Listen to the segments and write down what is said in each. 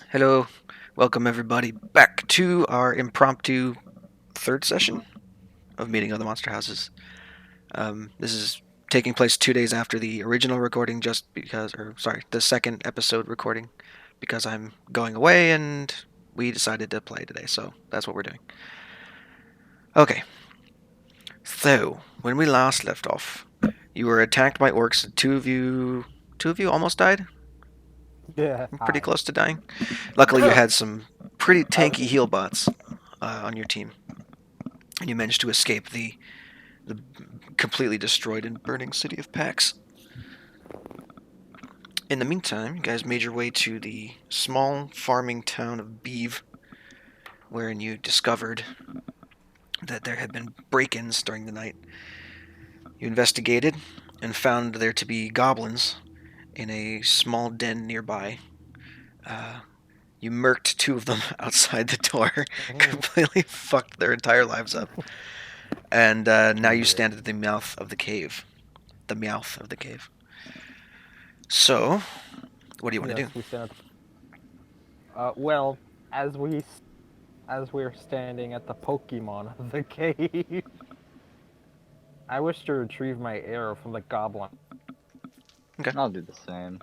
Hello, welcome everybody back to our impromptu third session of Meeting of the Monster Houses. This is taking place 2 days after the original recording, just because, or sorry, the second episode recording, because I'm going away and we decided to play today, so that's what we're doing. Okay, so when we last left off, you were attacked by orcs. Two of you almost died. Yeah, Pretty hi. close to dying. Luckily, you I had some pretty was tanky heal bots on your team, and you managed to escape the completely destroyed and burning city of Pax. In the meantime, you guys made your way to the small farming town of Beeve, wherein you discovered that there had been break-ins during the night. You investigated and found there to be goblins in a small den nearby. Uh, you murked two of them outside the door, completely fucked their entire lives up, and now you Yeah. stand at the mouth of the cave. The mouth of the cave. So, what do you want to Yes, do? we stand. Well, as we as we're standing at the Pokemon of the cave, I wish to retrieve my arrow from the goblin. Okay. I'll do the same.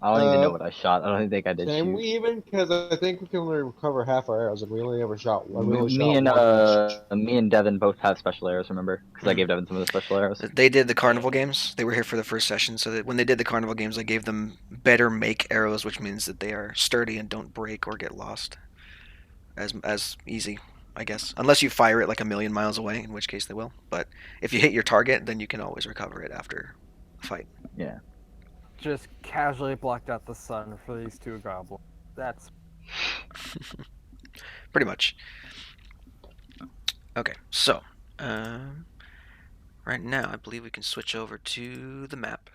I don't even know Uh, what I shot. I don't even think I did can shoot. we even? Because I think we can only recover half our arrows, and we only ever shot. We Me, only me shot and one each. me and Devin both have special arrows. Remember? Because I Mhm. gave Devin some of the special arrows. They did the carnival games. They were here for the first session, so that when they did the carnival games, I gave them better make arrows, which means that they are sturdy and don't break or get lost as easy, I guess. Unless you fire it like a million miles away, in which case they will. But if you hit your target, then you can always recover it after a fight. Yeah. Just casually blocked out the sun for these two goblins. That's Pretty much. Okay, so um, right now I believe we can switch over to the map.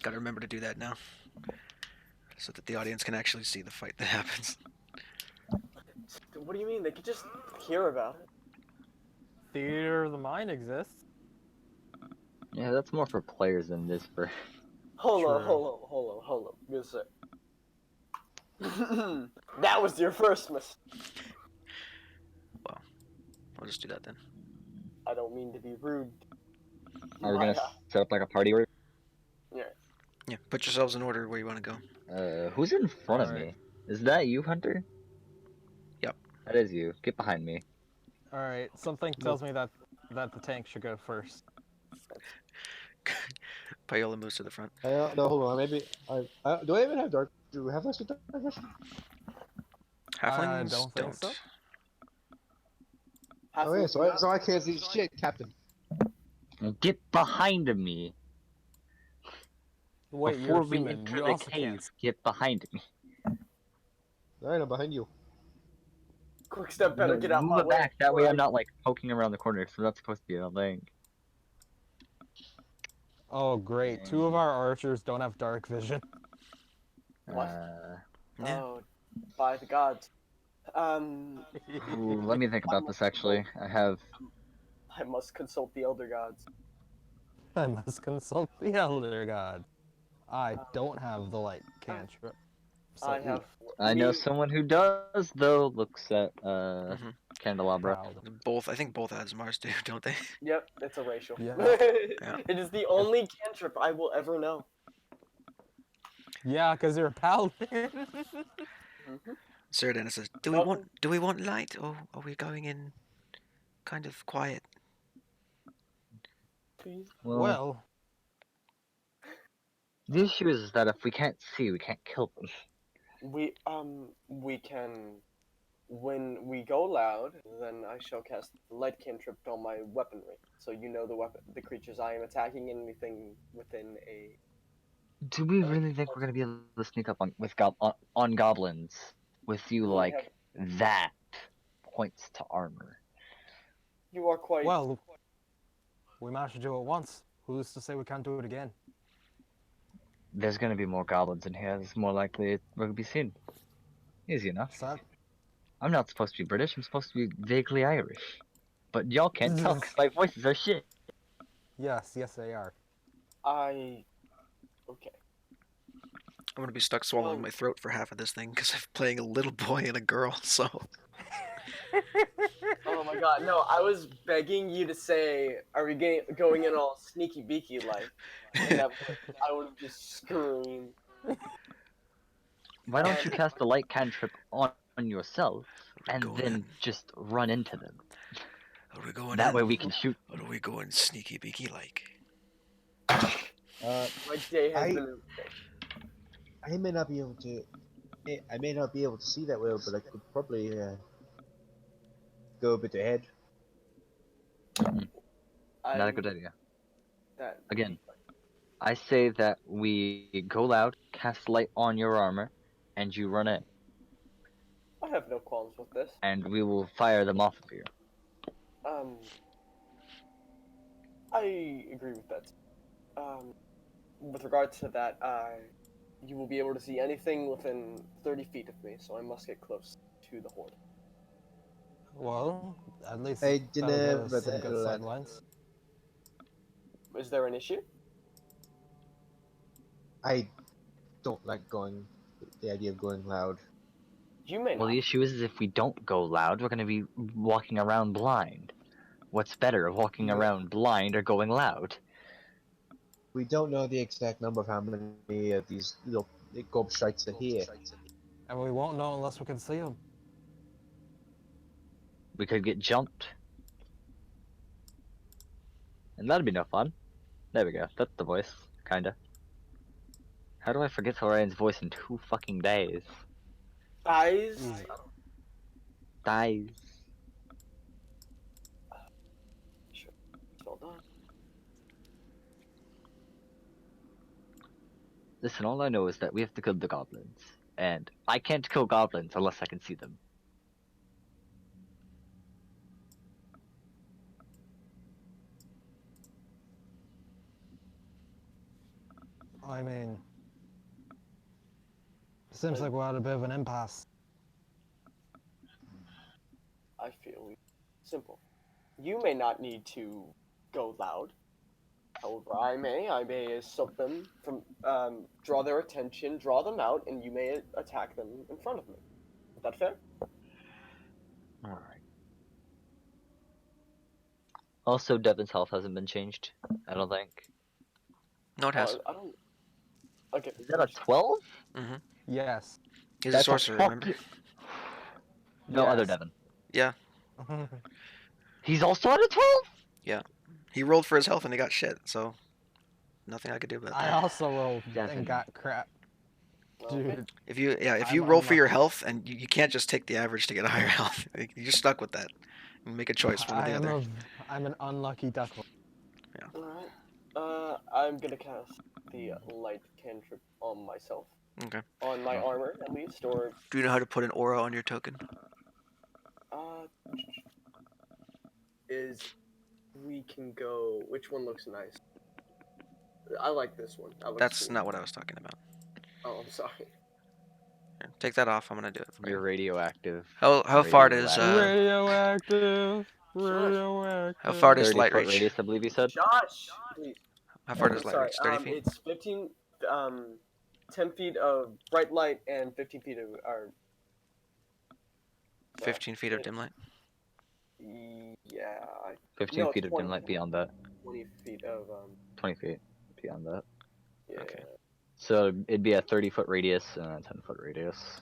Got to remember to do that now, so that the audience can actually see the fight that happens. What do you mean? They could just hear about it. theater of the mind exists. Yeah, that's more for players than this for. Hold on, True. hold on. Good sir. That was your first mistake. Well, I'll just do that then. I don't mean to be rude. Are we My, gonna set up like a party? yeah. Yeah, put yourselves in order where you want to go. Who's in front of All right. me? Is that you, Hunter? Yep. That is you. Get behind me. All right. Something tells me that the tank should go first. Payola moves to the front. No, hold on. Maybe do I even have dark? Do we have less with dark vision? I Halflings don't think don't. so. Oh yeah, Halflings do not. so I can't see shit, Captain. Get behind me Wait, you're before we human. enter You the also cave. can't. Get behind me. All right, I'm behind you. Quick step, better get out Move my it way. back. That way I'm not like poking around the corner. So that's supposed to be a link. Oh, great. Two of our archers don't have dark vision. What? Yeah. Oh, by the gods. Ooh, let me think about this actually. I must consult the elder gods. I must consult the elder god. I don't have the light cantrip. So I have. I know someone who does though. Looks at hmm candelabra. proud. Both, I think both Asmars do, don't they? Yep, it's a racial. Yeah. Yeah. It is the only cantrip I will ever know. Yeah, because you're a paladin. Mm-hmm. Ceradan says, Oh, do we want light, or are we going in kind of quiet?" please. Well, Well, the issue is that if we can't see, we can't kill them. We can. When we go loud, then I shall cast light cantrip on my weaponry, so you know the creatures I am attacking, and anything within a. Do we really think we're gonna be able to sneak up on goblins with you We have. like that points to armor? You are quite. well, we managed to do it once. Who's to say we can't do it again? There's gonna be more goblins in here. It's more likely we're gonna be seen. Easy enough. Sad. I'm not supposed to be British. I'm supposed to be vaguely Irish. But y'all can't tell 'cause my voices are shit. Yes, yes, they are. I Okay. I'm gonna be stuck swallowing my throat for half of this thing because I'm playing a little boy and a girl. So Oh my god, no, I was begging you to say, are we going in all sneaky beaky like? And I would have just screamed. Why don't you cast the light cantrip on yourself and going then in. just run into them? Are we going That in? way we can shoot. Or are we going sneaky beaky like? My day has I been a mistake. I may not be able to. I may not be able to see that well, but I could probably go a bit ahead. Not a good idea. That Again, I say that we go loud, cast light on your armor, and you run in, I have no qualms with this. and we will fire them off of you. Um, I agree with that. With regard to that, you will be able to see anything within 30 feet of me, so I must get close to the horde. Well, at least I that'll give didn't, us but some good sight lines. Is there an issue? I don't like going. The idea of going loud. You may Well, not. the issue is if we don't go loud, we're going to be walking around blind. What's better, walking No. around blind or going loud? We don't know the exact number of how many of these little gobshites are here. And we won't know unless we can see them. We could get jumped. And that'd be no fun. There we go. That's the voice. Kinda. How do I forget Thoraine's voice in 2 fucking days? Eyes? Easy. Dies. Sure. Well done. Listen, all I know is that we have to kill the goblins. And I can't kill goblins unless I can see them. I mean, seems like we're at a bit of an impasse. I feel simple. You may not need to go loud. However, I may soak them from, draw their attention, draw them out, and you may attack them in front of me. Is that fair? Alright. Also, Devin's health hasn't been changed. I don't think. No, it has. I don't. Okay. Is that a 12? Mm-hmm. Yes. He's a That's sorcerer, remember? No, other Yes. Devin. Yeah. He's also at a 12? He rolled for his health and he got shit, so nothing I could do about I that. also rolled Devin. and got crap. Okay. Dude, If you I'm roll for your unlucky. health and you can't just take the average to get a higher health, you're stuck with that. You make a choice, one or the other. I'm an unlucky duckling. Alright. I'm gonna cast the light cantrip on myself. Okay. On my armor, at least, or, Do you know how to put an aura on your token? is we can go. Which one looks nice? I like this one. That looks That's cool. not what I was talking about. Oh, I'm sorry. Here, take that off. I'm gonna do it for You're you. radioactive. How far does Radioactive. how far does 30 light foot reach? radius, I believe you said? Josh, please. How far I'm does light sorry. reach? 30 feet? It's 15, 10 feet of bright light and 15 feet of, 15 feet of dim light? yeah. 15 No, feet of 20. dim light beyond that. 20 feet of, 20 feet beyond that. yeah. Okay. So it'd be a 30 foot radius and a 10 foot radius.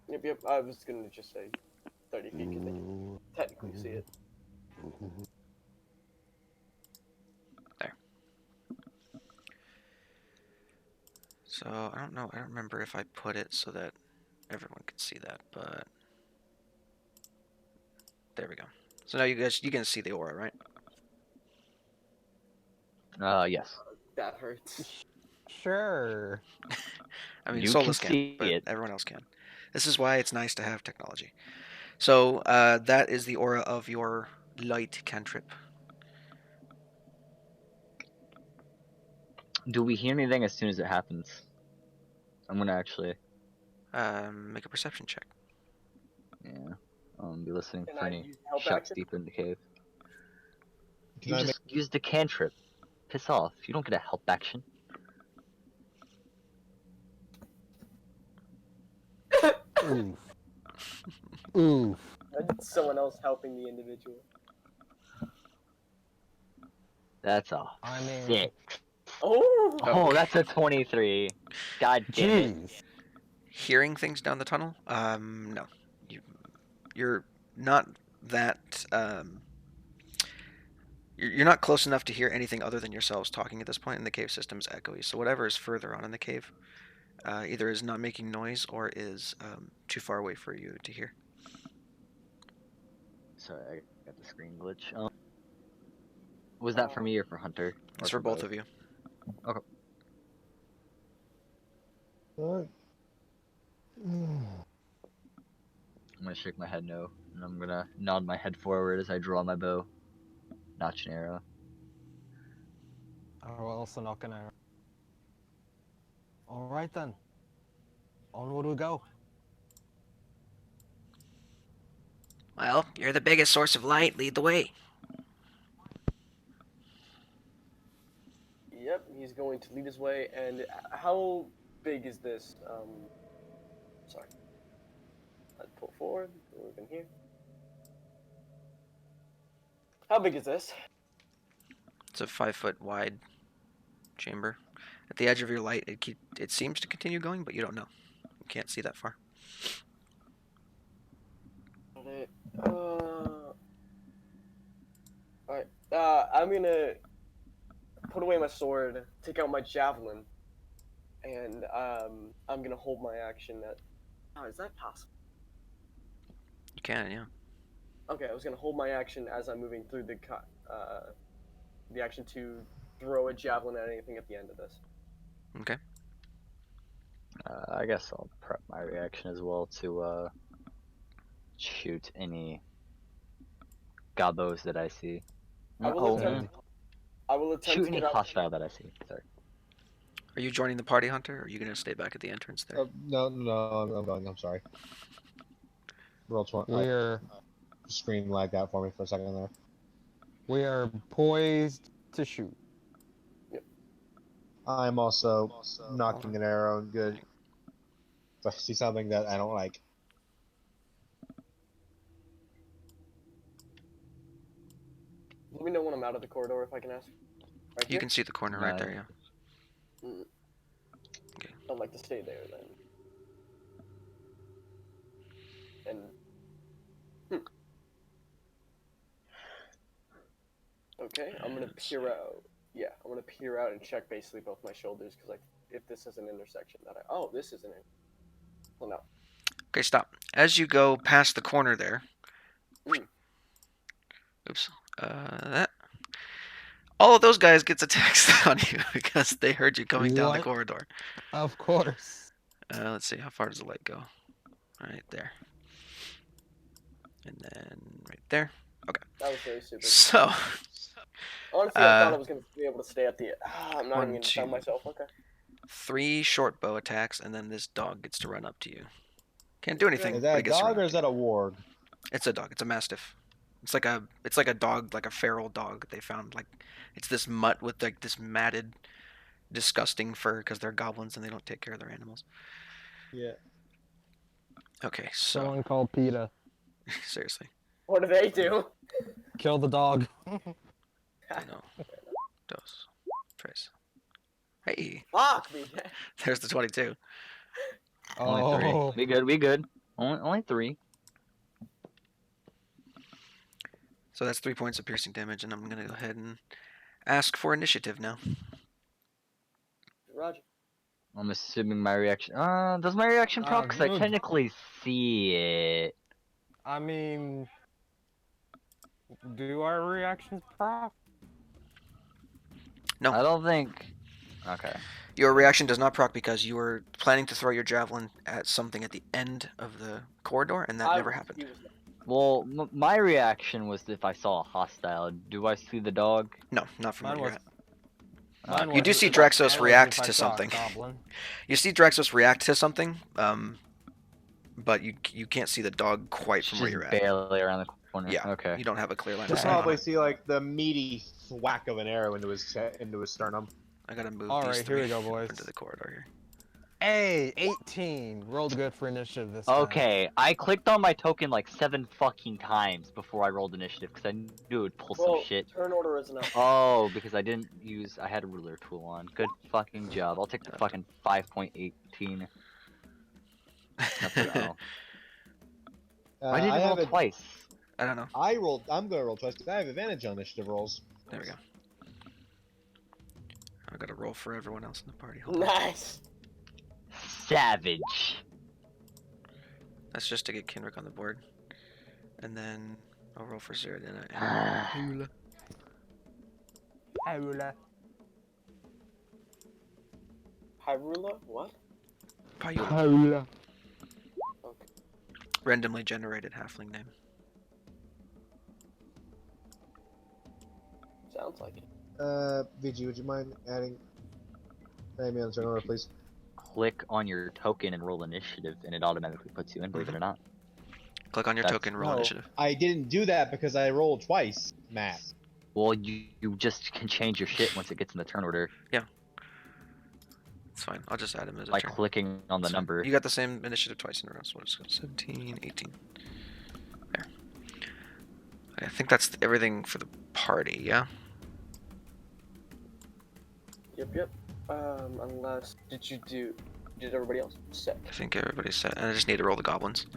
Yep, I was gonna just say 30 feet because they can technically see it. So I don't know. I don't remember if I put it so that everyone could see that, but there we go. So now you can see the aura, right? Yes. That hurts. Sure. I mean, You Solus can can, see but it. everyone else can. This is why it's nice to have technology. So that is the aura of your light cantrip. Do we hear anything as soon as it happens? I'm gonna actually, Make a perception check. yeah, be listening Can for I any use help shots action? deep in the cave. Can You I just use the cantrip. Piss off. You don't get a help action. Oof. Oof. Someone else helping the individual. That's a I mean, 6. Oh! Oh, that's a 23. God damn it. jeez. Hearing things down the tunnel? No. You're not that. You're not close enough to hear anything other than yourselves talking at this point, and the cave system is echoey. So whatever is further on in the cave, either is not making noise or is too far away for you to hear. Sorry, I got the screen glitch. Was that for me or for Hunter? Or It's for both of you. Okay. Alright. I'm gonna shake my head no, and I'm gonna nod my head forward as I draw my bow. Notch an arrow. Or else not gonna. All right then. Onward we go. Well, you're the biggest source of light. Lead the way. Yep, he's going to lead his way. And how big is this? Sorry. Let's pull forward. Move in here. How big is this? It's a 5-foot wide chamber. At the edge of your light, it seems to continue going, but you don't know. You can't see that far. Alright. I'm gonna put away my sword, take out my javelin, and I'm gonna hold my action at. Oh, is that possible? You can, yeah. Okay, I was gonna hold my action as I'm moving through the action to throw a javelin at anything at the end of this. Okay. I guess I'll prep my reaction as well to shoot any gobos that I see. I will attempt- Shoot to any get out. hostile that I see. Sorry. Are you joining the party, Hunter, or are you going to stay back at the entrance there? No, I'm going. I'm sorry. Roll 20. We're Screen lagged out for me for a second there. we are poised to shoot. I'm also knocking an arrow and good. If I see something that I don't like. Let me know when I'm out of the corridor if I can ask. Right You here? can see the corner right there, yeah. I'd like to stay there then. And okay, I'm gonna peer out. Yeah, I'm gonna peer out and check basically both my shoulders because like if this is an intersection that this is an. Well, no. Okay, stop. As you go past the corner there, Mm. oops, that all of those guys gets a text on you because they heard you coming down the What? corridor. Of course. Let's see, how far does the light go? Right there. And then right there. That was very stupid. So, Honestly, I thought I was gonna be able to stay at the. I'm not One, even gonna tell two. myself. Okay. 3 short bow attacks, and then this dog gets to run up to you. Can't do anything, Is but that he a gets to run dog or up is to you. that a warg? It's a dog. It's a mastiff. It's like a dog, like a feral dog that they found. Like, it's this mutt with like this matted, disgusting fur because they're goblins and they don't take care of their animals. Yeah. Okay, so Someone called PETA. seriously, What do they do? Kill the dog. I know. Dos, tres. Hey, Fuck me. there's the 22. Only 3. Oh. We good. We good. Only 3. So that's 3 points of piercing damage, and I'm gonna go ahead and ask for initiative now. Roger. I'm assuming my reaction. Does my reaction proc? 'Cause I Good. technically see it. I mean, do our reactions proc? No. I don't think. Okay. Your reaction does not proc because you were planning to throw your javelin at something at the end of the corridor, and that never happened. Well, my reaction was if I saw a hostile. Do I see the dog? No, not from Mine where was. you're at. Mine You do was- see mine Draxos was react if I to saw a something. goblin. You see Draxos react to something, but you can't see the dog quite from where Just you're at. barely around the corner. Yeah. Okay. You don't have a clear line You of sight. probably see like the meaty whack of an arrow into his sternum. I gotta move All these right, 3 here we go, boys. into the corridor here. Hey, 18. Rolled good for initiative this time. Okay, I clicked on my token like 7 fucking times before I rolled initiative because I knew it would pull some Well, shit. turn order isn't up. Oh, because I had a ruler tool on. Good fucking job. I'll take the fucking 5.18. That's what I'll. Why did I it roll have a, twice? I don't know. I'm gonna roll twice because I have advantage on initiative rolls. There we go. I gotta roll for everyone else in the party. Hold on. Nice. Savage. That's just to get Kenrick on the board. And then I'll roll for Zeradin Ah. and Howler. Hyrule? What? Payula. Howler. Okay. Randomly generated halfling name. Sounds like it. VG, would you mind adding me on the turn order, please? Click on your token and roll initiative, and it automatically puts you in, believe it or not. Click on your That's- token, roll No, initiative. I didn't do that because I rolled twice, Matt. Well, you just can change your shit once it gets in the turn order It's fine. I'll just add him as a by turn. clicking on the It's fine. number. You got the same initiative twice in a row, so we'll just go 17, 18. There. I think that's everything for the party, yeah? Yep. Unless did everybody else set? I think everybody's set. And I just need to roll the goblins.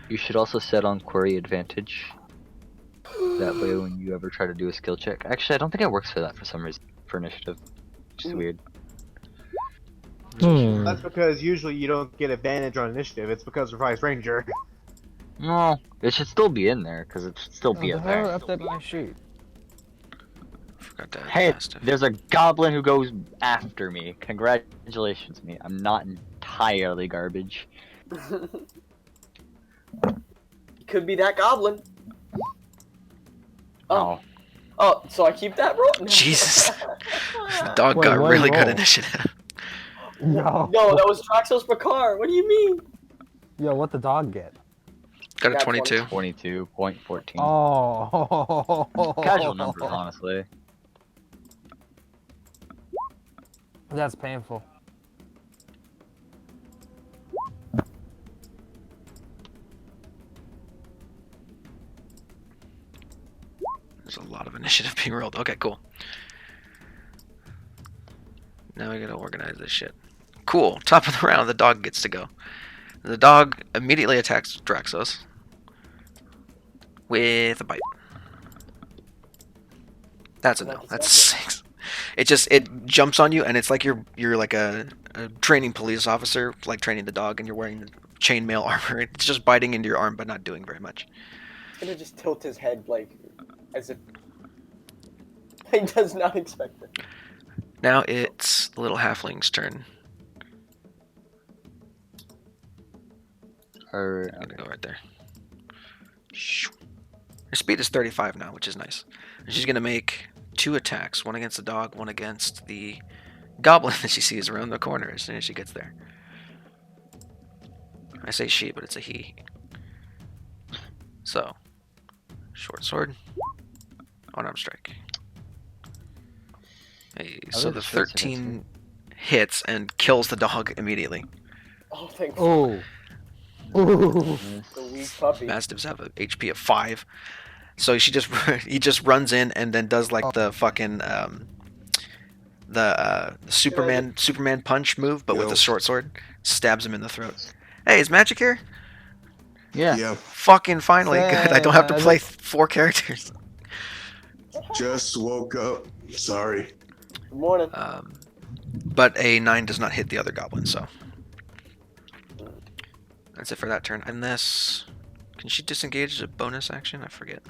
You should also set on query advantage. That way, when you ever try to do a skill check, actually, I don't think it works for that for some reason for initiative. Which is weird. That's because usually you don't get advantage on initiative. It's because of Price Ranger. No, it should still be in there because it should still be in there. Update my sheet. Forgot to add Hey, mastiff. there's a goblin who goes after me. Congratulations, me. I'm not entirely garbage. Could be that goblin. Oh, Oh, so I keep that roll? Jesus. The dog Wait, got what really good roll? initiative. Yo. No, that was Traxos Bakar. What do you mean? Yo, what the dog get? Got a Got 22. 22.14. Oh. Casual numbers, honestly. That's painful. There's a lot of initiative being rolled. Okay, cool. Now we gotta organize this shit. Cool. Top of the round, the dog gets to go. The dog immediately attacks Draxos with a bite. That's a no. That's 6. It jumps on you, and it's like you're like a training police officer, like training the dog, and you're wearing chainmail armor. It's just biting into your arm, but not doing very much. He's gonna just tilt his head like as if he does not expect it. Now it's the little halfling's turn. I'm gonna go right there. Her speed is 35 now, which is nice. And she's gonna make 2 attacks, one against the dog, one against the goblin that she sees around the corner as soon as she gets there. I say she, but it's a he. So, short sword, unarmed strike. Hey, so the 13 hits and kills the dog immediately. Oh, thank Oh. Ooh. the weak puppy. Mastiffs have a HP of 5. So he just runs in and then does like the fucking Superman punch move, but with a short sword, stabs him in the throat. Hey, is Magic here? Yeah. Fucking finally, good. I don't have to play 4 characters. Just woke up. Sorry. Good morning. But a 9 does not hit the other goblin, so that's it for that turn. Unless, can she disengage as a bonus action? I forget.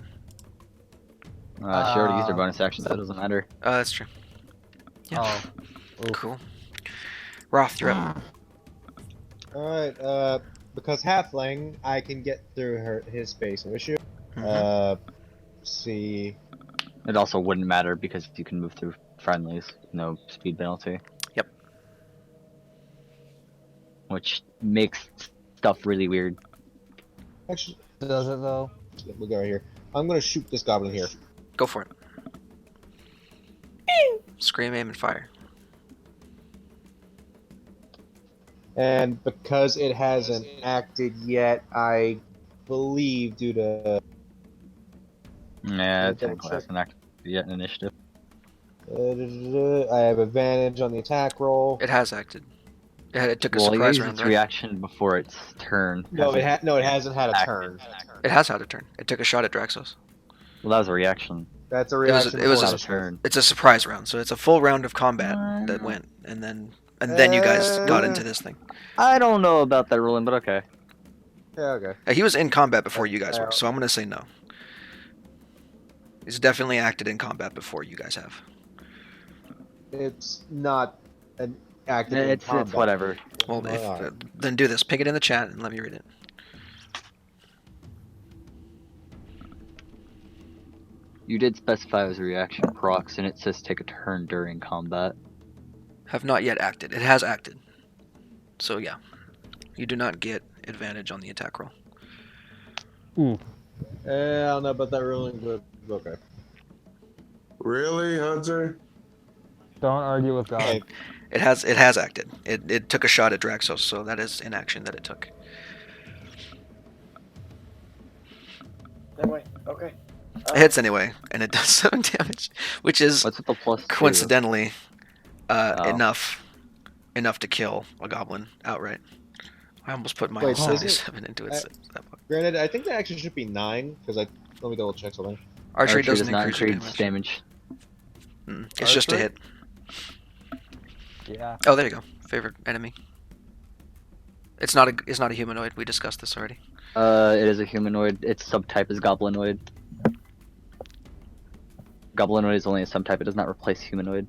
She already used her bonus action, so it doesn't matter. That's true. Yeah. Oh. Cool. Roth, you're up. Alright, because halfling, I can get through his space, no issue. Mhm. See. It also wouldn't matter because you can move through friendlies, no speed penalty. Yep. Which makes stuff really weird. Actually, Does it though? we'll go right here. I'm gonna shoot this goblin here. Go for it. Scream, aim, and fire. And because it hasn't acted yet, I believe due to Yeah, Let me double technically check. hasn't acted yet in initiative. I have advantage on the attack roll. It has acted. It took a Well, it surprise used round, its right? reaction before its turn. No, it hasn't had a acted. turn. It has had a turn. It took a shot at Draxos. Well, that was a reaction. That's a It was. reaction It was before a. the turn. turn. It's a surprise round, so it's a full round of combat that went, and then you guys got into this thing. I don't know about that ruling, but okay. Yeah, okay. He was in combat before you guys were, so I'm gonna say no. He's definitely acted in combat before you guys have. It's not an active in combat. It's whatever. Well, if, Alright. then do this. Pick it in the chat and let me read it. You did specify as a reaction procs, and it says take a turn during combat. Have not yet acted. It has acted. So yeah, you do not get advantage on the attack roll. I don't know about that ruling, but okay. Really, Hunter? Don't argue with God. Okay. It has acted. It took a shot at Draxos, so that is an action that it took. Anyway, okay. It hits anyway, and it does 7 damage, which is What's with the +2? coincidentally Oh. enough to kill a goblin outright. I almost put my Wait, whole so is it- 77 into it. Granted, I think that actually should be 9 because let me double check something. Archery does doesn't not increase your increase damage. It's just a Archery? hit. Yeah. Oh, there you go. Favorite enemy. It's not a humanoid. We discussed this already. It is a humanoid. Its subtype is goblinoid. Goblinoid is only a subtype. It does not replace humanoid.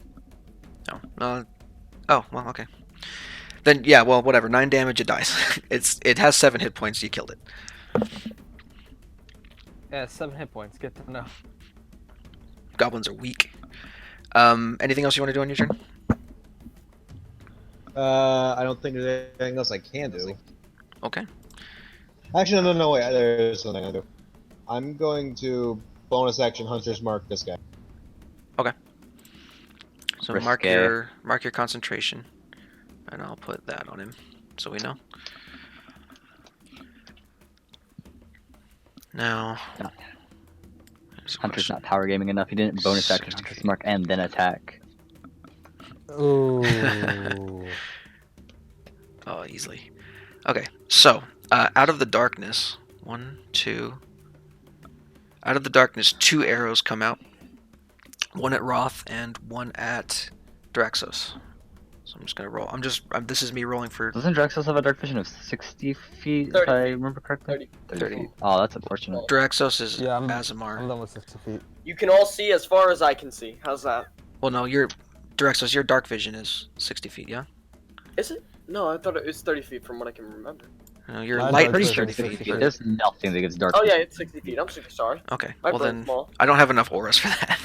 No. Oh, well, okay. Then yeah, well, whatever. 9 damage. It dies. It has 7 hit points. You killed it. Yeah, 7 hit points. Good to know. Goblins are weak. Anything else you want to do on your turn? I don't think there's anything else I can do. Okay. Actually, no, wait. There's something I can do. I'm going to bonus action Hunter's Mark this guy. So Risque. mark your concentration, and I'll put that on him, so we know. Now, No. here's a Hunter's question. not power gaming enough. He didn't bonus action 60 Hunter's feet. Mark and then attack. Ooh. Oh, easily. Okay, so out of the darkness, 1, 2. Out of the darkness, 2 arrows come out. One at Roth and one at Draxos. So I'm just gonna roll. This is me rolling for Doesn't Draxos have a dark vision of 60 feet, 30 if I feet. remember correctly? 30. 30. Oh, that's unfortunate. Draxos is Yeah, I'm Azamar. done with 60 feet. You can all see as far as I can see. How's that? Well, no, Draxos. Your dark vision is 60 feet. Yeah. Is it? No, I thought it was 30 feet from what I can remember. No, your My light dark vision vision is is 30 60 feet. feet. There's nothing that gives dark Oh yeah, vision. it's 60 feet. I'm super sorry. Okay. My Well brain's then, small. I don't have enough auras for that.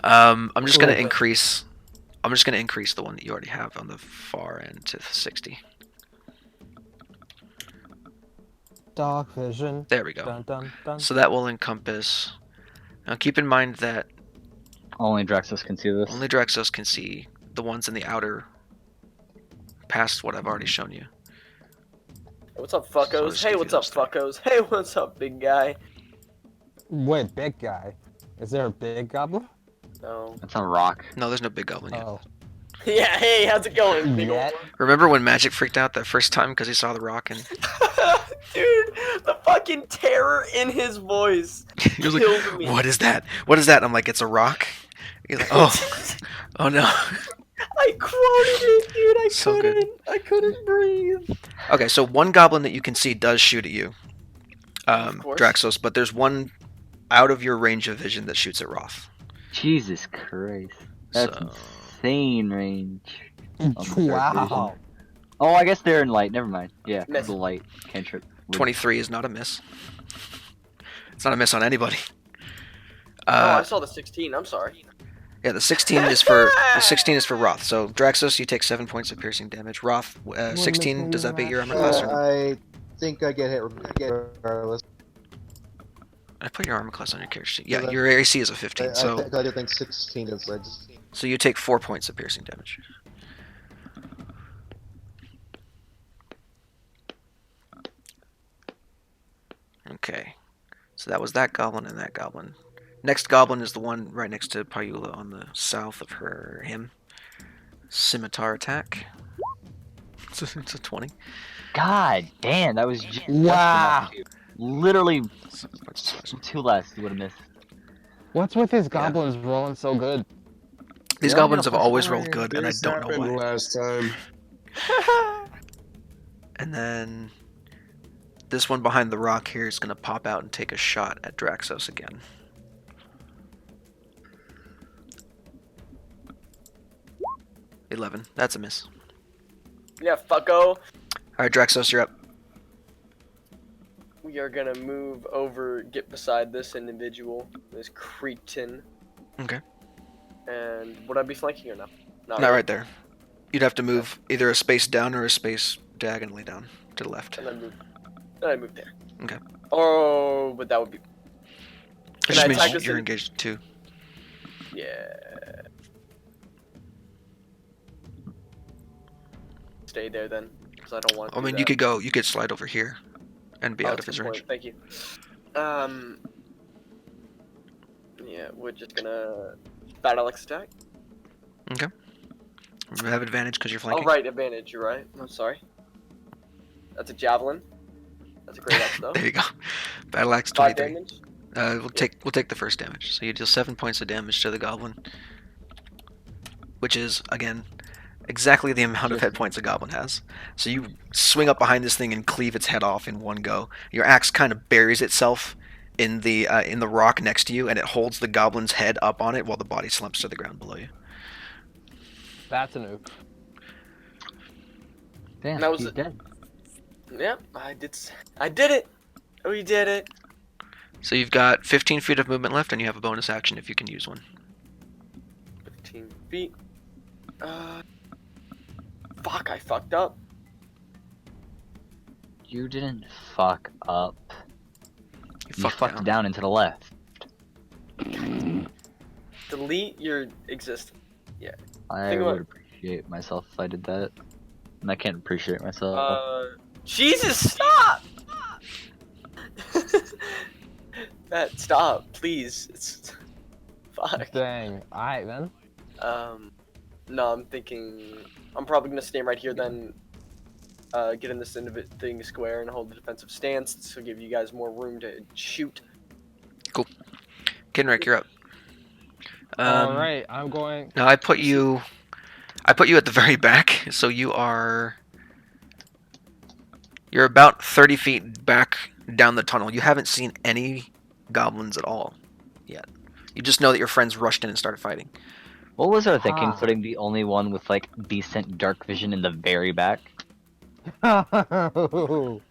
I'm just gonna Ooh. increase. I'm just gonna increase the one that you already have on the far end to 60. Dark vision. There we go. Dun dun dun. So that will encompass. Now keep in mind that Only Draxos can see this. only Draxos can see the ones in the outer, past what I've already shown you. Hey, what's up, So fuckos? just Hey, give what's you up, those three. fuckos? Hey, what's up, big guy? Wait, big guy. Is there a big goblin? No. That's a rock. No, there's no big goblin yet. Oh. Yeah, hey, how's it going, big Yet? old Remember when Magic freaked out that first time because he saw the rock and Dude, the fucking terror in his voice he was killed like, me. "What is that? What is that?" And I'm like, "It's a rock." He's like, "Oh no." I quoted it, dude. So good. I couldn't breathe. Okay, so one goblin that you can see does shoot at you, Of course. Draxos, but there's one out of your range of vision that shoots at Roth. Jesus Christ. That's So- insane range. Oh, my dark Wow. Oh, I guess they're in light. Never mind. Yeah, 'cause Miss. the light cantrip. 23 is not a miss. It's not a miss on anybody. Oh, I saw the 16. I'm sorry. Yeah, the 16 is for Roth. So Draxos, you take 7 points of piercing damage. Roth, 16. Does that beat your armor class? Or no? I think I get hit regardless. I put your armor class on your character sheet. Yeah, Yeah, your AC is a 15. I do think 16 is registered. So you take 4 points of piercing damage. Okay. So that was that goblin and that goblin. Next goblin is the one right next to Pyula on the south of him. Scimitar attack. It's a 20. God damn, that was just Wow. enough to literally So let's slash him. 2 less. You would have missed. What's with his goblins rolling so good? These You're only goblins have gonna push always one rolled good, and I This don't know happened why. last time. And then this one behind the rock here is going to pop out and take a shot at Draxos again. $11. That's a miss. Yeah, fucko. Alright, Draxos, you're up. We are gonna move over, get beside this individual, this cretin. Okay. And would I be flanking or no? Not really. right there. You'd have to move either a space down or a space diagonally down to the left. And then move. Then I move there. Okay. Oh, but that would be. It Can just I means attack this you're in- engaged too. Yeah. Stay there then, because I don't want to. I mean, you could slide over here and be out of his range. Thank you. Yeah, we're just gonna battle X attack. Okay. You have advantage because you're Oh flanking. right, advantage. You're right. I'm sorry. That's a javelin. That's a great X though. There you go. Battle axe 5 23. damage. We'll take the first damage. So you deal 7 points of damage to the goblin, which is again exactly the amount of hit points a goblin has. So you swing up behind this thing and cleave its head off in one go. Your axe kind of buries itself in the rock next to you, and it holds the goblin's head up on it while the body slumps to the ground below you. That's a nuke. Damn, That was he's it. dead. Yep, I did it. We did it. So you've got 15 feet of movement left, and you have a bonus action if you can use one. 15 feet. Fuck, I fucked up. You didn't fuck up. You fucked down. down and to the left. Delete your existence. I Think about- would appreciate myself if I did that. And I can't appreciate myself. Jesus, stop! Matt, stop, please. It's fuck. Dang. Alright then. No, I'm thinking I'm probably gonna stand right here then. Get in this thing square and hold the defensive stance. This will give you guys more room to shoot. Kenrick, you're up. Alright, I'm going. Now I put you at the very back, so you're about 30 feet back down the tunnel. You haven't seen any goblins at all yet. You just know that your friends rushed in and started fighting. What was our thinking, Ah. putting the only one with like decent dark vision in the very back? Don't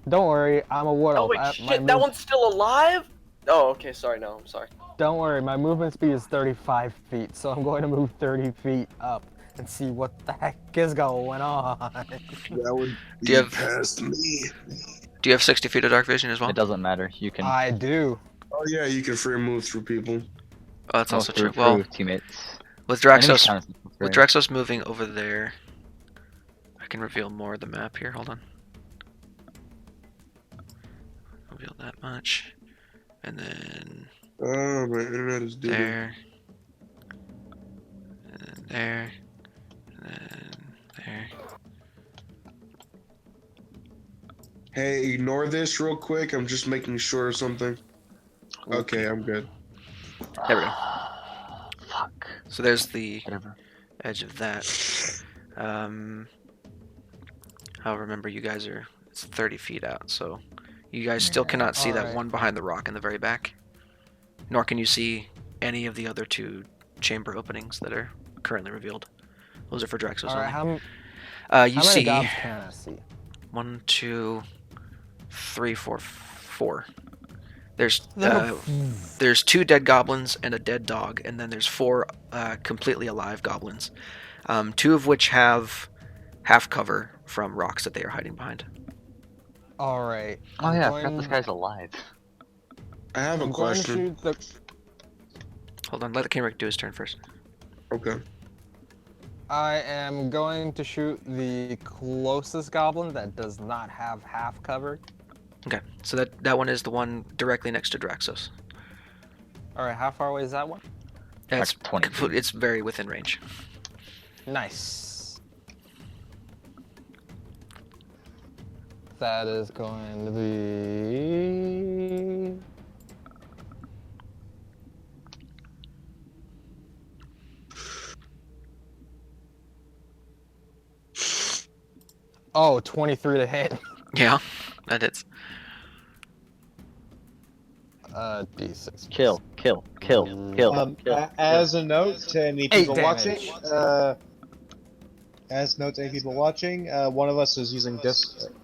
worry, I'm a wood Oh elf. wait, My shit, that one's still alive? Oh, okay, sorry, no, I'm sorry. Don't worry, my movement speed is 35 feet, so I'm going to move 30 feet up and see what the heck is going on. That would Do you be have- past me. Do you have 60 feet of dark vision as well? It doesn't matter. You can I do. Oh yeah, you can free move through people. Oh, that's go also through true. Well, teammates. with Enemies Draxos, count as with free. Draxos moving over there, I can reveal more of the map here. Hold on. Reveal that much, and then Oh, my internet is doo. there, and then there, and then there. Hey, ignore this real quick. I'm just making sure of something. Okay, I'm good. There we go. Fuck. So there's the Whatever. edge of that. I'll remember you guys are, it's 30 feet out, so you guys still cannot see that Alright. one behind the rock in the very back. Nor can you see any of the other two chamber openings that are currently revealed. Those are for Draxos Alright, only. how You many see gobs can I see? 1, 2, 3, 4, 4. There's there's 2 dead goblins and a dead dog, and then there's 4 completely alive goblins. 2 of which have half cover from rocks that they are hiding behind. Alright. Oh yeah, I forgot this guy's alive. I have a I'm going to question. shoot the. Hold on, let the Kenrick do his turn first. Okay. I am going to shoot the closest goblin that does not have half cover. Okay, so that one is the one directly next to Draxos. Alright, how far away is that one? It's Like 20 feet. It's very within range. Nice. That is going to be... Oh, 23 to hit. Yeah, that hits. D6. Kill. As a note to any 8 people damage. watching, one of us is using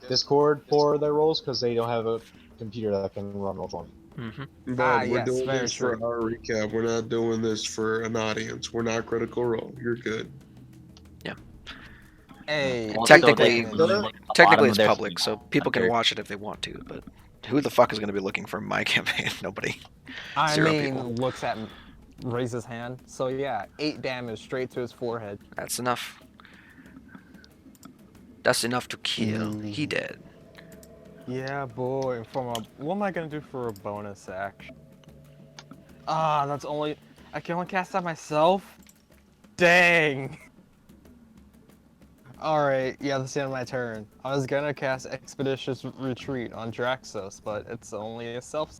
Discord for their rolls because they don't have a computer that can run Roll20. Mm-hmm. But we're yes, doing very this for true. our recap. We're not doing this for an audience. We're not Critical Role. You're good. Hey, Also, Technically- they can look at the Technically, bottom it's of their public, so screen. people can Under- watch it if they want to. But who the fuck is going to be looking for my campaign? Nobody. I 0 mean, people. looks at, raises his hand. So yeah, 8 damage straight to his forehead. That's enough. That's enough to kill. He dead. Yeah, boy. What am I gonna do for a bonus action? Ah, I can only cast that myself. Dang. Alright, yeah, that's the end of my turn. I was gonna cast Expeditious Retreat on Draxos, but it's only a self.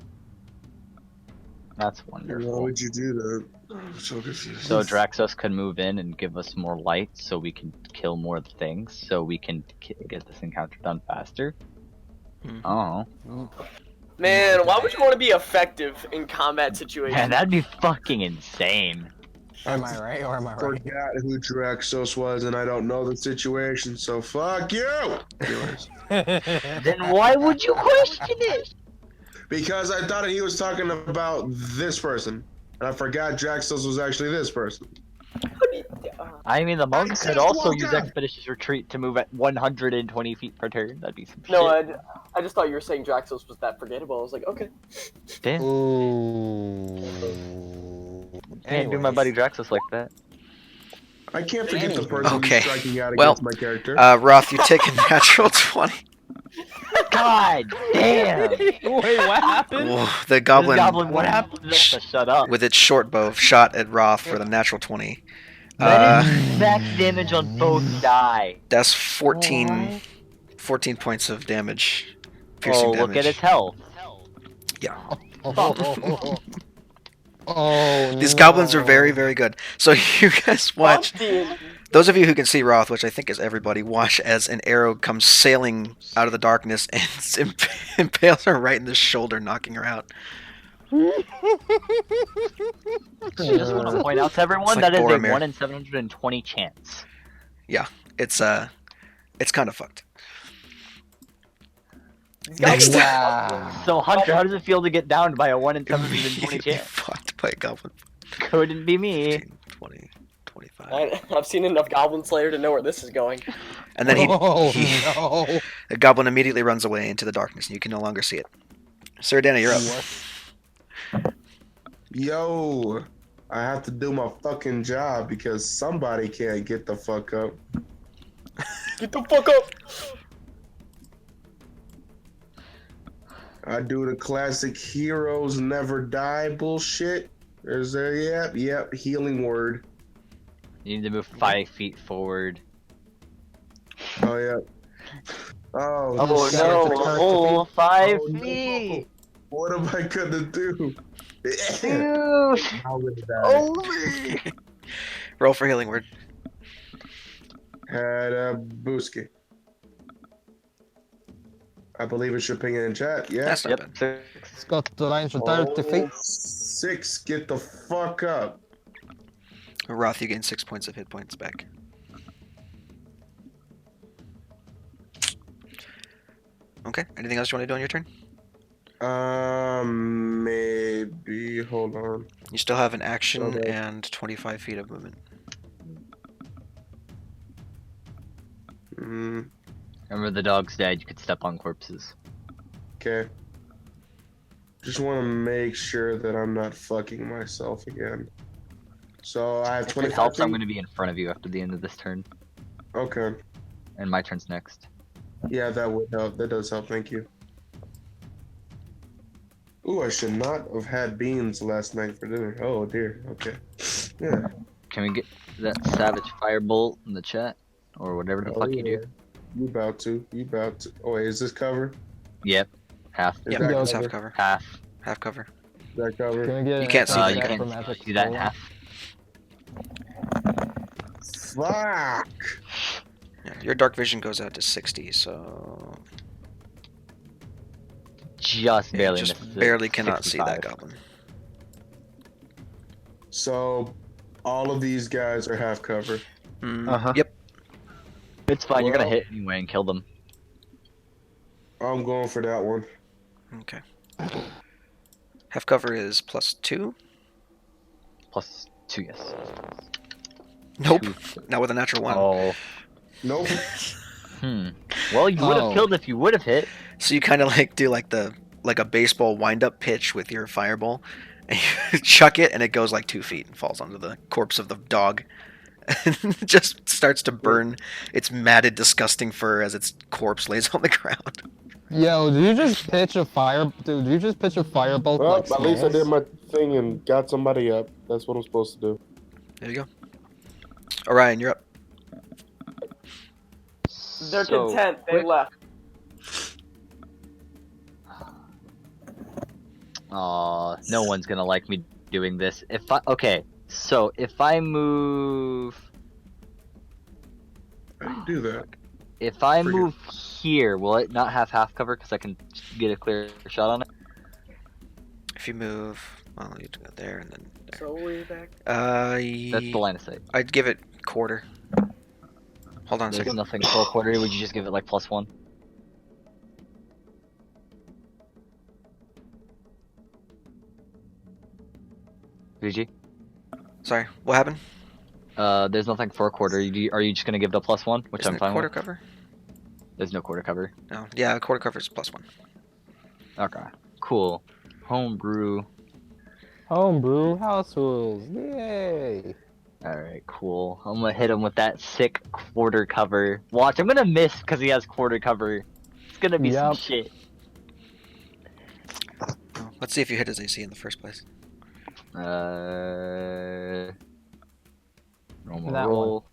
That's Why wonderful. would you do that? I'm so confused. So Draxos could move in and give us more light, so we can kill more things, so we can get this encounter done faster. Mhm. Oh, Man, why would you want to be effective in combat situations? man, that'd be fucking insane. Am I right or am I right? Forgot who Draxos was, and I don't know the situation, so fuck you! Anyways. Then why would you question it? Because I thought he was talking about this person, and I forgot Draxos was actually this person. I mean, the monk I could just also woke use up. Expeditious Retreat to move at 120 feet per turn. That'd be some No, shit. I just thought you were saying Draxos was that forgettable. I was like, okay. Damn, Ooh. can't do my buddy Draxos like that. I can't forget the Anywho. person Okay, who's striking out well, against my character. Roth, you take a natural 20. God damn! Wait, what happened? Whoa, the This goblin, what happened? Shut up. with its short bow shot at Roth for the natural 20. That is max damage on both die. That's 14 What? points of damage. Piercing Oh, damage. look at its health. Yeah. Oh, These no. goblins are very, very good. So you guys watch. Bumped Those of you who can see Roth, which I think is everybody, watch as an arrow comes sailing out of the darkness and impales her right in the shoulder, knocking her out. Just want to point out to everyone It's like that is a Boromir. 1 in 720 chance. It's kind of fucked. Next. Wow. So Hunter, how does it feel to get downed by a 1 in Immediately 720 chance? fucked by a goblin. Couldn't be me. 15, 20, 25. I've seen enough Goblin Slayer to know where this is going. And then Oh, he no. the goblin immediately runs away into the darkness, and you can no longer see it. Sir Dana, you're up. Yo, I have to do my fucking job because somebody can't get the fuck up. Get the fuck up! I do the classic heroes never die bullshit. There's a yep, healing word. You need to move 5 feet forward. Oh yeah. Oh, Oh shit. no, a whole 5 Oh, no. feet! What am I gonna do? Dude! How would that? Holy! Roll for healing word. Had a Booski. I believe it should ping it in chat. Yeah. That's not Yep, bad. It's got the range of 30 feet. 6, get the fuck up. Roth, you gain 6 points of hit points back. Okay. Anything else you want to do on your turn? Maybe. Hold on. You still have an action Okay. and 25 feet of movement. Mm, Remember, the dog's dead. You could step on corpses. okay. Just want to make sure that I'm not fucking myself again. So I have If it 25 helps, I'm feet? going to be in front of you after the end of this turn. Okay. And my turn's next. Yeah, that would help. That does help. Thank you. Ooh, I should not have had beans last night for dinner. Oh dear. Okay. Yeah. Can we get that savage firebolt in the chat? Or whatever the Oh fuck you do? yeah. You about to. You about to. Oh wait, is this cover? Yep. Half. Is Yep, that Yo, it's half cover? cover. Half. Half cover. Is that cover? can we get You an can't see extra that You set guy. for can Magic see that in Cola? half. Fuck. Yeah, your dark vision goes out to 60, so Just yeah, you barely just missed it. barely cannot see that 65. goblin. So, all of these guys are half cover. Uh-huh. Yep. It's fine, you're gonna Well- hit anyway and kill them. I'm going for that one. Okay. Half cover is +2. Plus 2, yes. Nope. Two. Not with a natural 1. Oh. Nope. Well, you would have Oh. killed if you would have hit. So you kind of like do like a baseball wind-up pitch with your fireball, and you chuck it, and it goes like 2 feet and falls onto the corpse of the dog, and just starts to burn its matted, disgusting fur as its corpse lays on the ground. Yo, did you just pitch a fire? Dude, did you just pitch a firebolt Well, like at least I did Smalls? my thing and got somebody up. That's what I'm supposed to do. There you go. Orion, you're up. They're So, content. They quick- left. Aw, no one's gonna like me doing this. Okay, so if I move, How do you do that? if I Forget- move here, will it not have half cover because I can get a clear shot on it? If you move, well, you go there and then there. So way back. That's the line of sight. I'd give it quarter. Hold on a There's second. nothing full quarter. Would you just give it like +1? VG? Sorry, what happened? There's nothing for a quarter. Are you just gonna give it a +1, which Isn't I'm it fine quarter with? cover? There's no quarter cover. No. Yeah, quarter cover is +1. Okay, cool. Homebrew. Homebrew house rules. Yay! Alright, cool. I'm gonna hit him with that sick quarter cover. Watch, I'm gonna miss because he has quarter cover. It's gonna be some Yup. shit. Oh, let's see if you hit his AC in the first place. Normal That roll.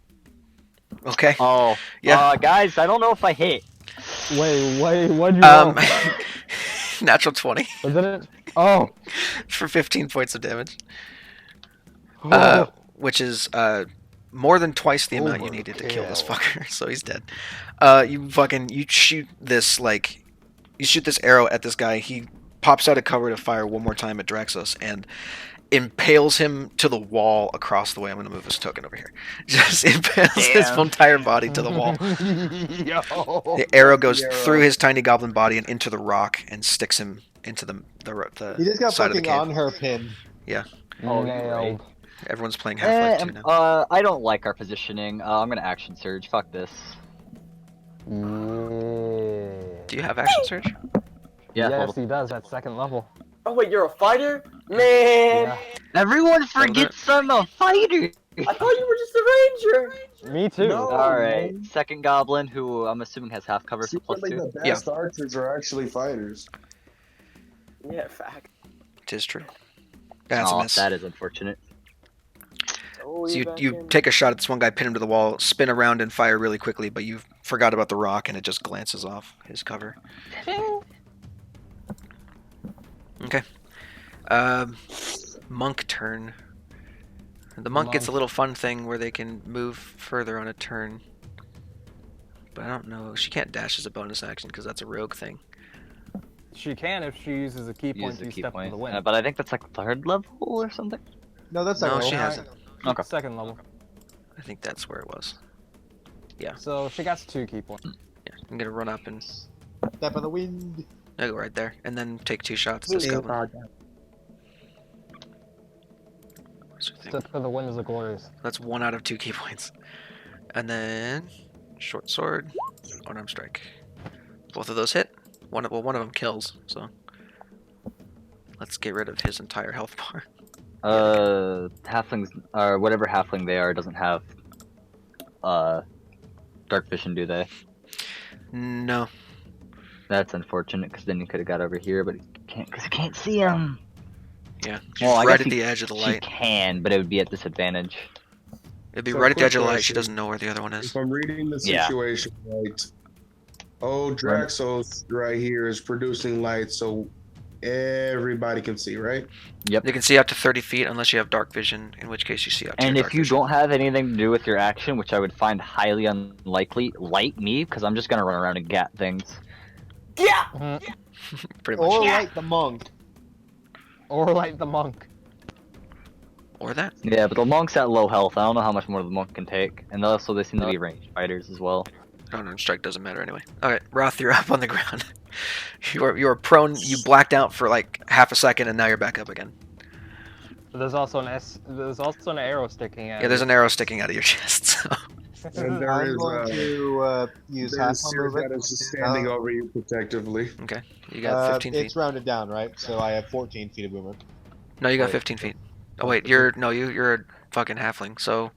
Okay. Oh, Yeah. guys, I don't know if I hit. Wait, what'd you Um, roll? natural 20 Wasn't it? Oh! for 15 points of damage. Oh. Which is more than twice the amount you needed to kill this Overkill. fucker. So he's dead. You shoot this arrow at this guy. He pops out of cover to fire one more time at Draxos and impales him to the wall across the way. I'm gonna move this token over here. Just impales his Damn. entire body to the wall. Yo. The arrow goes The arrow. through his tiny goblin body and into the rock and sticks him into the He just got side of the fucking cave. on her pin. Oh, you're Nailed. Everyone's playing Half-Life 2 now. I don't like our positioning. I'm gonna action surge. Fuck this. Yeah. Do you have action surge? Yeah. Yes, level- he does at second level. Oh wait, you're a fighter, man. Yeah. Everyone forgets I'm a fighter. I thought you were just a ranger. Me too. No. All right, second goblin, who I'm assuming has half cover for Secretly, +2. the best archers are actually fighters. Yeah, fact. Tis true. That's a Oh, miss. that is unfortunate. Oh, So back you in. take a shot at this one guy, pin him to the wall, spin around and fire really quickly, but you forgot about the rock and it just glances off his cover. Okay. Monk turn. The monk gets a Monk. little fun thing where they can move further on a turn. But I don't know. She can't dash as a bonus action because that's a rogue thing. She can if she uses a key point Use the to key step point. to the wind. But I think that's like third level or something. No, that's No, not she right. hasn't. Okay. Second level. I think that's where it was. So she got 2 key points. Yeah, I'm gonna run up and Step of the wind. I'll go right there, and then take 2 shots at this goblin. What's her thing? Step to the wind is a glorious. That's 1 out of 2 key points. And then short sword, unarmed strike. Both of those hit. One of them kills. So let's get rid of his entire health bar. Halflings or whatever halfling they are doesn't have dark vision, do they? No. That's unfortunate because then you could have got over here, but Because I can't see him. Yeah, Well, I right guess at the edge of the She light. can, but it would be at disadvantage. It'd be So, right at the quick edge of the light. She question. doesn't know where the other one is. If I'm reading the Yeah. situation right, Run. Draxos right here is producing light so everybody can see, right? Yep. You can see up to 30 feet unless you have dark vision, in which case you see up to And your if dark you vision. don't have anything to do with your action, which I would find highly unlikely, light me, because I'm just gonna run around and gat things. Yeah. Pretty much. Or light the monk. Or like the monk. Or that. Yeah, but the monk's at low health. I don't know how much more the monk can take. And also, they seem to be ranged fighters as well. Unarmed strike doesn't matter anyway. Alright, Roth, you're up on the ground. you are prone, you blacked out for like half a second and now you're back up again. There's also an arrow sticking out. Yeah, there's an arrow sticking out of your chest, so. And there I'm is going to use half there's my Sears that movement. is just standing over you protectively. Okay, you got 15 feet. It's rounded down, right? So I have 14 feet of movement. No, you got Wait. 15 feet. Oh wait, you're a fucking halfling, so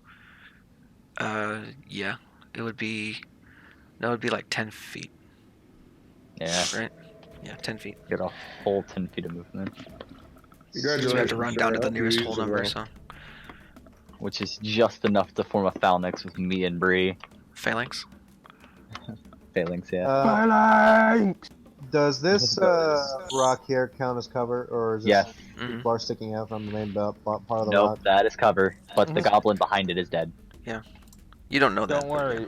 yeah. It would be like 10 feet, Yeah, right? Yeah, 10 feet. get a whole 10 feet of movement. So we have to run down to the nearest whole number, so. Which is just enough to form a phalanx with me and Bree. Phalanx? Phalanx, yeah. Phalanx! Does this rock here count as cover, or is this Yes. Mhm. bar sticking out from the main part of the Nope, rock? that is cover. But the goblin behind it is dead. You don't know that. Don't worry.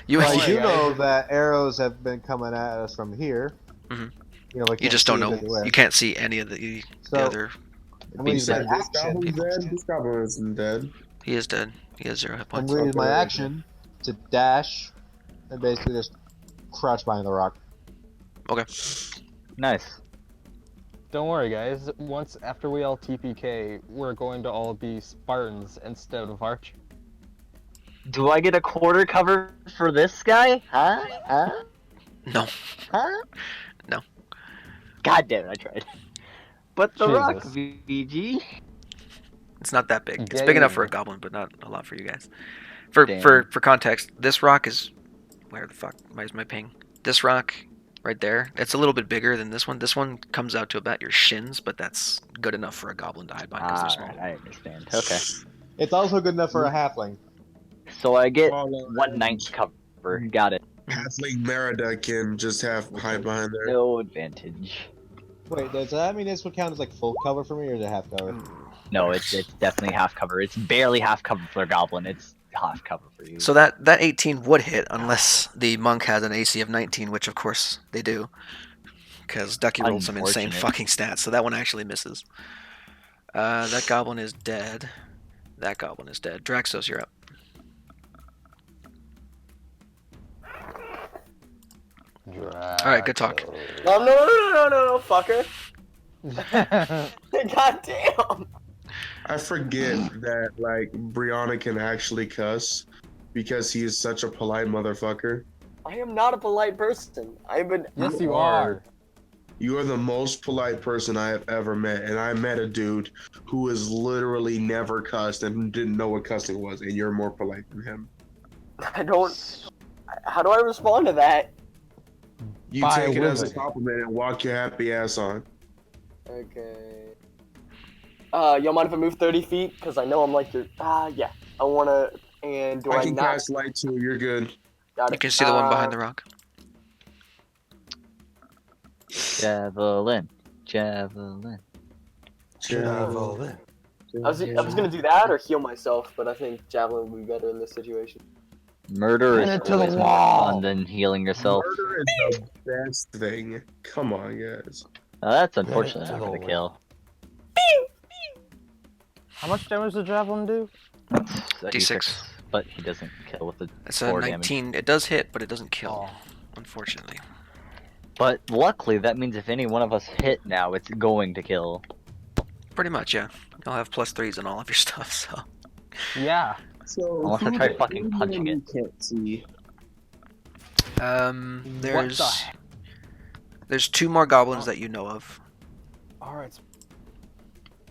You, Well, Don't I do worry, know guys. that arrows have been coming at us from here. Mhm. You know, we you can't just don't see know. it anywhere. You can't see any of the So other. I'm gonna use my This action. goblin's dead. This goblin isn't dead. He is dead. He has 0 hit I'm points. gonna use my Okay. action to dash and basically just crouch behind the rock. Okay. Nice. Don't worry, guys. Once after we all TPK, we're going to all be Spartans instead of Arch. Do I get a quarter cover for this guy? Huh? Huh? No. Huh? No. God damn it, I tried. But the rock, Jesus. VG. It's not that big. It's Yeah, big enough yeah. for a goblin, but not a lot for you guys. For Damn. context, this rock is where the fuck is my ping? This rock right there. It's a little bit bigger than this one. This one comes out to about your shins, but that's good enough for a goblin to hide behind because they're small. Alright, I understand. Okay. It's also good enough for a halfling. So I get Well, 1/9 cover. Got it. Halfling Merida can just hide behind there. No advantage. Wait, does that mean this would count as like full cover for me, or is it half cover? No, it's definitely half cover. It's barely half cover for a goblin. It's half cover for you. So that 18 would hit unless the monk has an AC of 19, which of course they do, because Ducky rolled some insane Unfortunate. fucking stats. So that one actually misses. That goblin is dead. That goblin is dead. Draxos, you're up. Alright, good talk. No, fucker. God damn. I forget that like Brianna can actually cuss because he is such a polite motherfucker. I am not a polite person. I'm an. Yes, you are. are. You are the most polite person I have ever met, and I met a dude who has literally never cussed and didn't know what cussing was, and you're more polite than him. I don't. How do I respond to that? You By take it as a wizard. compliment and walk your happy ass on. Okay. Y'all mind if I move 30 feet? Because I know I'm like your. Yeah. I wanna. And do I I can not? cast light too. You're good. Got it. You can see the one behind the rock. Javelin. Javelin. I was gonna do that or heal myself, but I think javelin would be better in this situation. Murder Pin is it to the always more wall. fun than healing yourself. Murder is the best thing. Come on, guys. Now that's unfortunate to not the for the wall. kill. How much damage does Javelin do? That's a D6. But he doesn't kill with the It's a 4 damage. 19. It does hit, but it doesn't kill, Oh. unfortunately. But luckily, that means if any one of us hit now, it's going to kill. Pretty much, yeah. You'll have +3s on all of your stuff, so. Yeah. So Unless I try fucking punching it. Can't see. There's there's 2 more goblins that you know of. Alright.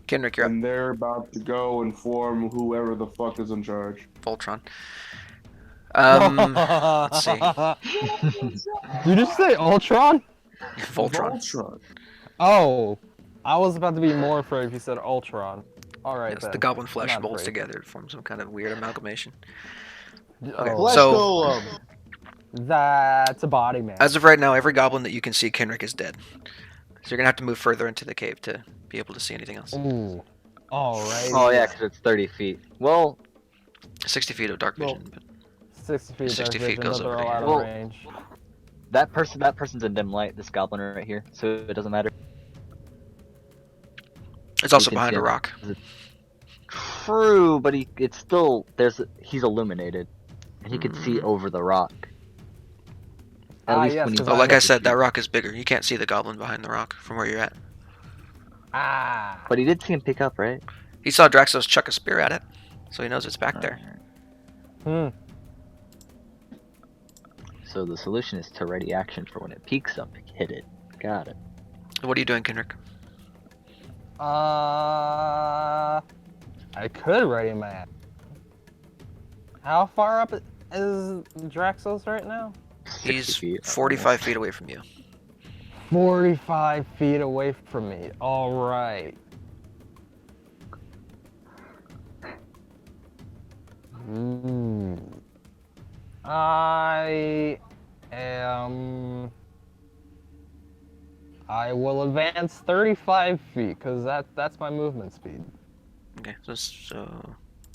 Kenrick, you're up. And they're about to go and form whoever the fuck is in charge. Voltron. Let's see. Did you just say Ultron? Voltron. Voltron. Oh, I was about to be more afraid if you said Ultron. Alright Yes, then. the goblin I'm flesh not molds afraid. together to form some kind of weird amalgamation. Okay, Oh, Flesh so Golem. that's a body man. as of right now, every goblin that you can see, Kenrick, is dead. So you're gonna have to move further into the cave to be able to see anything else. Ooh. Alright. Oh yeah, because it's 30 feet. Well, 60 feet of dark Well, vision, but 60 feet 60 dark feet vision, goes but they're over to all out here. of Well- range. that person's in dim light. This goblin right here, so it doesn't matter. it's also can behind see a him. rock. True, but it's still he's illuminated, and he can see over the rock. At least yes, when he's 'cause Oh, I'm- like I 50 said, that feet. rock is bigger. You can't see the goblin behind the rock from where you're at. Ah. But he did see him pick up, right? He saw Draxos chuck a spear at it, so he knows it's back there. Alright. Hmm. So the solution is to ready action for when it peaks up, hit it. Got it. What are you doing, Kenrick? I could ready man. How far up is Draxos right now? 60 He's feet. 45 feet away from you. 45 feet away from me. Alright. I am. I will advance 35 feet, because that's my movement speed. Okay, so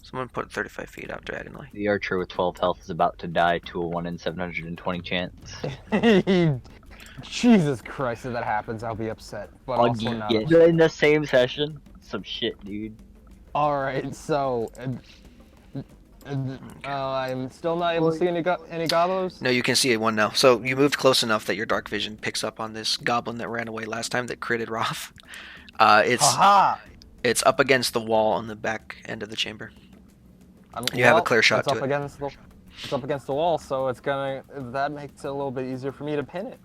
someone put 35 feet out diagonally. The archer with 12 health is about to die to a 1 in 720 chance. Jesus Christ, if that happens, I'll be upset. But also not Again, upset. in the same session? Some shit, dude. Alright, so. I'm still not able to see any goblins? No, you can see one now. So you moved close enough that your dark vision picks up on this goblin that ran away last time that critted Roth. Haha! It's up against the wall on the back end of the chamber. You have a Well, clear shot it's to up it. It's up against the wall, so it's gonna. That makes it a little bit easier for me to pin it.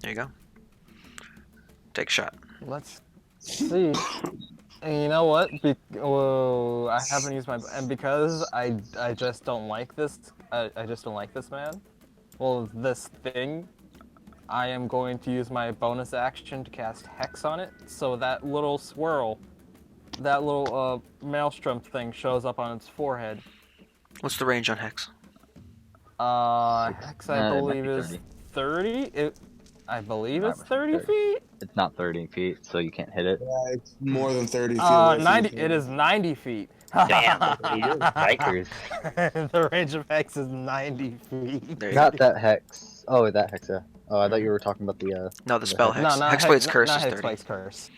There you go. Take a shot. Let's see. And you know what? I haven't used my and because I just don't like this. I just don't like this man. Well, this thing. I am going to use my bonus action to cast Hex on it, so that little swirl, that little maelstrom thing shows up on its forehead. What's the range on Hex? Hex I it might believe be is 30. I believe it's Alright, 30 30. feet. It's not 30 feet, so you can't hit it. Yeah, it's more than 30 feet away from 90. the It is 90 feet. You're bikers. The range of Hex is 90 feet. There you Not go. that hex. Oh, that hex, yeah. Oh, I thought you were talking about the, No, the spell hex. Hex. No, not Hexblade's curse not is 30. Hexblade's curse.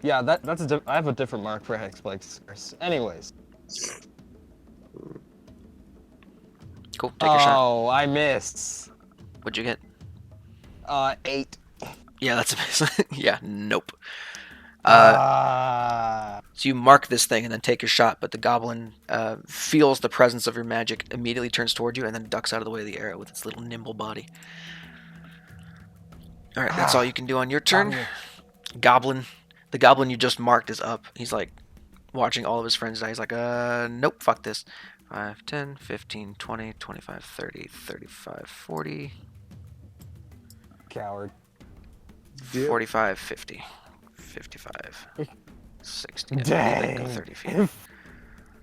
Yeah, that's I have a different mark for Hexblade's curse. Anyways. Cool, take your shot. Oh, I missed. What'd you get? 8. Yeah, that's a miss. Yeah, nope. Ah. So you mark this thing and then take your shot, but the goblin feels the presence of your magic, immediately turns toward you, and then ducks out of the way of the arrow with its little nimble body. Alright, that's all you can do on your turn. Goblin. The goblin you just marked is up. He's like watching all of his friends die. He's like, nope, fuck this. 5, 10, 15, 20, 25, 30, 35, 40, Coward. 45, 50, 55, 60. I believe they can go 30 feet.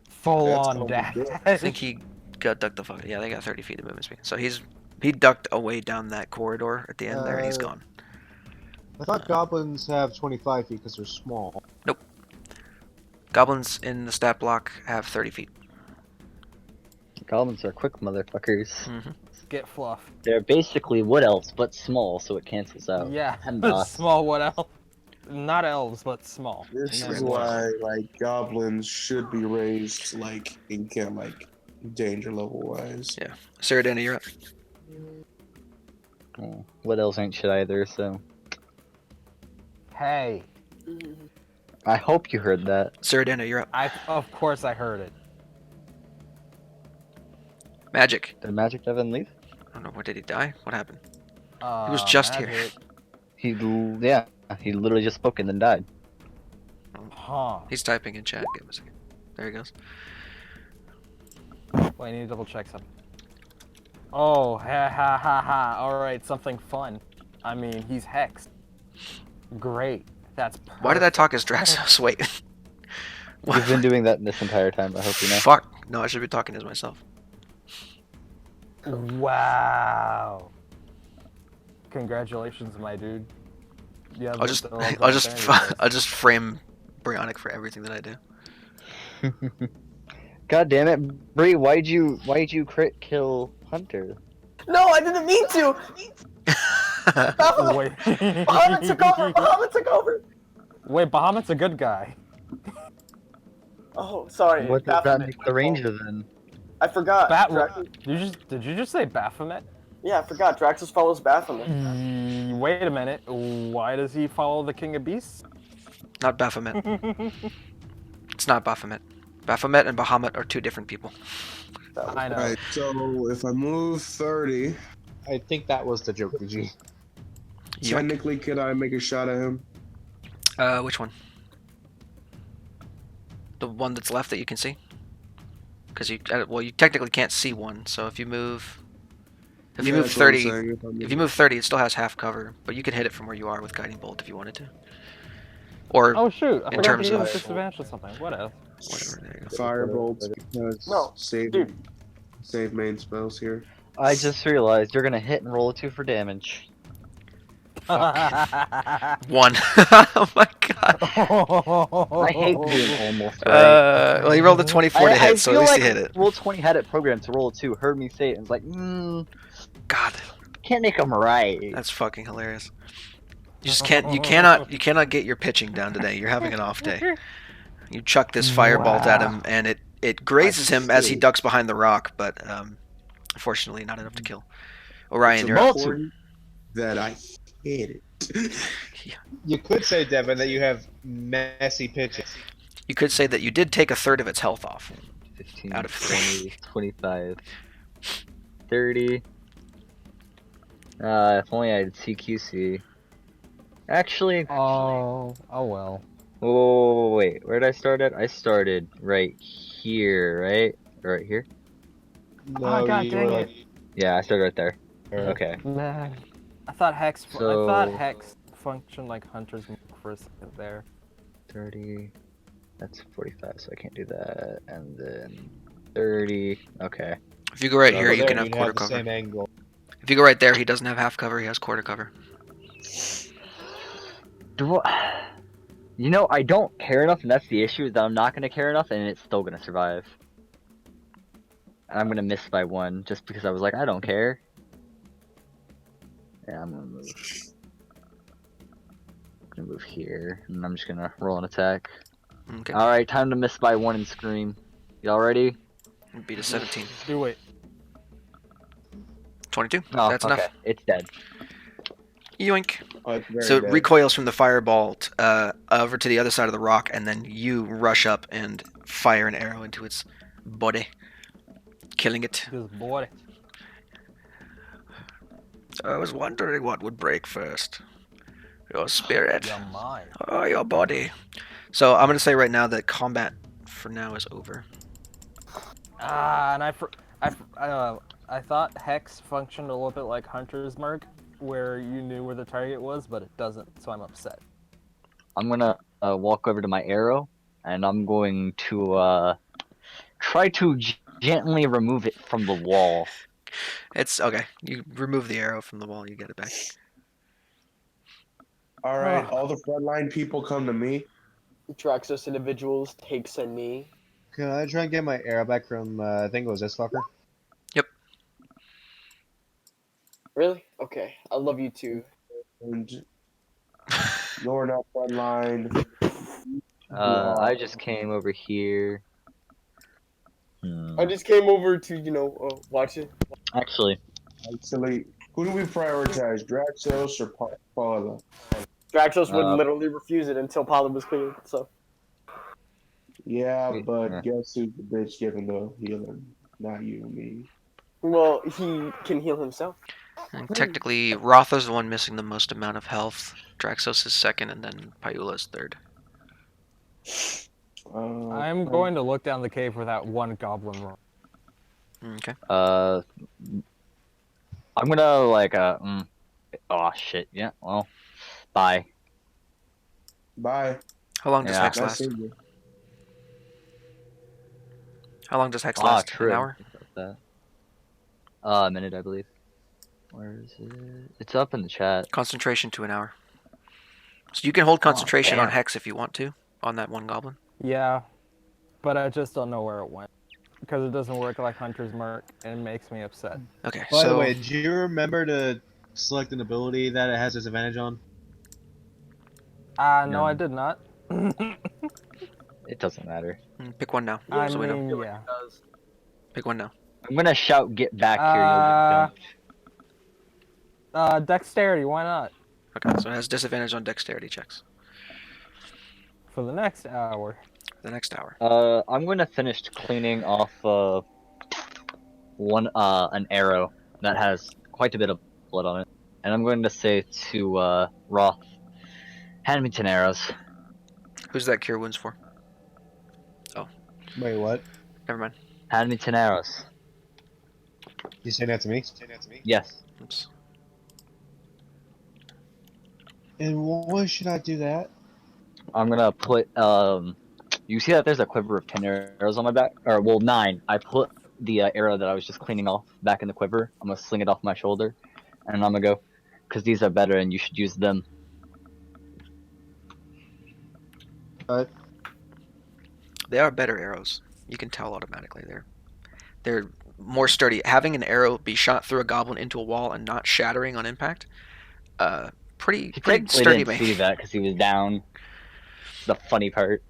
Full That's on gonna be dash. good. I think he got ducked the fuck. Yeah, they got 30 feet of movement speed. So he ducked away down that corridor at the end there, and he's gone. I thought goblins have 25 feet because they're small. Goblins in the stat block have 30 feet. Goblins are quick motherfuckers. Mm-hmm. Get fluff. They're basically wood elves, but small, so it cancels out. Yeah, And boss. small what else? Not elves, but small. This And is then what? why, like, goblins should be raised, like, in kind of, like, danger level wise. Yeah. Saradana, you're up. Oh, wood elves ain't shit either, so. Hey, I hope you heard that. Saradana, you're up. of course I heard it. Magic. Did Magic Devin leave? I don't know. Where did he die? What happened? He was just here. Magic. He literally just spoke and then died. Huh. He's typing in chat. Give him a second. There he goes. Wait, I need to double check something. Oh, ha ha ha ha. Alright, something fun. I mean, he's hexed. Great. That's perfect. Why did I talk as Draxos? Wait. You've been doing that this entire time, I hope you know. Fuck. No, I should be talking as myself. Wow. Congratulations, my dude. You have I'll just, the I'll I'll just frame Brionic for everything that I do. God damn it, Bree! Why'd you crit kill Hunter? No, I didn't mean to. Wait. Bahamut took over. Bahamut took over. Wait, Bahamut's a good guy. Oh, sorry. What does that Baphomet, make my the fault. ranger then? I forgot. Did you just say Baphomet? Yeah, I forgot. Draxus follows Baphomet. Wait a minute. Why does he follow the King of Beasts? Not Baphomet. It's not Baphomet. Baphomet and Bahamut are two different people. I know. Alright, so if I move 30, I think that was the joke, DG. technically, could I make a shot at him? Which one? The one that's left that you can see? Because you technically can't see one. So if you move 30, if you move 30, it still has half cover, but you could hit it from where you are with guiding bolt if you wanted to. Or Oh shoot! I in forgot terms to use of disadvantage or something. What else? whatever. There you go. Firebolt because No, save main spells here. I just realized you're gonna hit and roll a 2 for damage. One. Oh my god. I hate being almost right. Well, he rolled a 24 to hit, so at feel least like he hit it. Roll 20 had it programmed to roll a 2. Heard me say it and was like, God, can't make them right. that's fucking hilarious. You just can't. You cannot get your pitching down today. You're having an off day. You chuck this firebolt at him, and it grazes him as he ducks behind the rock, but unfortunately, not enough to kill. Orion, you're up. That I hit it. You could say, Devin, that you have messy pitches. You could say that you did take a third of its health off. 15, Out of 20, 25, 30. If only I had CQC. Actually, Oh well. wait, where did I start at? I started right here, right? Right here? No, God you dang were it. like, Yeah, I started right there. Okay. Man, I thought Hex functioned like Hunter's Mark for a second there. 30. That's 45, so I can't do that. And then 30. Okay. If you go right So here, well, you there can have you'd quarter the cover. same angle. If you go right there, he doesn't have half cover. He has quarter cover. You know, I don't care enough, and that's the issue, is that I'm not going to care enough, and it's still going to survive. And I'm going to miss by 1, just because I was like, I don't care. Yeah, I'm going to move. I'm going to move here, and I'm just going to roll an attack. Okay. Alright, time to miss by 1 and scream. Y'all ready? Beat a 17. Do it. 22. Oh, That's okay. enough. It's dead. Yoink. Oh, it's very So it dead. recoils from the firebolt over to the other side of the rock, and then you rush up and fire an arrow into its body, killing it. This boy. I was wondering what would break first. Your spirit. You're mine. Oh, your body. So I'm going to say right now that combat for now is over. And I thought Hex functioned a little bit like Hunter's Mark, where you knew where the target was, but it doesn't, so I'm upset. I'm gonna walk over to my arrow, and I'm going to try to gently remove it from the wall. It's okay. You remove the arrow from the wall, you get it back. Alright, all the frontline people come to me. Draxus individuals takes a knee. Can I try and get my arrow back from, I think it was this fucker? Really? Okay. I love you too. And you're not frontline. I just came over here. I just came over to, watch it. Actually, who do we prioritize, Draxos or Paula? Draxus would literally refuse it until Paladin was cleared, so. Yeah, but guess who's the bitch giving the healing? Not you, me. Well, he can heal himself. And technically, Rotha's the one missing the most amount of health. Draxos is second, and then Pyula is third. I'm going to look down the cave for that one goblin rock. Okay. I'm gonna oh shit, yeah, well, bye. Bye. How long does Yeah. Hex Nice last? seeing you. How long does Hex Ah, last? true. An I hour? didn't think about that. A minute, I believe. Where is it? It's up in the chat. Concentration to an hour. So you can hold Oh, concentration on damn. Hex if you want to, on that one goblin. Yeah, but I just don't know where it went because it doesn't work like Hunter's Mark, and it makes me upset. Okay, By the so way, do you remember to select an ability that it has disadvantage on? No, I did not. It doesn't matter. pick one now. I So we know. mean, feel like yeah. it does. Pick one now. I'm gonna shout, "Get back here!" You'll get dumped. Dexterity, why not? Okay, so it has disadvantage on dexterity checks. For the next hour. The next hour. I'm gonna finish cleaning off an arrow that has quite a bit of blood on it, and I'm going to say to Roth, "Hand me 10 arrows." Who's that cure wounds for? Wait, what? Never mind. Hand me 10 arrows. You saying that to me? Yes. Oops. And why should I do that? I'm gonna put You see that there's a quiver of 10 arrows on my back, or well 9. I put the arrow that I was just cleaning off back in the quiver. I'm gonna sling it off my shoulder, and I'm gonna go, "Cause these are better, and you should use them." They are better arrows. You can tell automatically. They're more sturdy. Having an arrow be shot through a goblin into a wall and not shattering on impact, pretty He pretty technically sturdy didn't make. see that because he was down. The funny part.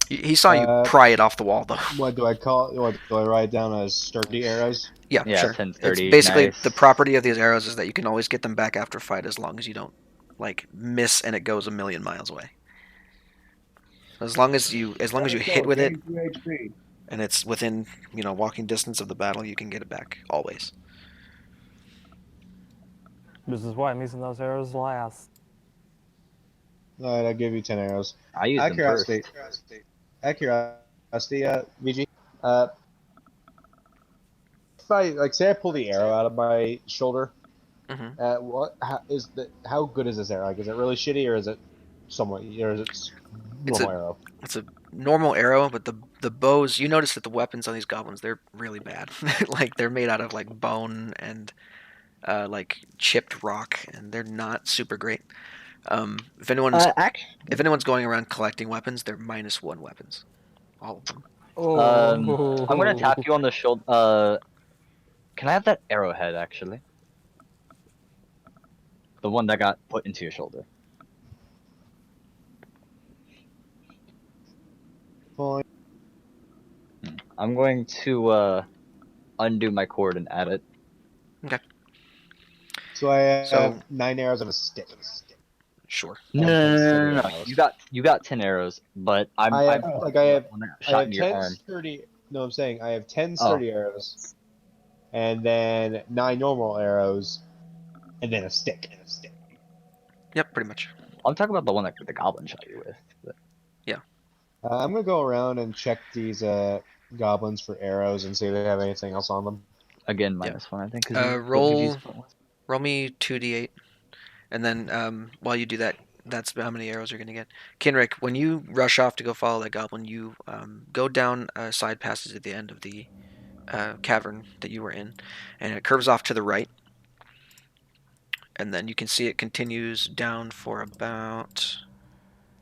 He saw you pry it off the wall though. What do I call it? What do I write down as sturdy arrows? Yeah, Yeah, sure. 10 It's sturdy, basically nice. the property of these arrows is that you can always get them back after a fight as long as you don't like miss and it goes a million miles away. As long as you hit with it Gain 2 HP. and it's within walking distance of the battle, you can get it back always. This is why I'm using those arrows last. Alright, I'll give you 10 arrows. I used them first. Out of curiosity, VG, if I, like, say I pull the arrow out of my shoulder, hmm how good is this arrow? Like, is it really shitty, or is it somewhat, or is it It's normal a arrow? it's a normal arrow, but the bows. You notice that the weapons on these goblins, they're really bad. Like they're made out of like bone and like chipped rock, and they're not super great. If anyone's going around collecting weapons, they're -1 weapons, all of them. Oh. I'm gonna tap you on the shoulder. Can I have that arrowhead actually? The one that got put into your shoulder. Fine. I'm going to undo my cord and add it. So I have So 9 arrows and a stick. sure. No, And no, 10 no, no, sturdy no, no. arrows. You got 10 arrows, but I'm I have, I'm like, I have, one that got I shot have into your 10 arm. sturdy. No, I'm saying I have 10 Oh. sturdy arrows, and then 9 normal arrows, and then a stick. Yep, pretty much. I'm talking about the one that the goblin shot you with. But I'm gonna go around and check these goblins for arrows and see if they have anything else on them. again, Yep. -1, I think. Roll me 2d8, and then while you do that, that's how many arrows you're gonna get. Kinrick, when you rush off to go follow that goblin, you go down side passes at the end of the cavern that you were in, and it curves off to the right, and then you can see it continues down for about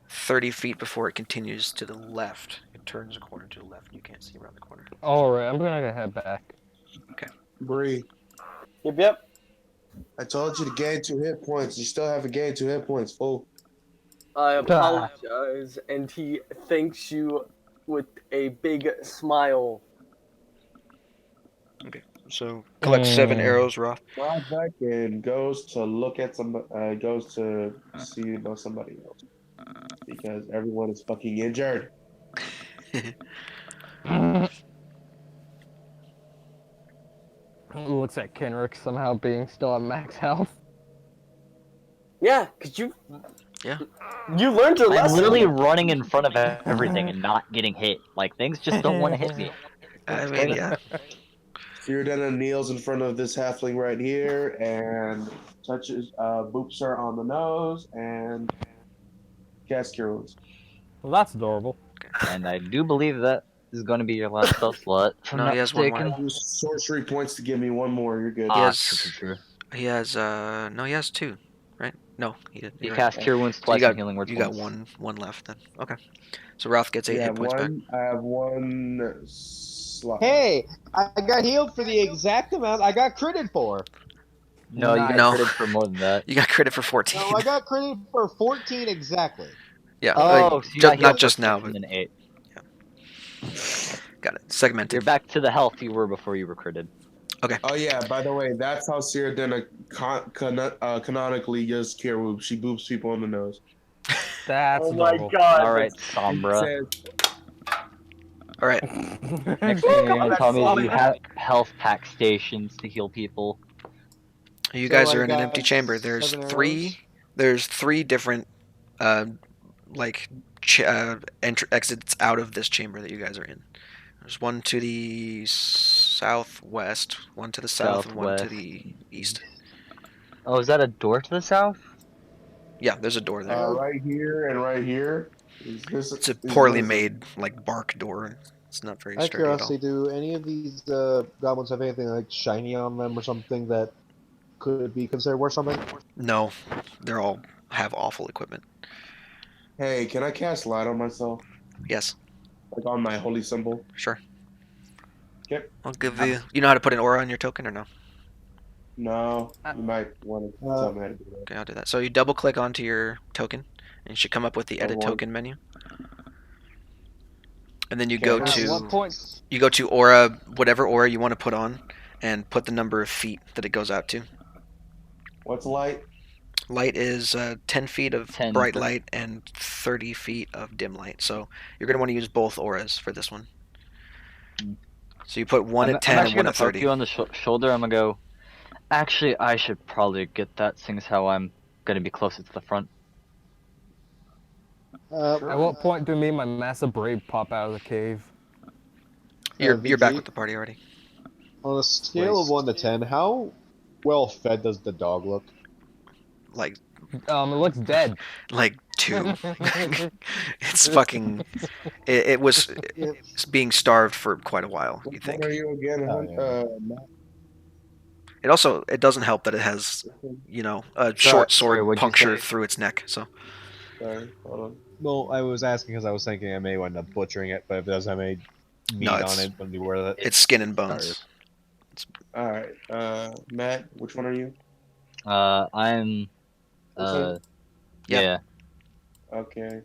30 feet before it continues to the left. It turns a corner to the left, and you can't see around the corner. Alright, I'm gonna head back. Bree, Yep. I told you to gain 2 hit points. You still haven't gained 2 hit points, fool. I apologize, and he thanks you with a big smile. So collect 7 arrows, Roth. Rod back and goes to look at goes to see about somebody else. Because everyone is fucking injured. Looks at Kenrick somehow being still at max health. Yeah, cause you Yeah. you learned your I'm lesson. literally running in front of everything and not getting hit. Like things just don't want to hit me. I mean, yeah. Fiordana kneels in front of this halfling right here and touches, boops her on the nose and cast Cure Wounds. Well, that's adorable. And I do believe that is going to be your last spell slot. If I'm No, not he has one more. mistaken. Use sorcery points to give me one more. You're good. He Ah, has- true. He has no, he has 2, right? No, he did. You You're right. cast Cure Wounds So you twice got and Healing Words you once. got one left then. Okay. So Ralph gets 8 Yeah, hit points back. I have one slot. Hey, I got healed for the exact amount I got critted for. No, you got No. critted for more than that. You got credit for 14. No, I got critted for 14 exactly. Yeah. Oh, so you got not healed just for now, 14 but and 8. got it. Segmented. You're back to the health you were before you were critted. Oh yeah, by the way, that's how Cyrodiil canonically does Cure Wounds. She boops people in the nose. That's Oh my adorable. god. Alright, It Sombra. says, All right. Next thing you're Oh, gonna that's tell me is you Sombra. have health pack stations to heal people. You So guys I are in an got empty chamber. There's 7 three. arrows. There's 3 different, like, exits out of this chamber that you guys are in. There's one to the southwest, one to the south, and one to Southwest. the east. Oh, is that a door to the south? Yeah, there's a door there. right here and right here. Is this? It's a is- poorly what is this? made, like, bark door. It's not very Out of sturdy at all. curiosity, do any of these goblins have anything like shiny on them or something that could be considered worth something? No, they're all have awful equipment. Hey, can I cast light on myself? Yes, Like on my holy symbol? sure. Okay. I'll give you. You know how to put an aura on your token or no? No, you might want to tell me how to do that. Okay, I'll do that. So you double click onto your token, and you should come up with the edit one. token menu. And then you Okay, go at At what to point? aura, whatever aura you want to put on, and put the number of feet that it goes out to. What's light? Light is 10 feet of 10 bright for- light and 30 feet of dim light. So you're going to want to use both auras for this one. So you put one I'm at 10 and actually one gonna at poke 30. you on the shoulder. I'm gonna go. Actually, I should probably get that, seeing as how I'm gonna be closer to the front. At what point do me and my massive braid pop out of the cave? You're back VG? with the party already. On a scale of 1 to 10, how well fed does the dog look? Like It looks dead. 2. It's fucking. It was being starved for quite a while. You think? What are you again? Oh, yeah. Matt? It doesn't help that it has a short sorry, sword what'd you puncture say? through its neck. So Sorry, hold on. Well, I was asking because I was thinking I may end up butchering it, but if it doesn't have any meat No, on it's- it, wouldn't be worth it. it's skin and bones. All right, Matt, which one are you? I'm. one? Yeah. Yeah. Okay.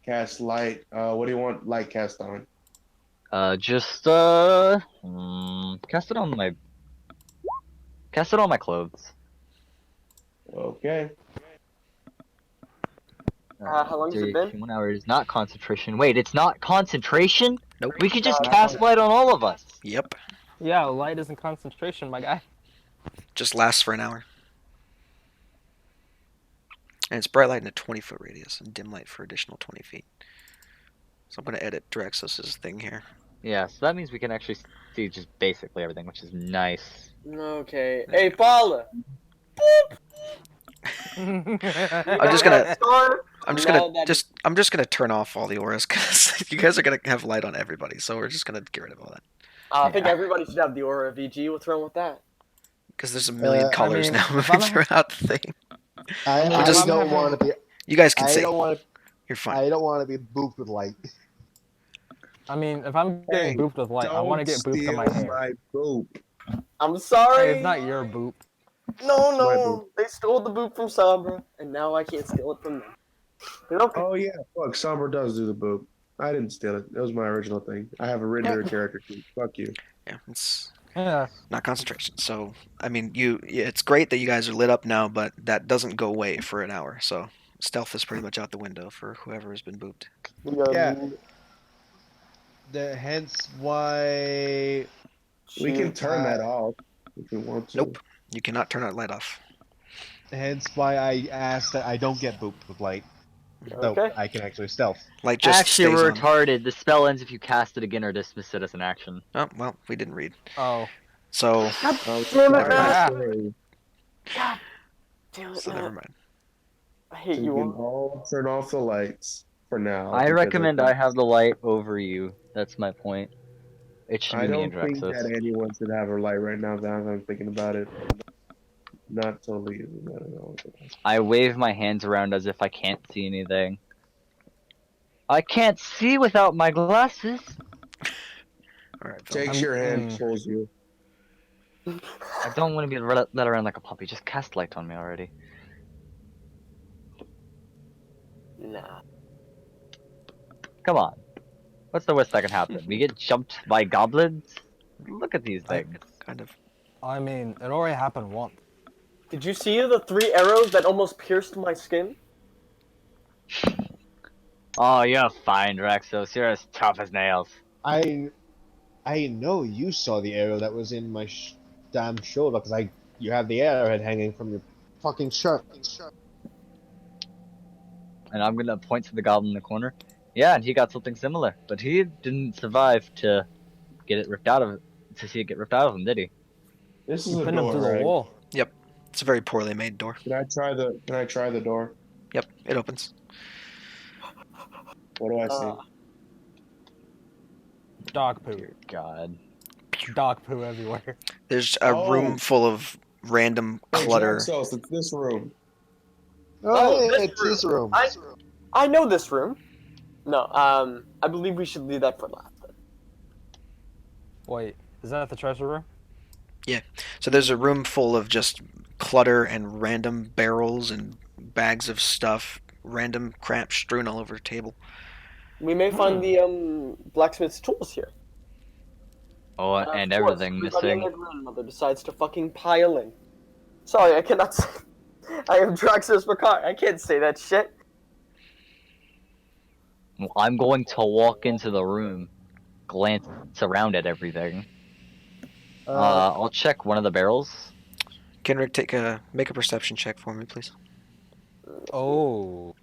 Cast light. What do you want light cast on? Just cast it on my. Cast it on my clothes. Okay. How long has it been? 1 hour is not concentration. Wait, it's not concentration? Nope. We could just No, cast light on all of us. Yep. Yeah, light isn't concentration, my guy. Just lasts for an hour. And it's bright light in a 20-foot radius and dim light for additional 20 feet. So I'm going to edit Drexos's thing here. Yeah, so that means we can actually see just basically everything, which is nice. Okay. Hey, Paula. I'm just gonna No, that I'm just gonna turn off all the auras because you guys are gonna have light on everybody. So we're just gonna get rid of all that I think Yeah. everybody should have the aura VG. What's wrong with that? because there's a million I colors mean, now if moving I'm- throughout the thing. I just- don't want to be. You guys can I see. don't want to. You're fine. I don't want to be booped with light. I mean, if I'm getting Hey, booped with light, I want to get booped on my steal hair. my boop. I'm sorry. Hey, it's not your boop. No, My no. They stole the boot from Sombra, and now I can't steal it from them. But okay. Oh yeah, fuck. Somber does do the boop. I didn't steal it. That was my original thing. I have a rendered character too. Fuck you. Yeah, it's Yeah. not concentration. So I mean, it's great that you guys are lit up now, but that doesn't go away for an hour. So stealth is pretty much out the window for whoever has been booped. Yeah. Hence why. We can turn that off if we want to. Nope. You cannot turn that light off. Hence why I asked that I don't get booped with light, so Okay. I can actually stealth. Light just Actually, stays we're on. retarded. The spell ends if you cast it again or dismiss it as an action. Oh well, we didn't read. Oh. So God Oh, damn it, never Matt. Ah. sorry. God damn it, never Matt. mind. I hate So you you can all. all turn off the lights for now. I because recommend I have the light over you. That's my point. It should I be me and don't think Draxus. that anyone should have a light right now. Now that I'm thinking about it, not totally. I don't know. I wave my hands around as if I can't see anything. I can't see without my glasses. All right, Phil. Takes your hand, pulls you. I don't want to be led around like a puppy. Just cast light on me already. Nah. Come on. What's the worst that can happen? We get jumped by goblins? Look at these things. Kind of. I mean, it already happened once. Did you see the 3 arrows that almost pierced my skin? Oh, you're fine, Draxus. You're as tough as nails. I know you saw the arrow that was in my damn shoulder because you have the arrowhead hanging from your fucking shirt. And I'm gonna point to the goblin in the corner. Yeah, and he got something similar, but he didn't survive to get it ripped out of to see it get ripped out of him, did he? This is You a pinned him door, through the right? wall. Yep. It's a very poorly made door. Can I try the? Can I try the door? Yep. It opens. What do I see? Dog poo. Dear God. Dog poo everywhere. There's a room Oh. full of random Hey, clutter. Draxos, it's this room. Oh, this it's this room. I know this room. No, I believe we should leave that for last. Wait, is that the treasure room? So there's a room full of just clutter and random barrels and bags of stuff, random crap strewn all over the table. We may find the blacksmith's tools here. Oh, Of and course, everything everybody and missing. their grandmother decides to fucking pile in. Sorry, I cannot say. I am Draxus Makar. I can't say that shit. Well, I'm going to walk into the room, glance around at everything. I'll check one of the barrels. Kenrick, make a perception check for me, please. Oh.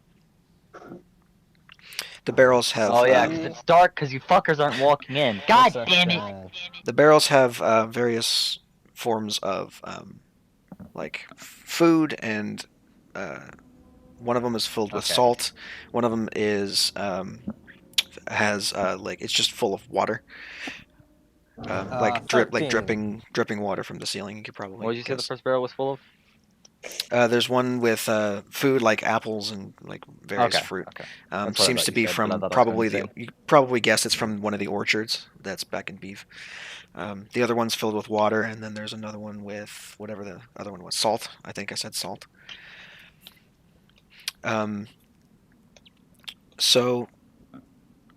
The barrels have. Oh yeah, because it's dark. Because you fuckers aren't walking in. God damn it! Perception. The barrels have various forms of like food, and one of them is filled with Okay. salt. One of them is has like it's just full of water, like 13. dripping water from the ceiling. You could probably What did you say the guess. first barrel was full of? There's one with food like apples and like various Okay. fruit. Okay. That's what I Seems thought to you be said, but I from thought I was going probably the. insane. You probably guess it's from one of the orchards that's back in Beef. The other one's filled with water, and then there's another one with whatever the other one was, salt. I think I said salt. So,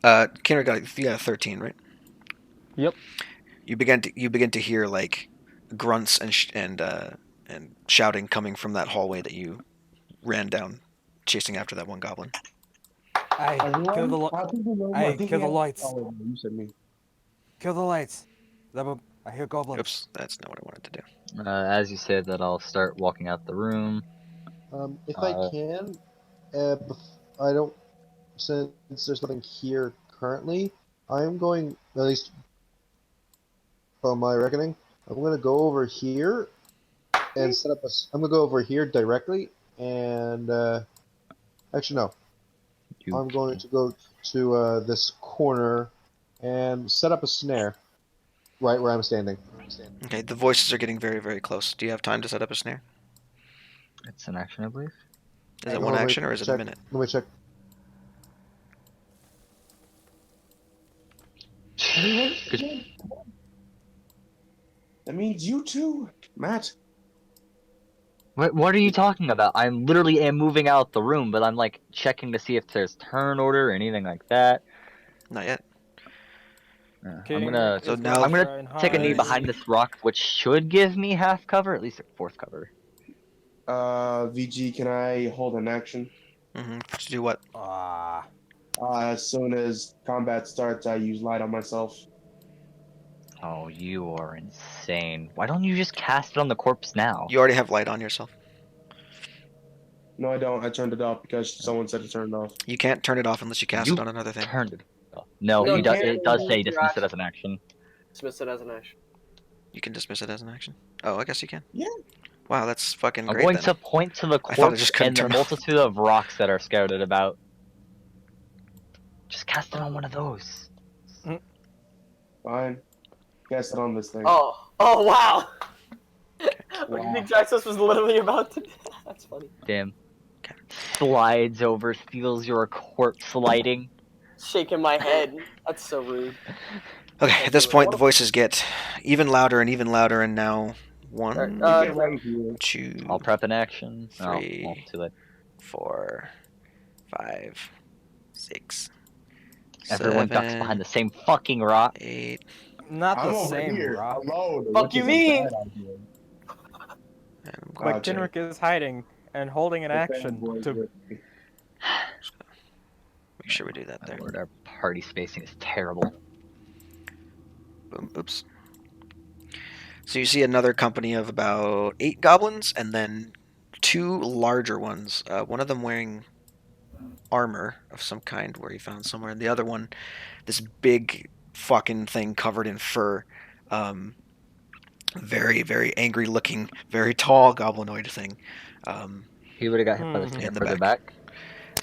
Kinder got you got a 13, right? Yep. You begin to hear like grunts and shouting coming from that hallway that you ran down, chasing after that one goblin. Hey, kill the I think we know. Hey, I think kill we the have- lights. Oh, you said me. Kill the lights. I hear goblins. Oops, that's not what I wanted to do. As you said that, I'll start walking out the room. If I can, I don't. Since there's nothing here currently, I am going, at least from my reckoning, I'm going to go over here and set up a. I'm going to go over here directly, and actually no, I'm going to go to this corner and set up a snare right where I'm standing. Okay, the voices are getting very, very close. Do you have time to set up a snare? It's an action, I believe. Is it Hold one on, let me action or is it a check. minute? Let me check. That means you too, Matt. What are you talking about? I literally am moving out the room, but I'm like checking to see if there's turn order or anything like that. Not yet. I'm King gonna So is now- I'm try gonna and take a knee hide. behind this rock, which should give me half cover, at least a fourth cover. VG, can I hold an action? To do what? Ah. As soon as combat starts, I use light on myself. Oh, you are insane. Why don't you just cast it on the corpse now? You already have light on yourself. No, I don't. I turned it off because someone said to turn it off. You can't turn it off unless you cast You it on another thing. turned it off. No, No, he does. you It does say can't use your dismiss it action. as an action. Dismiss it as an action. You can dismiss it as an action. Oh, I guess you can. Wow, that's fucking I'm great going then. to point to the I thought I corpse just couldn't and the turn off. multitude of rocks that are scattered about. Just cast it on one of those. Fine. Cast it on this thing. Oh wow! Wow. I think Jaxos was literally about to. That's funny. Damn. Slides over, feels your corpse sliding. Shaking my head. That's so rude. Okay, at this point, the voices get even louder, and now one, Get right here. two, I'll prep in action. Oh, well, three, too late. 4, 5, 6, Everyone ducks 7, behind the same fucking rock. 8. Not I'm the over same here rock. alone. Fuck which you is mean? a bad idea. And I'm But going Gotcha. to Kenrick is hiding and holding an The action fanboys to. with- make sure we do that My there. lord, our party spacing is terrible. Boom. Oops. So you see another company of about 8 goblins, and then 2 larger ones. One of them wearing armor of some kind, where he found somewhere, and the other one, this big fucking thing covered in fur. Very, very angry looking, very tall goblinoid thing. He would have got hit by the Hmm. snare In the further back.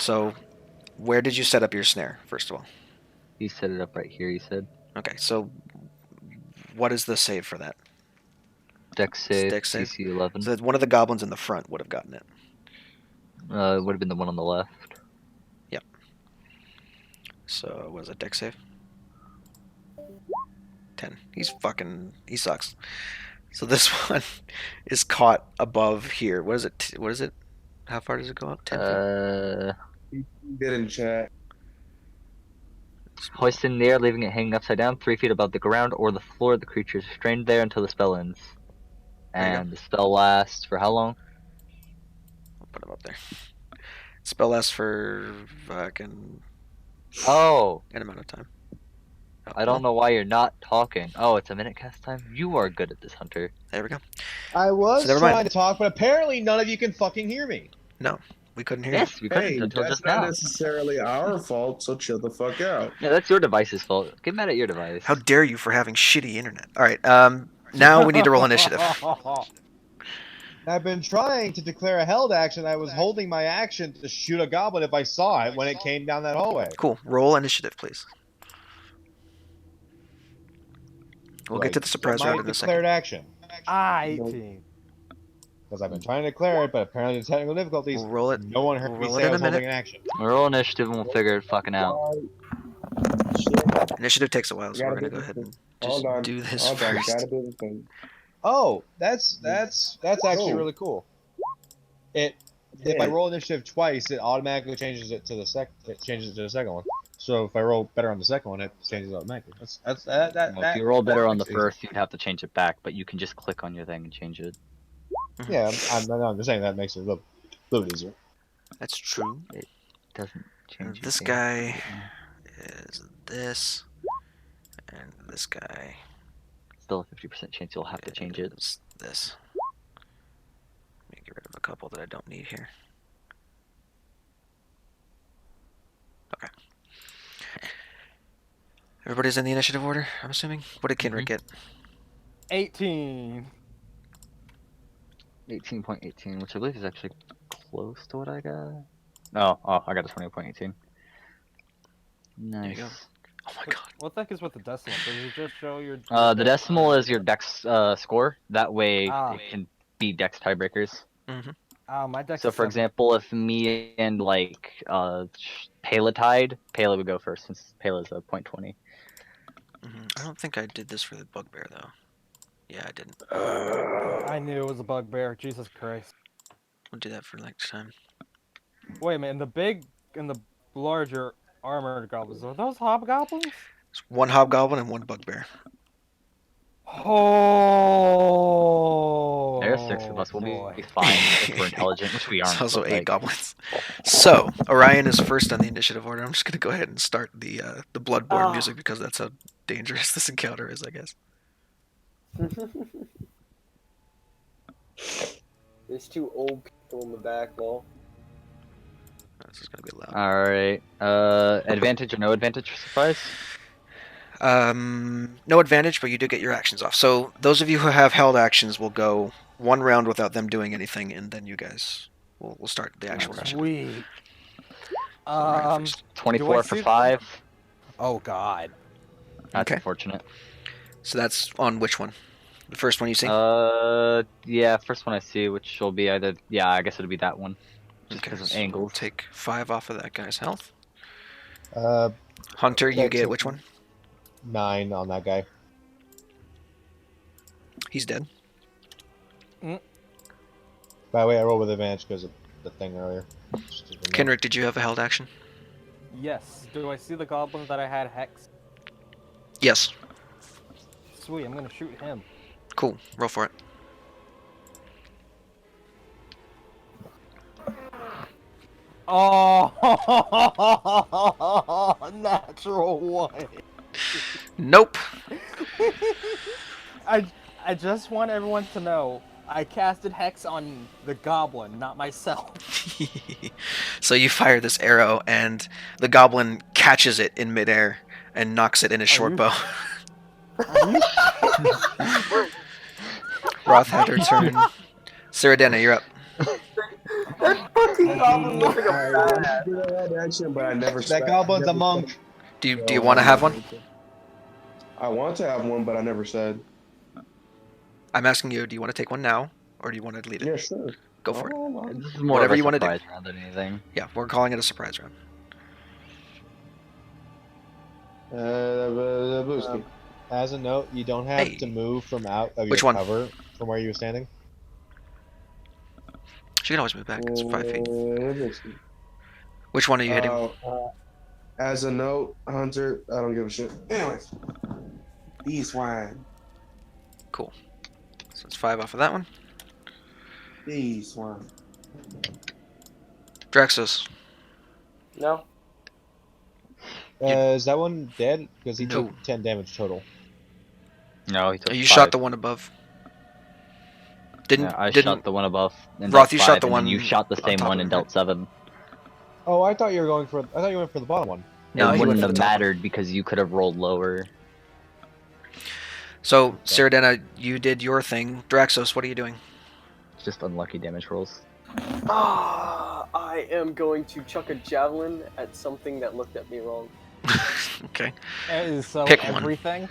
So, where did you set up your snare, first of all? He set it up right here, he said. Okay, so what is the save for that? Dex save, Dex save? DC 11. So that one of the goblins in the front would have gotten it. It would have been the one on the left. So, what is it, Dex save? 10. He sucks. So this one is caught above here. What is it? What is it? How far does it go up? 10 feet? Did in chat. Hoisted in the air, leaving it hanging upside down 3 feet above the ground or the floor. The creature is restrained there until the spell ends. There you go. And the spell lasts for how long? I'll put him up there. Spell lasts for fucking Oh, an amount of time. Oh, I don't know why you're not talking. Oh, it's a minute cast time? You are good at this, Hunter. There we go. I was So never mind. trying to talk, but apparently none of you can fucking hear me. We couldn't hear you. Yes, we couldn't Hey, until that's just not now. necessarily our fault, so chill the fuck out. Yeah, that's your device's fault. Get mad at your device. How dare you for having shitty internet? All right. Now we need to roll initiative. I've been trying to declare a held action. I was holding my action to shoot a goblin if I saw it when it came down that hallway. Cool. Roll initiative, please. We'll get to the surprise my round in a declared second. action. 18. Because I've been trying to declare it, but apparently the technical difficulties, We'll roll it. no one heard me Roll it say in I a was holding minute. an action. Roll initiative and we'll figure it fucking out. Initiative takes a while, so Gotta we're gonna do go this ahead and thing. just Hold on. do this Hold on. first. Gotta do the thing. Oh, that's actually Oh. really cool. If I roll initiative twice, it automatically changes it to the second one. So if I roll better on the second one, it changes automatically. Well, if you roll better on the makes it first, you'd have to change it back, but you can just click on your thing and change it. easy. Yeah, I'm just saying that makes it a little bit easier. That's true. It doesn't change your This thing. guy is this, and this guy Still a 50% chance you'll have to change it. is this. Let me get rid of a couple that I don't need here. Okay. Everybody's in the initiative order, I'm assuming? What did Kenrick get? 18. 18.18, which I believe is actually close to what I got. Oh, I got a 20.18. Nice. you go. Oh my god. What the heck is with the decimal? Does it just show your? The decimal is your dex score. That way Ah. it can be dex tiebreakers. My deck. So is for 7. example, if me and like Pela tied, Pela would go first since Pela's a .20. I don't think I did this for the bugbear though. Yeah, I didn't. I knew it was a bugbear. Jesus Christ. We'll do that for next time. Wait a minute. In the big, in the larger armored goblins, are those hobgoblins? It's one hobgoblin and one bugbear. Oh. There are 6 of us. We'll boy. be fine if we're intelligent, which we It's aren't. also but, 8 like, goblins. So Orion is first on the initiative order. I'm just gonna go ahead and start the Bloodborne music because that's how dangerous this encounter is, I guess. There's 2 old people in the back wall. This is gonna be loud. Alright. Advantage or no advantage for surprise? No advantage, but you do get your actions off. So those of you who have held actions will go one round without them doing anything, and then you guys will start the actual Okay. mission. Sweet. Ryan first. 24 for see- 5. Oh God. That's Okay. unfortunate. So that's on which one? The first one you see? Yeah, first one I see, which will be either. Yeah, I guess it'll be that one. Just Okay, because of so we'll angles. take 5 off of that guy's health. Uh, Hunter, you that get took which one? 9 on that guy. He's dead. By the way, I rolled with advantage because of the thing earlier. Just as a note. Kenrick, did you have a held action? Yes. Do I see the goblin that I had hex? Yes. Sweet. I'm gonna shoot him. Cool. Roll for it. Oh, natural one. Nope. I just want everyone to know I casted hex on the goblin, not myself. So you fire this arrow, and the goblin catches it in midair and knocks it in his short you- bow. Are you- Roth had her turn. Cyrodiana, you're up. That fucking goblin looks like a I wanted badass. to do that action, but I never. That goblin's a monk. Do you want to have one? I want to have one, but I never said. I'm asking you, do you want to take one now, or do you want to lead it? Yeah, sure. Go for it. Oh, well. This is more Whatever of a you wanna do. surprise round than anything. Yeah, we're calling it a surprise round. Booski. As a note, you don't have Hey. to move from out of Which your one? cover from where you were standing. She can always move back. It's 5 feet. Booski. Which one are you hitting? As a note, Hunter, I don't give a shit. Anyways, these swine. Cool. So it's 5 off of that one. These swine. Draxos. No. Is that one dead? Because he No. took 10 damage total. No, he took You 5. shot the one above. Yeah, I shot the one above. And Roth, dealt you shot 5, the and then one you shot the on same top one of and it, dealt 7. Oh, I thought you were going for. I thought you went for the bottom one. No, It he went wouldn't for have the top one. mattered because you could have rolled lower. So, Cyrodiana, you did your thing. Draxos, what are you doing? Just unlucky damage rolls. I am going to chuck a javelin at something that looked at me wrong. Okay. So Pick one. everything.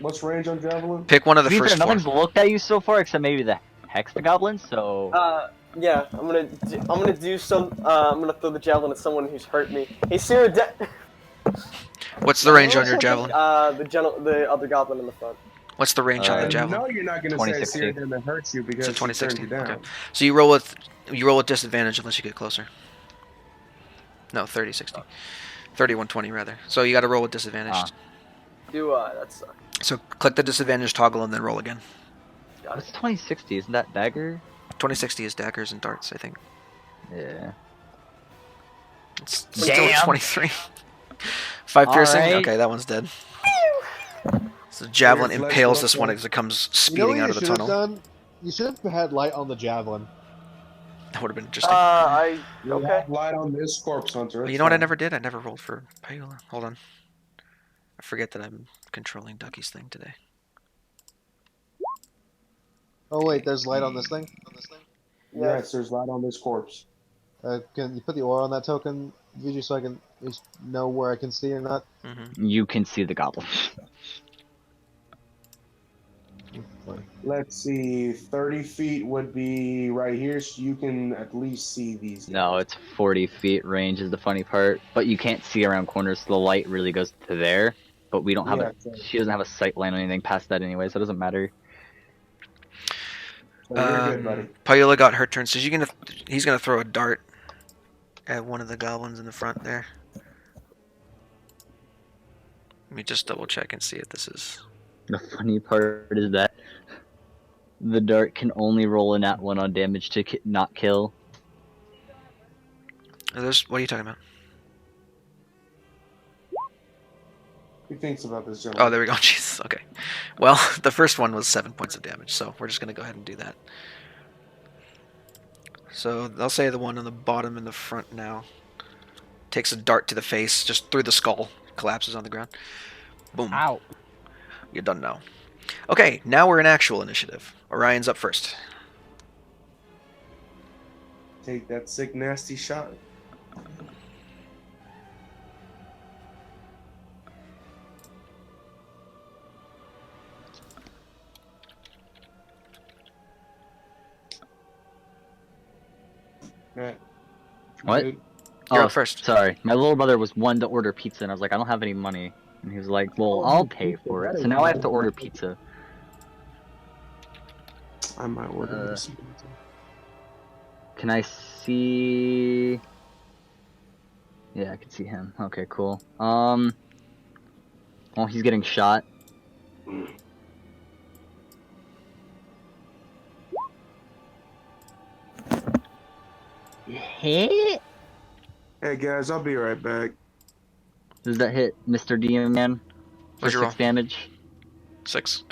What's range on javelin? Pick one of To the be fair, first 4. nothing's looked at you so far except maybe the Hexagoblin, so... Yeah, I'm gonna do some. I'm gonna throw the javelin at someone who's hurt me. Hey, Sarah, What's the range on your javelin? the other goblin in the front. What's the range on the I javelin? know you're not going to say 2060. Cyrodiana hurts you because So she turned 2060. you down. Okay. So you roll with disadvantage unless you get closer. No, 3060. 3120 rather. So you got to roll with disadvantage. Ah. Do that sucks. So click the disadvantage toggle and then roll again. Got What's it. 2060? Isn't that dagger? 2060 is daggers and darts, I think. Yeah. It's still Damn. 23. 5 piercing? Alright. Okay, that one's dead. So the javelin Here's impales Let's this one Go. as it comes You know speeding what out you of the should have tunnel. done? You should have had light on the javelin. That would have been interesting. You Okay. have light on this corpse, Hunter. But It's you know what I fine. never did? I never rolled for Payola. Hold on. I forget that I'm controlling Ducky's thing today. Oh wait, there's light on this thing. Yes, there's light on this corpse. Can you put the aura on that token, VG, so I can at least know where I can see or not? Mm-hmm. You can see the goblin. Let's see, 30 feet would be right here, so you can at least see these. No, it's 40 feet range is the funny part, but you can't see around corners, so the light really goes to there. But we don't have Yeah, she doesn't have a sight line or anything past that anyway, so it doesn't matter. So you're good, buddy. Payola got her turn, so he's gonna throw a dart at one of the goblins in the front there. Let me just double check and see if this is. The funny part is that the dart can only roll a nat 1 on damage to not kill. What are you talking about? He thinks about this, Oh, gentleman. there we go. Jesus. Okay. Well, the first one was 7 points of damage, so we're just gonna go ahead and do that. So I'll say the one on the bottom in the front now takes a dart to the face, just through the skull, collapses on the ground. Boom. Ow. You're done now. Okay, now we're in actual initiative. Orion's up first. Take that sick, nasty shot. Matt. What? Good. You're Oh, up first. sorry. My little brother was one to order pizza, and I was like, I don't have any money. And he was like, well, I'll pay for it. So now I have to order pizza. I might order this. Can I see... Yeah, I can see him. Okay, cool. Well, he's getting shot. Hit? Hey guys, I'll be right back. Does that hit Mr. DM man? For What'd you roll? 6 damage? 6.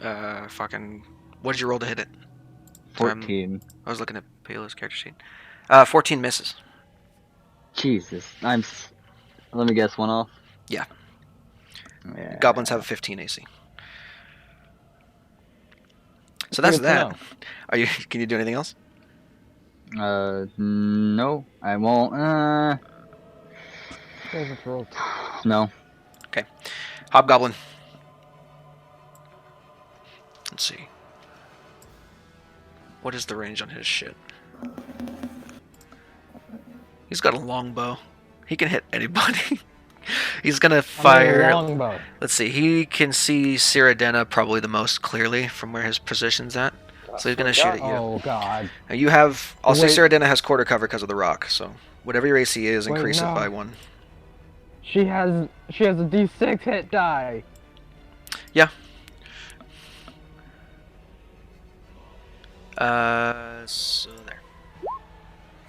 Fucking. What did you roll to hit it? 14. I was looking at Paleo's character sheet. 14 misses. Jesus. Let me guess, one off? Yeah. Yeah. Goblins have a 15 AC. So that's Good to that. know. Are you? Can you do anything else? No. I won't, no. Hobgoblin. Let's see. What is the range on his shit? He's got a longbow. He can hit anybody. He's gonna fire. Longbow. Let's see. He can see Cyrodiana probably the most clearly from where his position's at. So he's gonna shoot at you. Oh god. Now you have. I'll say Wait. Cyrodiana has quarter cover because of the rock. So whatever your AC is, Wait, increase no. it by 1. She has a D6 hit die. Yeah. So there.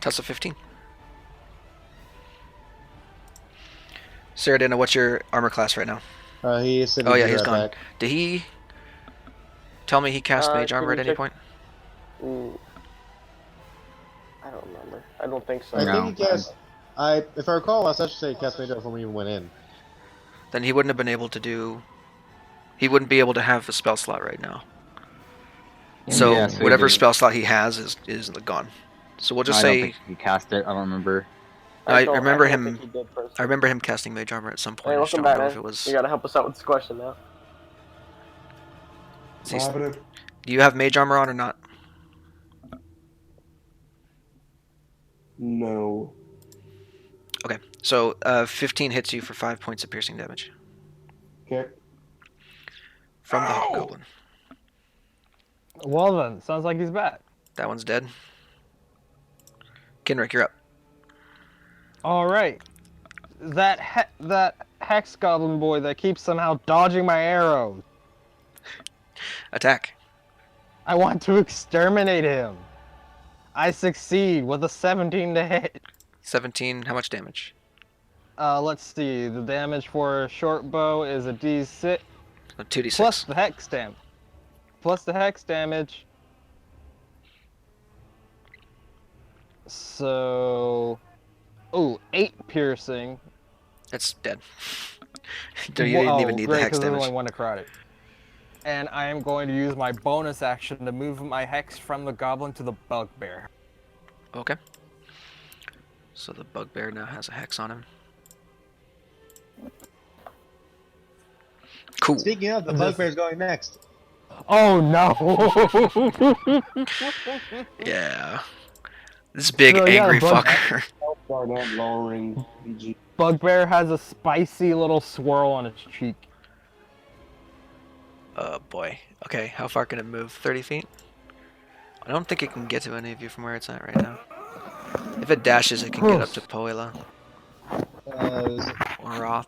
Tessa 15. Cyrodiana, what's your armor class right now? He is sitting Oh yeah, here he's right gone. back. Did he tell me he cast mage Can armor you at any check- point? I don't remember. I don't think so. I No. think he cast. If I recall, last session say he cast Mage before we even went in. Then he wouldn't have been able to do. He wouldn't be able to have the spell slot right now. So Yeah, so he whatever did. spell slot he has is gone. So we'll just I don't say think he cast it. I don't remember. I don't- remember don't him- think he did personally. I remember him casting mage armor at some point. Hey, I just welcome don't back, know man. if it was. You gotta help us out with this question now. See, What happened? do you have mage armor on or not? No. Okay, so 15 hits you for 5 points of piercing damage Okay. from the Ow! hobgoblin. Well then, sounds like he's back. That one's dead. Kenrick, you're up. All right. That hex goblin boy that keeps somehow dodging my arrows. Attack. I want to exterminate him. I succeed with a 17 to hit. 17. How much damage? Let's see. The damage for a short bow is a D6 So 2d6. plus the hex damage. So, 8 piercing. It's dead. You didn't even need the great, hex 'cause there's damage. only one necrotic. And I am going to use my bonus action to move my hex from the goblin to the bugbear. Okay. So the bugbear now has a hex on him. Cool. Speaking of, the bugbear's going next. Oh no! Yeah. This big So, yeah, angry bug- fucker. Barnett lowering PG. Bugbear has a spicy little swirl on its cheek. Oh boy. Okay, how far can it move? 30 feet? I don't think it can get to any of you from where it's at right now. If it dashes, it can get up to Poela or Roth.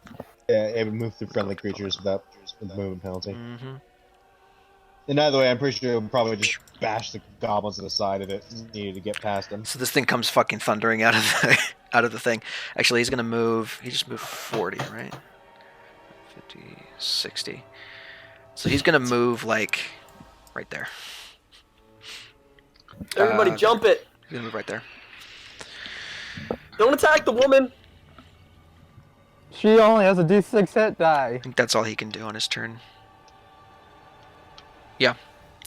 Yeah, it would move through friendly creatures without the movement penalty. Mm-hmm. And either way, I'm pretty sure it would probably just bash the goblins to the side if it needed to get past them. So this thing comes fucking thundering out of the out of the thing. Actually, he's gonna move. He just moved 40, right? 50, 60. So he's gonna move like right there. Everybody jump it! He's gonna move right there. Don't attack the woman! She only has a D6 hit die. I think that's all he can do on his turn. Yeah,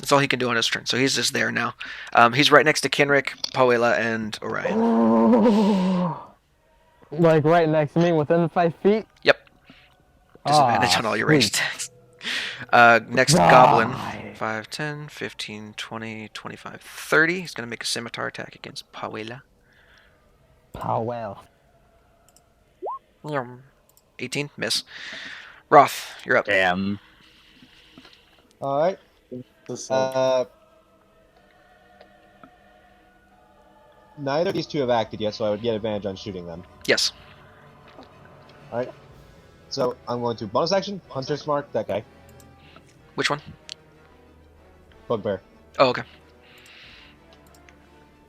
That's all he can do on his turn. So he's just there now. He's right next to Kinrick, Pauela, and Orion. Like right next to me, within 5 feet. Yep. Disadvantage on all your ranged sweet. attacks. Next, Die. Goblin. 5, 10, 15, 20, 25, 30. He's going to make a scimitar attack against Pauela. Powell. 18, miss. Roth, you're up. Damn. Alright. Neither of these two have acted yet, so I would get advantage on shooting them. Yes. Alright. So I'm going to bonus action, Hunter's Mark, that guy. Which one? Bugbear. Oh, okay.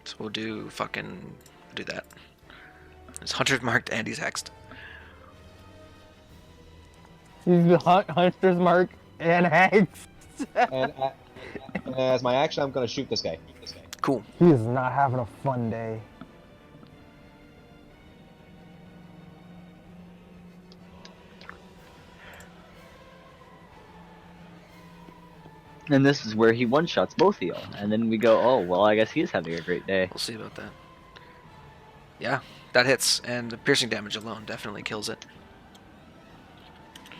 So we'll do that. It's Hunter's marked and he's hexed. He's the Hunter's Mark and Hex. And as my action, I'm going to shoot this guy. Cool. He is not having a fun day. And this is where he one-shots both of y'all. And then we go, oh, well, I guess he's having a great day. We'll see about that. Yeah, that hits, and the piercing damage alone definitely kills it.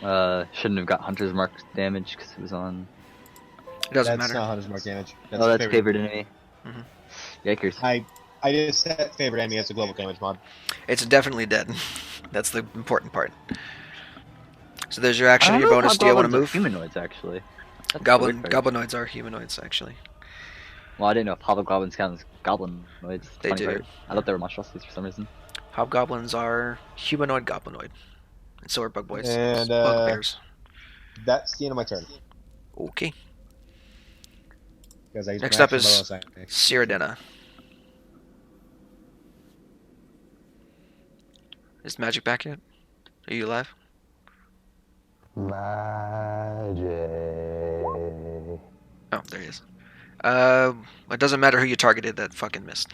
Shouldn't have got Hunter's Mark damage because it was on... It doesn't That's matter. not Hunter's Mark damage. That's favored enemy. Mhm. Yikers. I just set favorite enemy as a global damage mod. It's definitely dead. That's the important part. So there's your I action don't and your know if bonus. Do you want to hobgoblins are move? Humanoids, actually. That's the weird part. Goblinoids are humanoids, actually. Well, I didn't know if hobgoblins count as goblinoids. They Funny do. part. I thought they were monstrosities for some reason. Hobgoblins are humanoid goblinoid. And so are bugboys. And, Bugbears. That's the end of my turn. Okay. Because I used Next my up action, is my bonus action. Cyrodiil. Is Magic back yet? Are you alive? Magic. Oh, there he is. It doesn't matter who you targeted, that fucking missed.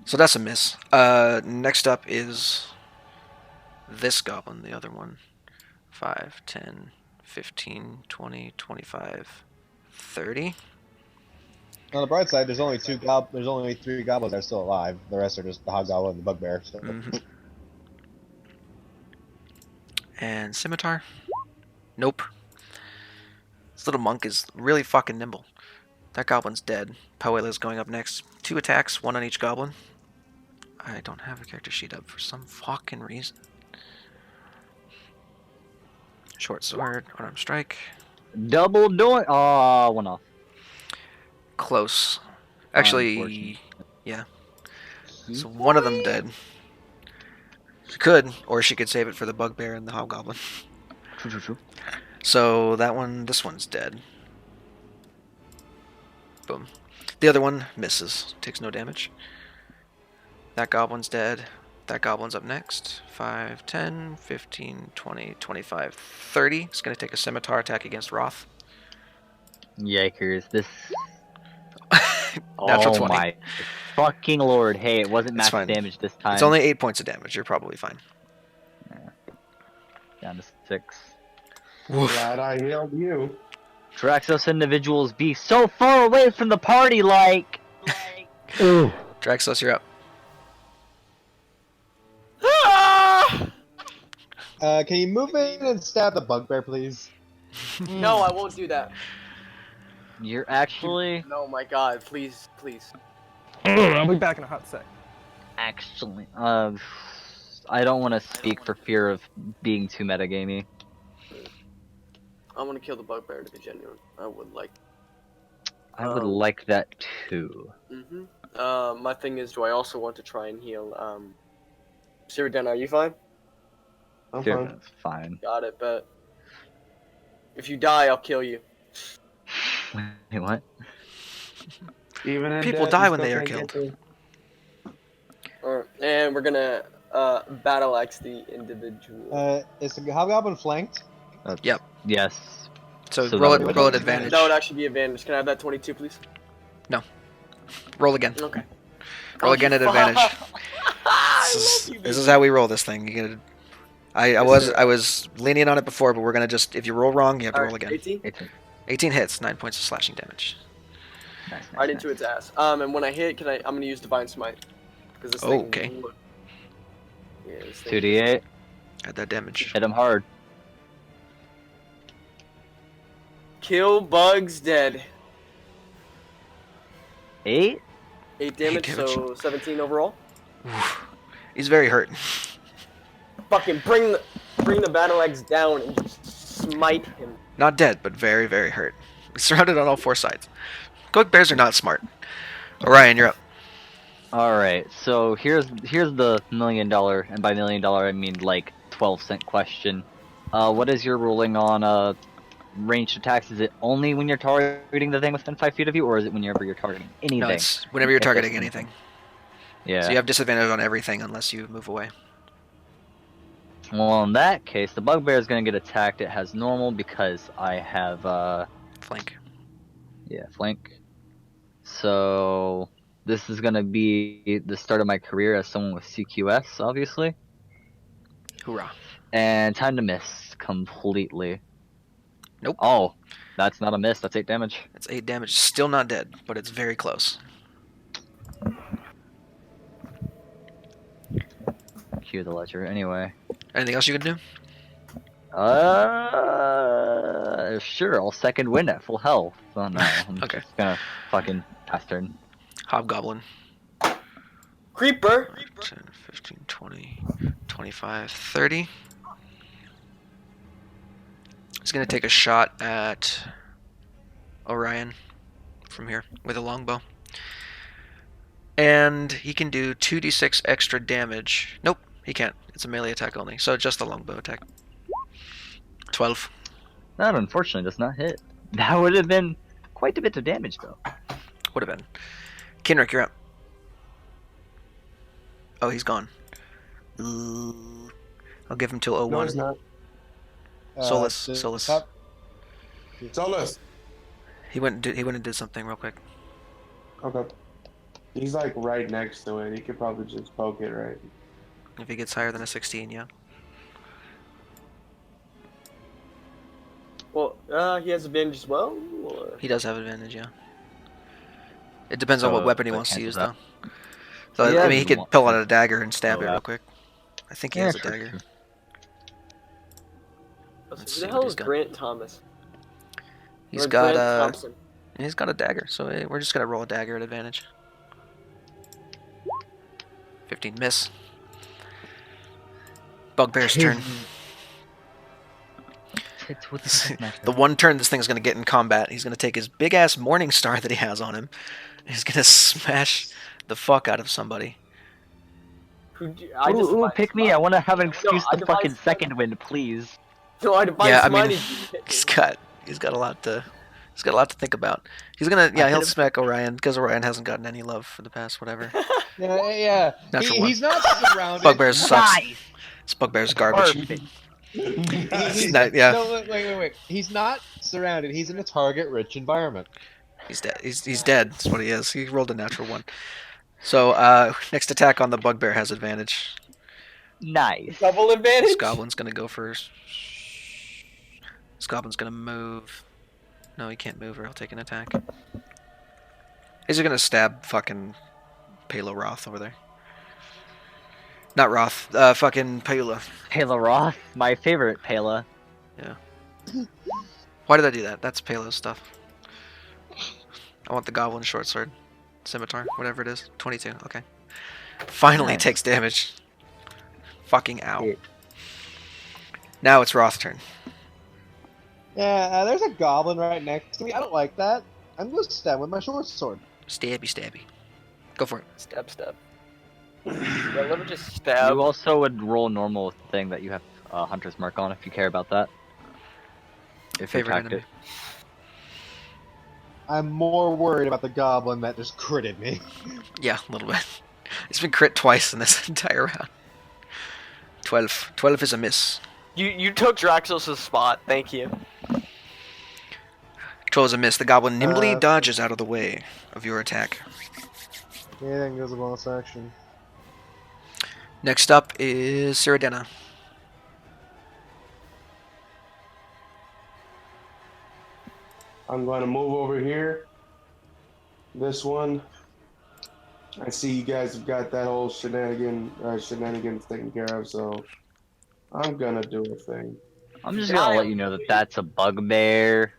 So that's a miss. Next up is this goblin, the other one. 5, 10, 15, 20, 25, 30. On the bright side, there's only 3 goblins that are still alive. The rest are just the hobgoblin and the bugbear. So. Mhm. And scimitar? Nope. This little monk is really fucking nimble. That goblin's dead. Pauela's going up next. 2 attacks, 1 on each goblin. I don't have a character sheet up for some fucking reason. Short sword, unarmed strike. Double doing. Oh, one off. Close. Actually, Unfortunate. yeah. So one of them dead. She could, or she could save it for the bugbear and the hobgoblin. True. So this one's dead. Boom. The other one misses, takes no damage. That goblin's dead. That goblin's up next. 5, 10, 15, 20, 25, 30. It's going to take a scimitar attack against Roth. Yikers. This. Natural Oh 20. my fucking lord. Hey, it wasn't It's max fine. damage this time. It's only 8 points of damage. You're probably fine. Down to 6. Glad I healed you. Draxos individuals be so far away from the party, like. Ooh. Draxos, you're up. Can you move in and stab the bugbear, please? No, I won't do that. You're actually. No, my God, please, please. I'll be back in a hot sec. Actually. I don't want to speak for fear of being too metagamey. I want to kill the bugbear to be genuine. I would like. I would like that too. My thing is, do I also want to try and heal? Cyrodiil, are you fine? I'm Fair fine. enough, fine. Got it, but if you die, I'll kill you. Wait, what? Even in People death, die you when still they are can't killed. get Alright, and we're gonna battle axe the individual. Is the hobgoblin flanked? Yep. Yes. So, So roll that it. would- Roll at advantage. That would actually be advantage. Can I have that 22, please? Roll again. Okay. Roll again at advantage. I love you, This is how we roll this thing. You gotta I was lenient on it before, but we're gonna just if you roll wrong, you have to roll Alright, again. 18. 18 hits, 9 points of slashing damage. Nice. Right into its ass. And when I hit, I'm gonna use Divine Smite. Because this thing. Okay. Yeah, this thing. 2d8. Add that damage. Hit him hard. Kill Bugs dead. 8? 8 damage, damage. so 17 overall. Oof. He's very hurt. Fucking bring the battle axe down and just smite him. Not dead, but very, very hurt. He's surrounded on all 4 sides. Bugbears are not smart. Orion, you're up. Alright, so here's the $1 million, and by $1 million I mean like 12-cent question. What is your ruling on ranged attacks? Is it only when you're targeting the thing within 5 feet of you, or is it whenever you're targeting anything? No, it's whenever you're targeting anything. Yeah. So you have disadvantage on everything unless you move away. Well, in that case, the bugbear is going to get attacked. It has normal because I have Flank. yeah, flank. So this is going to be the start of my career as someone with CQS, obviously. Hoorah. And time to miss completely. Nope. Oh, that's not a miss. That's 8 damage. It's 8 damage. Still not dead, but it's very close. Cue the ledger. Anyway. Anything else you can do? Sure. I'll second win at full health. Oh no. I'm Okay. just gonna fucking pass turn. Hobgoblin. Creeper. 10, 15, 20, 25, 30. He's going to take a shot at Orion from here with a longbow. And he can do 2d6 extra damage. Nope, he can't. It's a melee attack only, so just the longbow attack. 12. That unfortunately does not hit. That would have been quite a bit of damage though. Would have been. Kinrick, you're up. Oh, he's gone. Ooh. I'll give him till 01. No, he's not. Solus. the Solus. top- Solus. He went and did something real quick. Okay. He's like right next to it. He could probably just poke it, right? If he gets higher than a 16, yeah. Well, he has advantage as well. Or? He does have advantage, yeah. It depends on what So, weapon he that wants to use, cancels though. So, Yeah, I mean, he if could you want pull to. out a dagger and stab Oh, it yeah. real quick. I think he has a sure, dagger. sure. Let's Who see the what hell he's is got. Grant Thomas? He's Or got Grant Thompson. he's got a dagger, so we're just gonna roll a dagger at advantage. 15 miss. Bugbear's turn. Tits with The one turn this thing's gonna get in combat, he's gonna take his big ass morning star that he has on him. He's gonna smash the fuck out of somebody. Ooh, pick me. I want to have an excuse I to fucking devised- second win, please. No, I define Yeah, I mean, smited. he's got a lot to think about. He's gonna he'll smack Orion because Orion hasn't gotten any love for the past whatever. Yeah. Natural one. He's not surrounded. Bugbears sucks. Nice. This Bugbear's garbage. Perfect. Yeah. No, wait. He's not surrounded. He's in a target-rich environment. He's dead. He's dead. That's what he is. He rolled a natural one. So next attack on the Bugbear has advantage. Nice. Double advantage. This Goblin's gonna go first. This Goblin's gonna move. No, he can't move or he'll take an attack. Is he gonna stab fucking Palo Roth over there? Not Roth. Fucking Pala. Pela Roth, my favorite Pela. Why did I do that? That's Palo's stuff. I want the Goblin short sword. Scimitar, whatever it is. 22, okay. Finally Nice. takes damage. Fucking ow. Yeah. Now it's Roth's turn. Yeah, there's a goblin right next to me. I don't like that. I'm going to stab with my short sword. Stabby, stabby. Go for it. Stab. Yeah, let me just stab. You also would roll normal with the thing that you have Hunter's Mark on if you care about that. If you Favorite attacked enemy. it. I'm more worried about the goblin that just critted me. Yeah, a little bit. It's been crit twice in this entire round. 12. 12 is a miss. You took Draxos' spot. Thank you. 12 is a miss. The Goblin nimbly Uh, dodges out of the way of your attack. Yeah, then goes a bonus action. Next up is Cyrodiana. I'm going to move over here. This one. I see you guys have got that whole shenanigans taken care of, so I'm gonna do a thing. I'm just gonna let you know that that's a bugbear.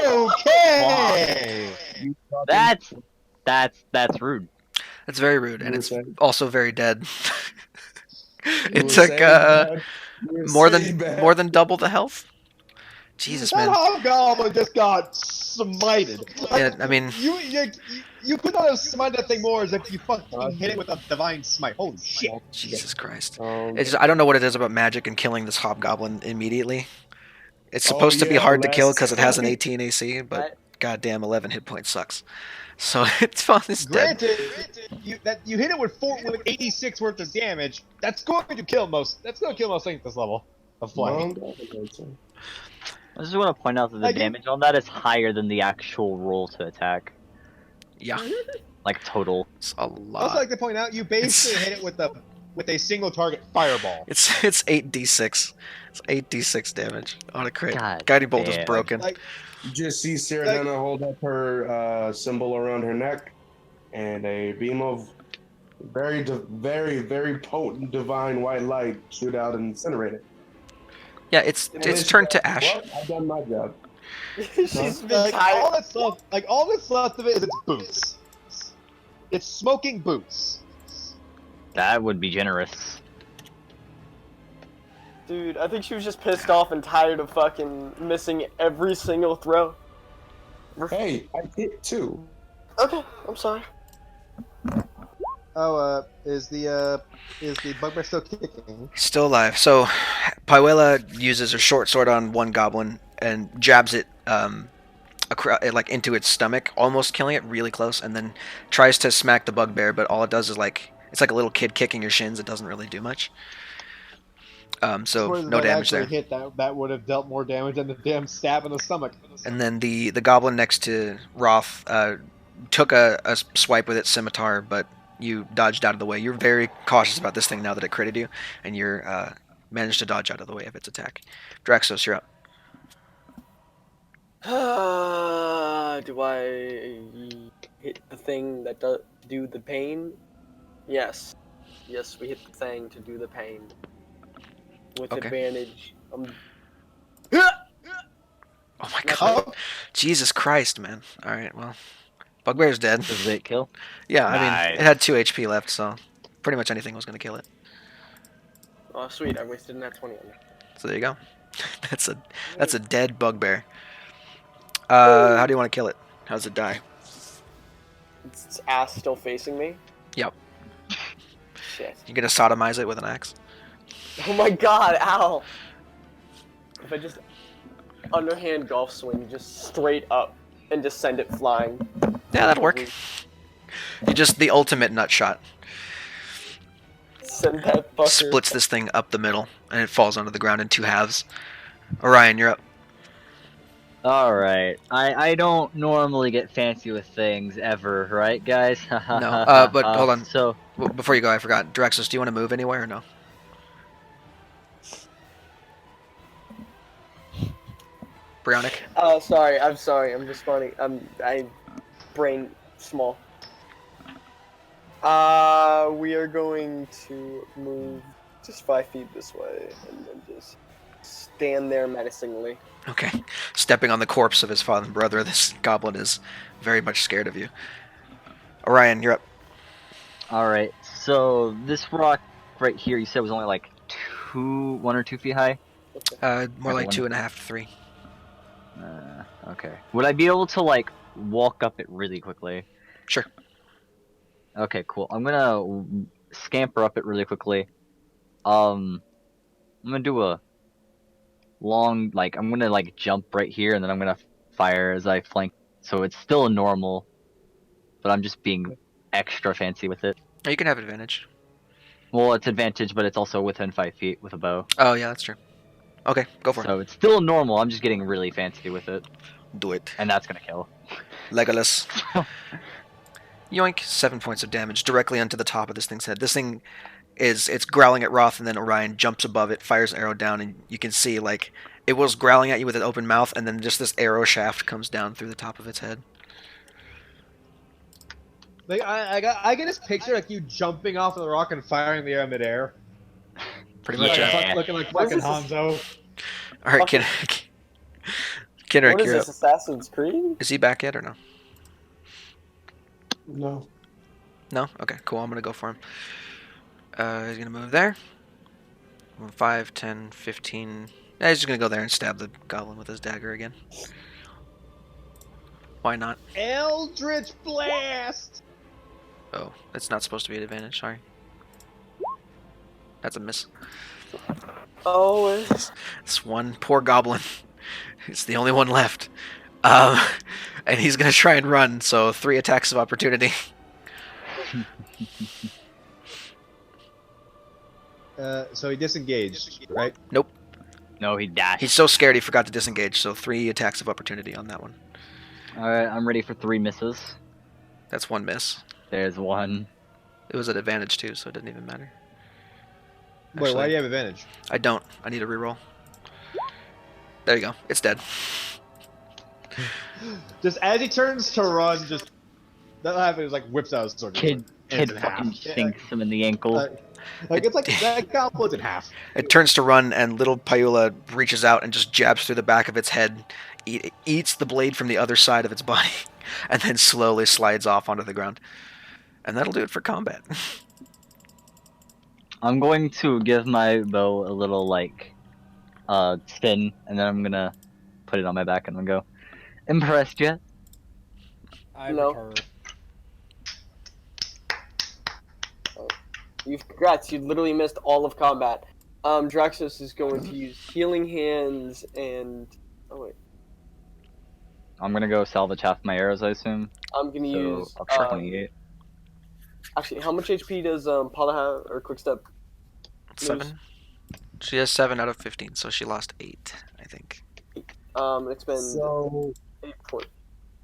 Okay. You fucking That's rude. It's very rude, You and were it's saying, also very dead. you It were took saying bad. You were more saying than bad. double the health. Jesus, That man. hobgoblin just got smited. Yeah, Like I mean, you could not have smited that thing more as if you fucking hit it with a divine smite. Holy shit! Jesus Christ. Um, It's just, I don't know what it is about magic and killing this hobgoblin immediately. It's oh supposed to be yeah, hard to kill last because it has an time. 18 AC, but I- goddamn 11 hit points sucks. So it's fine. It's dead. Granted, you hit it with 86 worth of damage. That's going to kill most. That's going to kill most things at this level of play. I just want to point out that the Like, damage on that is higher than the actual roll to attack. Yeah, Like total. it's a I also lot. like to point out you basically It's- hit it with a single target fireball. It's 8d6. It's 8d6 damage on a crit. God Guiding bolt is damn. broken. You just see Sarah Like- Donna hold up her symbol around her neck, and a beam of very, very potent divine white light shoot out and incinerate it. Yeah, it's And then turned she to goes, ash. "Well, I've done my job." She's been tired. All that's left of it is its boots. It's smoking boots. That would be generous. Dude, I think she was just pissed off and tired of fucking missing every single throw. Hey, I hit too. Okay, I'm sorry. Oh, is the bugbear still kicking? Still alive. So, Pyuela uses her short sword on one goblin and jabs it like into its stomach, almost killing it really close, and then tries to smack the bugbear, but all it does is it's like a little kid kicking your shins. It doesn't really do much. So Swears no if I'd damage actually there. hit that would have dealt more damage than the damn stab in the stomach. And then the goblin next to Roth took a swipe with its scimitar, but you dodged out of the way. You're very cautious about this thing now that it critted you, and you're managed to dodge out of the way of its attack. Draxos, you're up. Do I hit the thing that do the pain? Yes. Yes, we hit the thing to do the pain. With Okay. advantage. Oh my god. Jesus Christ, man. Alright, well. Bugbear's dead. Does it kill? Yeah, I mean, Nice. it had 2 HP left, so pretty much anything was going to kill it. Oh, sweet, I wasted that 20 on it. So there you go. That's a dead bugbear. How do you want to kill it? How does it die? Its ass still facing me? Yep. Shit. You're going to sodomize it with an axe? Oh my god, ow! If I just underhand golf swing just straight up and just send it flying. Yeah, that'll work. You just the ultimate nut shot. Send that fucker. Splits this thing up the middle, and it falls onto the ground in 2 halves. Orion, you're up. Alright. I don't normally get fancy with things ever, right, guys? No, but hold on. So, Before you go, I forgot. Draxus, do you want to move anywhere or no? Brionic? Sorry, I'm sorry, I'm just funny. I brain small. We are going to move just 5 feet this way and then just stand there menacingly. Okay. Stepping on the corpse of his father and brother, this goblin is very much scared of you. Orion, you're up. alright. So, this rock right here, you said was only like 1 or 2 feet high? More like Okay, 2.5 to 3. Okay. Would I be able to, like, walk up it really quickly? Sure. Okay, cool. I'm gonna scamper up it really quickly. I'm gonna do a long, I'm gonna, jump right here, and then I'm gonna fire as I flank. So it's still a normal, but I'm just being extra fancy with it. Oh, you can have advantage. Well, it's advantage, but it's also within 5 feet with a bow. Oh, yeah, that's true. Okay, go for So it's still normal, I'm just getting really fancy with it. it. Do it. And that's gonna kill. Legolas. Yoink, 7 points of damage directly onto the top of this thing's head. This thing it's growling at Roth, and then Orion jumps above it, fires an arrow down, and you can see It was growling at you with an open mouth, and then just this arrow shaft comes down through the top of its head. Like I get this picture like you jumping off of the rock and firing the arrow midair. Pretty much, Yeah. yeah. Looking like What is fucking this? Hanzo. All right, Fucking- Kendrick, What is you're this, up. Assassin's Creed? Is he back yet or no? No. No? Okay, cool. I'm going to go for him. He's going to move there. 5, 10, 15. Yeah, he's just going to go there and stab the goblin with his dagger again. Why not? Eldritch Blast! Oh, that's not supposed to be an advantage. Sorry. That's a miss. Oh, It's one poor goblin. It's the only one left. And he's going to try and run, so 3 attacks of opportunity. So he disengaged, right? Nope. No, he dashed. He's so scared he forgot to disengage, so 3 attacks of opportunity on that one. Alright, I'm ready for 3 misses. That's 1 miss. There's 1. It was an advantage too, so it didn't even matter. Wait, why Actually, do you have advantage? I don't. I need a reroll. There you go. It's dead. Just as he turns to run, just that happens like whips out his sword. Kid Ends in half. fucking sinks him in the ankle. Like it's like that goblin's in half. It turns to run, and little Pyula reaches out and just jabs through the back of its head, eats the blade from the other side of its body, and then slowly slides off onto the ground. And that'll do it for combat. I'm going to give my bow a little, like, spin, and then I'm gonna put it on my back and I'm gonna go, impressed yet? I No. recur. Congrats, you literally missed all of combat. Draxus is going to use Healing Hands and... Oh, wait. I'm gonna go salvage half my arrows, I assume. I'm gonna So, use... up to 28. Actually, how much HP does Paula have, or Quickstep? 7. She has 7 out of 15, so she lost 8, I think. Expend So 8 points.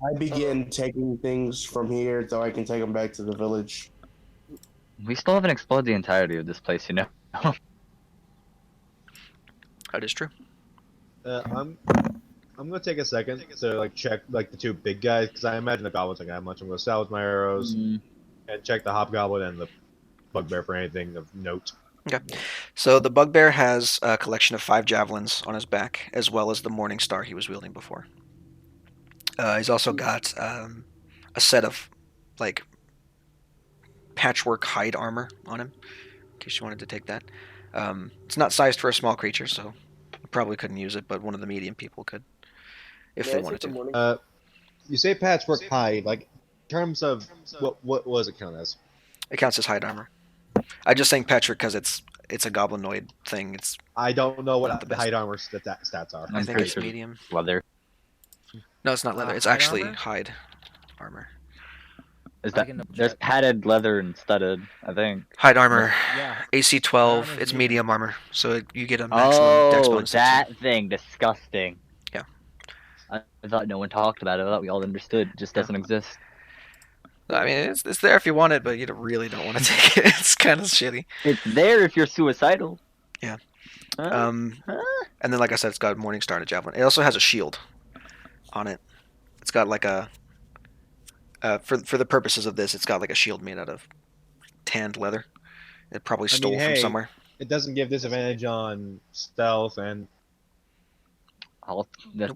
I begin taking things from here so I can take them back to the village. We still haven't explored the entirety of this place, you know? That is true. I'm gonna take a second to like check like the 2 big guys because I imagine the goblins are gonna have much. I'm gonna salvage my arrows Mm, and check the hobgoblin and the bugbear for anything of note. So the bugbear has a collection of 5 javelins on his back, as well as the morning star he was wielding before. He's also got a set of like patchwork hide armor on him, in case you wanted to take that. It's not sized for a small creature, so you probably couldn't use it, but one of the medium people could, if May they I wanted take the to. morning? You say patchwork hide, like in terms of what was it count as? It counts as hide armor. I'm just saying patchwork because it's a goblinoid thing. It's I don't know Not what the the best. hide armor stats are. I I'm think pretty it's sure medium. leather. No, it's not leather. It's hide actually armor? hide armor. Is I that, can double there's check. padded leather and studded, I think. Hide armor, Yeah. AC Hide 12. armor is It's medium. medium armor, so you get a maximum dex Oh, bonus. of 2. that thing, disgusting. Yeah. I thought no one talked about it. I thought we all understood. It just Yeah. doesn't exist. I mean, it's there if you want it, but you really don't want to take it. It's kind of shitty. It's there if you're suicidal. Yeah. Huh? And then, like I said, it's got Morning Star and a javelin. It also has a shield on it. It's got like a for the purposes of this, it's got like a shield made out of tanned leather. It probably stole from hey, somewhere. It doesn't give disadvantage on stealth and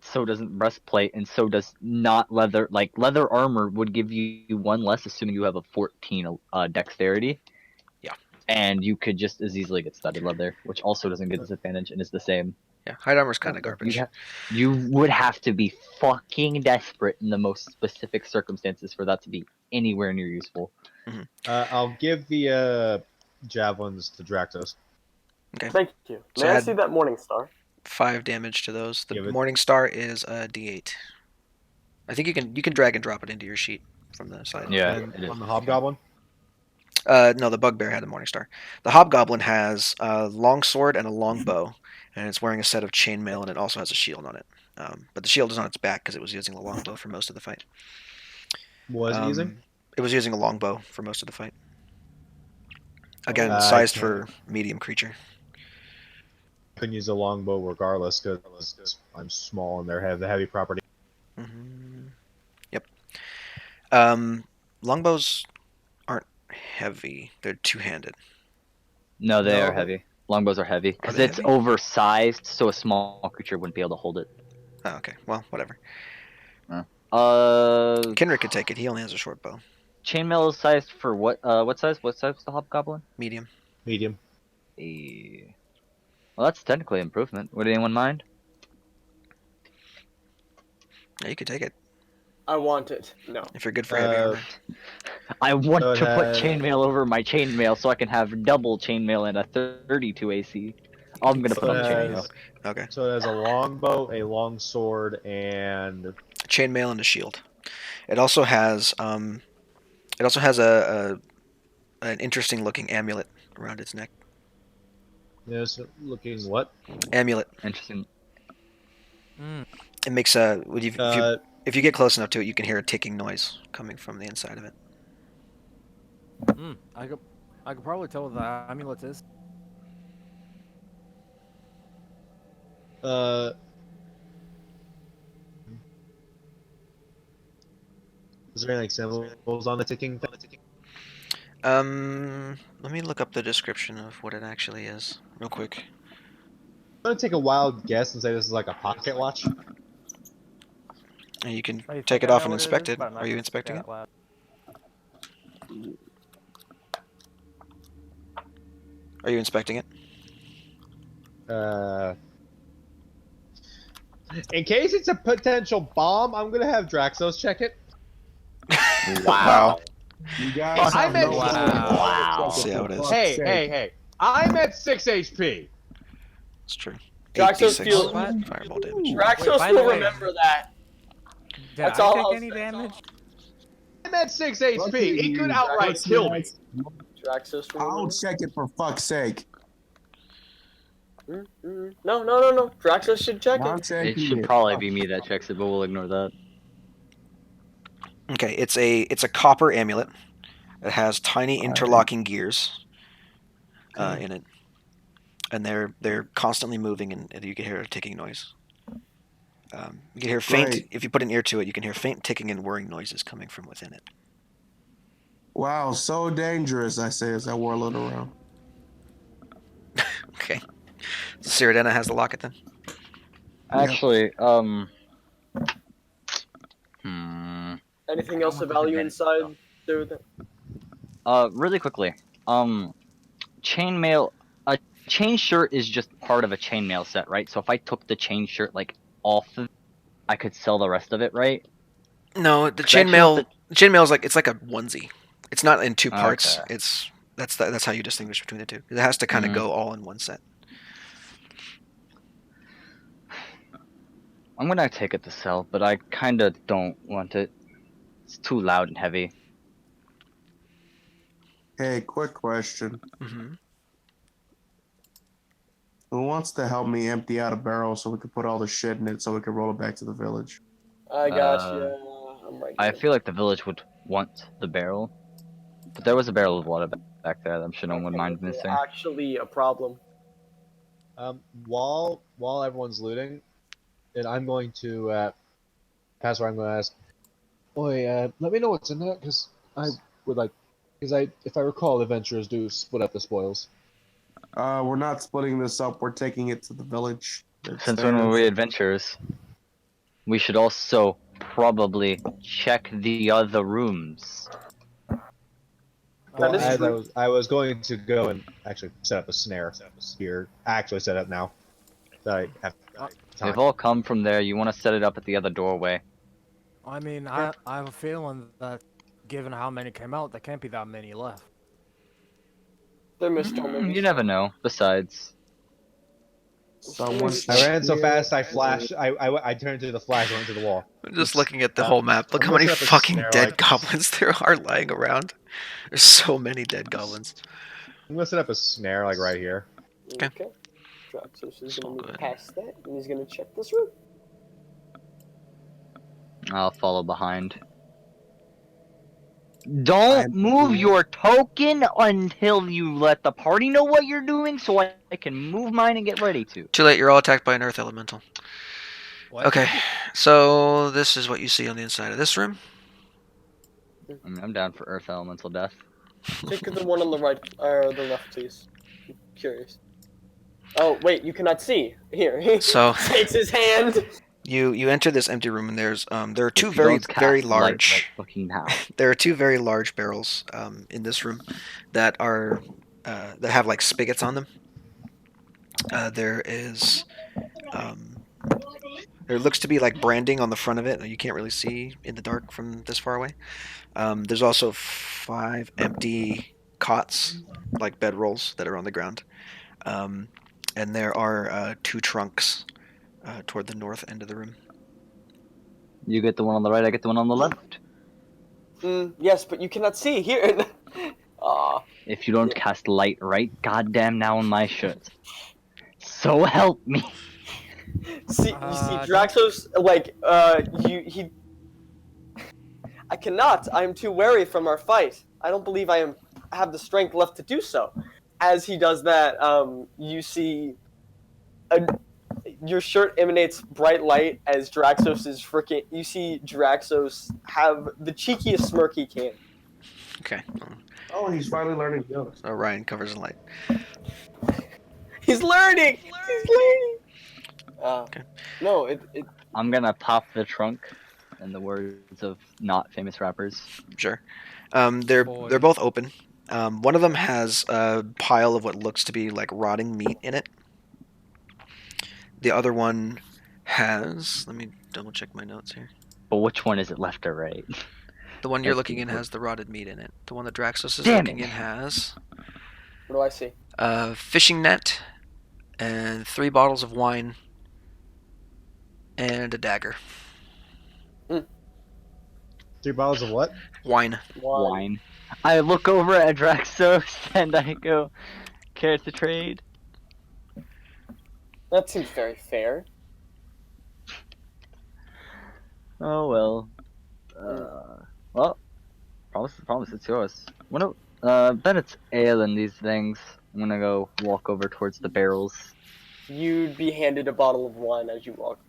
So doesn't breastplate, and so does not leather. Like, leather armor would give you 1 less, assuming you have a 14 dexterity. Yeah. And you could just as easily get studded leather, which also doesn't get disadvantage and is the same. Yeah, hide armor's kind of garbage. You would have to be fucking desperate in the most specific circumstances for that to be anywhere near useful. I'll give the javelins to Draxos. Thank you. So May I add- see that morning star? 5 damage to those. The Give it- Morning Star is a D8. I think you can drag and drop it into your sheet from the side. Yeah, And it is. on the hobgoblin. No, the bugbear had the Morning Star. The hobgoblin has a long sword and a long bow, and it's wearing a set of chainmail, and it also has a shield on it. But the shield is on its back because it was using the longbow for most of the fight. Was it using? It was using a longbow for most of the fight. Again, I sized can't- for medium creature. couldn't use a longbow regardless because I'm small and they have the heavy property. Yep. Longbows aren't heavy. They're two-handed. No, they No, are heavy. Longbows are heavy because they it's heavy? oversized, so a small creature wouldn't be able to hold it. Oh, okay. Well, whatever. Uh, Kenrick could take it. He only has a short bow. chainmail is sized for what? What size? What size is the hobgoblin? Medium. medium. Well, that's technically an improvement. Would anyone mind? Yeah, you could take it I want it. No. if you're good for heavy armor. I want So it to put has- chainmail over my chainmail so I can have double chainmail and a 32 AC. I'm gonna So put it on chainmail. has Okay. so it has a longbow, a long sword, and Chainmail and a shield. It also has a an interesting looking amulet around its neck. is looking what? Amulet. Interesting. It makes a if you get close enough to it, you can hear a ticking noise coming from the inside of it. I could probably tell what the amulet is. Is there any like symbols on the ticking thing? Let me look up the description of what it actually is real quick. I'm gonna take a wild guess and say this is like a pocket watch. And you can I take think it I off know and what it inspect is, it. but I'm not Are you gonna inspecting say it? out loud. Are you inspecting it? In case it's a potential bomb, I'm gonna have Draxos check it. Wow. You guys I have meant- no Wow. See how it is. Hey! I'm at 6 HP. It's true. Draxos 8d6 feels- fireball damage. Draxos by the will way- remember that. Did That's I all take I'll any say. damage? I'm at 6 HP. It could outright kill me. Draxos will I'll remember. check it for fuck's sake. No. Draxos should check I'm it. checking It should probably be me that checks it, but we'll ignore that. Okay, it's a copper amulet. It has tiny interlocking gears in it, and they're constantly moving, and you can hear a ticking noise. You can hear faint. Great. If you put an ear to it, you can hear faint ticking and whirring noises coming from within it. Wow, so dangerous, I say as I whirl it around. Okay. Cyrodiana has the locket then. Actually, Anything else of value inside there? really quickly, chainmail. A chain shirt is just part of a chainmail set, right? So if I took the chain shirt like off, I could sell the rest of it, right? No, the 'Cause I chose chainmail is like it's like a onesie. It's not in two parts. Okay. That's how you distinguish between the two. It has to kind of Mhm. go all in one set. I'm gonna take it to sell, but I kinda don't want it. It's too loud and heavy. Hey, quick question. Hmm. Who wants to help me empty out a barrel so we can put all the shit in it so we can roll it back to the village? I got you. I'm right I here. feel like the village would want the barrel, but there was a barrel of water back there that I'm sure no one would mind Okay, missing. actually a problem. While everyone's looting, and I'm going to pass where I'm going to ask. Boy, let me know what's in that, because I would like, if I recall, adventurers do split up the spoils. We're not splitting this up. We're taking it to the village. It's Since when were theirs. we adventurers? We should also probably check the other rooms. That is As true. I was going to go and actually set up a snare here. Actually set up now. So I have time. They've all come from there. You want to set it up at the other doorway. I mean, I have a feeling that given how many came out, there can't be that many left. They're misnomers. You never know. Besides, Someone I ran so fast I flashed. I turned to the flash and went to the wall. I'm just looking at the whole map. Look I'm how many gonna set up a fucking snare dead like- goblins there are lying around. There's so many dead goblins. I'm gonna set up a snare like right here. Okay. Draxos is all gonna move good. past that, and he's gonna check this room. I'll follow behind. Don't move your token until you let the party know what you're doing, so I can move mine and get ready to. Too late. You're all attacked by an earth elemental. What? Okay, so this is what you see on the inside of this room. I mean, I'm down for Earth Elemental Death. Take the one on the right or the left, please. I'm curious. Oh wait, you cannot see. Here, he So- takes his hand. You enter this empty room, and there are two If you very don't cast very light large right fucking now. there are two very large barrels in this room that are that have like spigots on them. There is there looks to be like branding on the front of it that you can't really see in the dark from this far away. There's also 5 empty cots, like bedrolls, that are on the ground. And there are 2 trunks toward the north end of the room. You get the one on the right, I get the one on the left. Yes, but you cannot see here. Ah. If you don't cast light right goddamn now on my shirt. So help me. See, you see, Don't- Draxos, like, he. I cannot. I am too wary from our fight. I don't believe I have the strength left to do so. As he does that, you see, your shirt emanates bright light as Draxos is freaking. You see Draxos have the cheekiest smirk he can. Okay. Oh, he's finally learning jokes. So Ryan covers the light. He's learning. He's learning. Okay. No, it. I'm gonna pop the trunk, in the words of not famous rappers. Sure. They're Boy. both open. One of them has a pile of what looks to be like rotting meat in it. The other one has. Let me double check my notes here. But which one is it, left or right? The one you're That's looking in the- has the rotted meat in it. The one that Draxos is Damn looking it. in has What do I see? a fishing net and 3 bottles of wine and a dagger. 3 bottles of what? Wine. Wine. I look over at Draxos and I go, care to trade? That seems very fair. Oh well. Well, promise it's yours. Bet it's ale in these things. I'm gonna go walk over towards the barrels. You'd be handed a bottle of wine as you walk.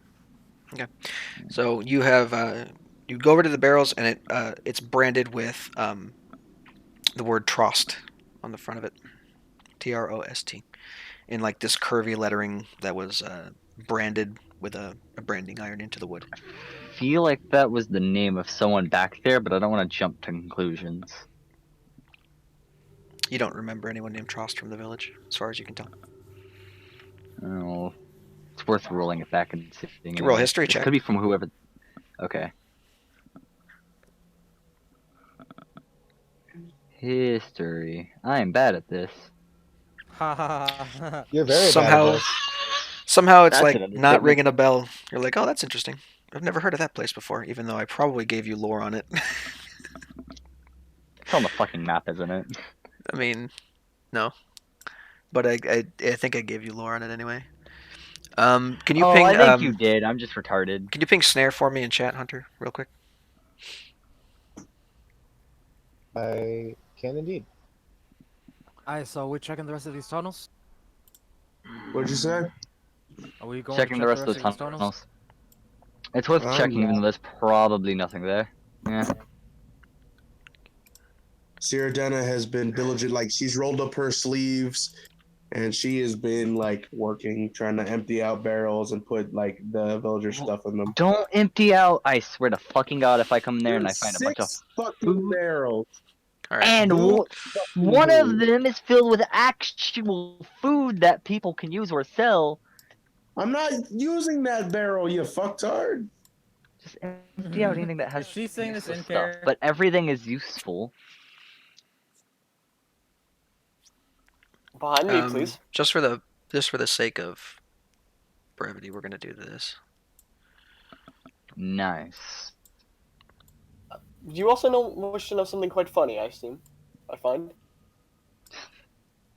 So you have you go over to the barrels and it's branded with the word Trost on the front of it. Trost. In like this curvy lettering that was branded with a branding iron into the wood. Feel like that was the name of someone back there, but I don't want to jump to conclusions. You don't remember anyone named Trost from the village, as far as you can tell. Oh, it's worth rolling it back and seeing. Roll anyway. history It check. could be from whoever. Okay. History. I am bad at this. Ha ha ha. You're very bad Somehow- at this. Somehow it's That's like an not understatement. ringing a bell. You're like, oh, that's interesting. I've never heard of that place before, even though I probably gave you lore on it. It's on the fucking map, isn't it? I mean, no. But I think I gave you lore on it anyway. Can you Oh, ping I think you did. I'm just retarded. Can you ping Snare for me in chat, Hunter, real quick? I can indeed. Alright, so we're checking the rest of these tunnels? What'd you say? Are we going Checking to the check rest of the these tunnels. It's worth Oh, checking, yeah. even though there's probably nothing there. Yeah. Sierra has been diligent. Like, she's rolled up her sleeves and she has been, like, working, trying to empty out barrels and put, like, the villager stuff in them. Don't empty out. I swear to fucking god, if I come in there and I There's find a bunch of 6 fucking food. barrels. All right. And Good one of food. them is filled with actual food that people can use or sell. I'm not using that barrel, you fucktard. Just empty out anything that has Is she saying this useless in stuff. character? But everything is useful. Behind me, please. Just for the sake of brevity, we're gonna do this. Nice. You also wish to know something quite funny, I assume. I find.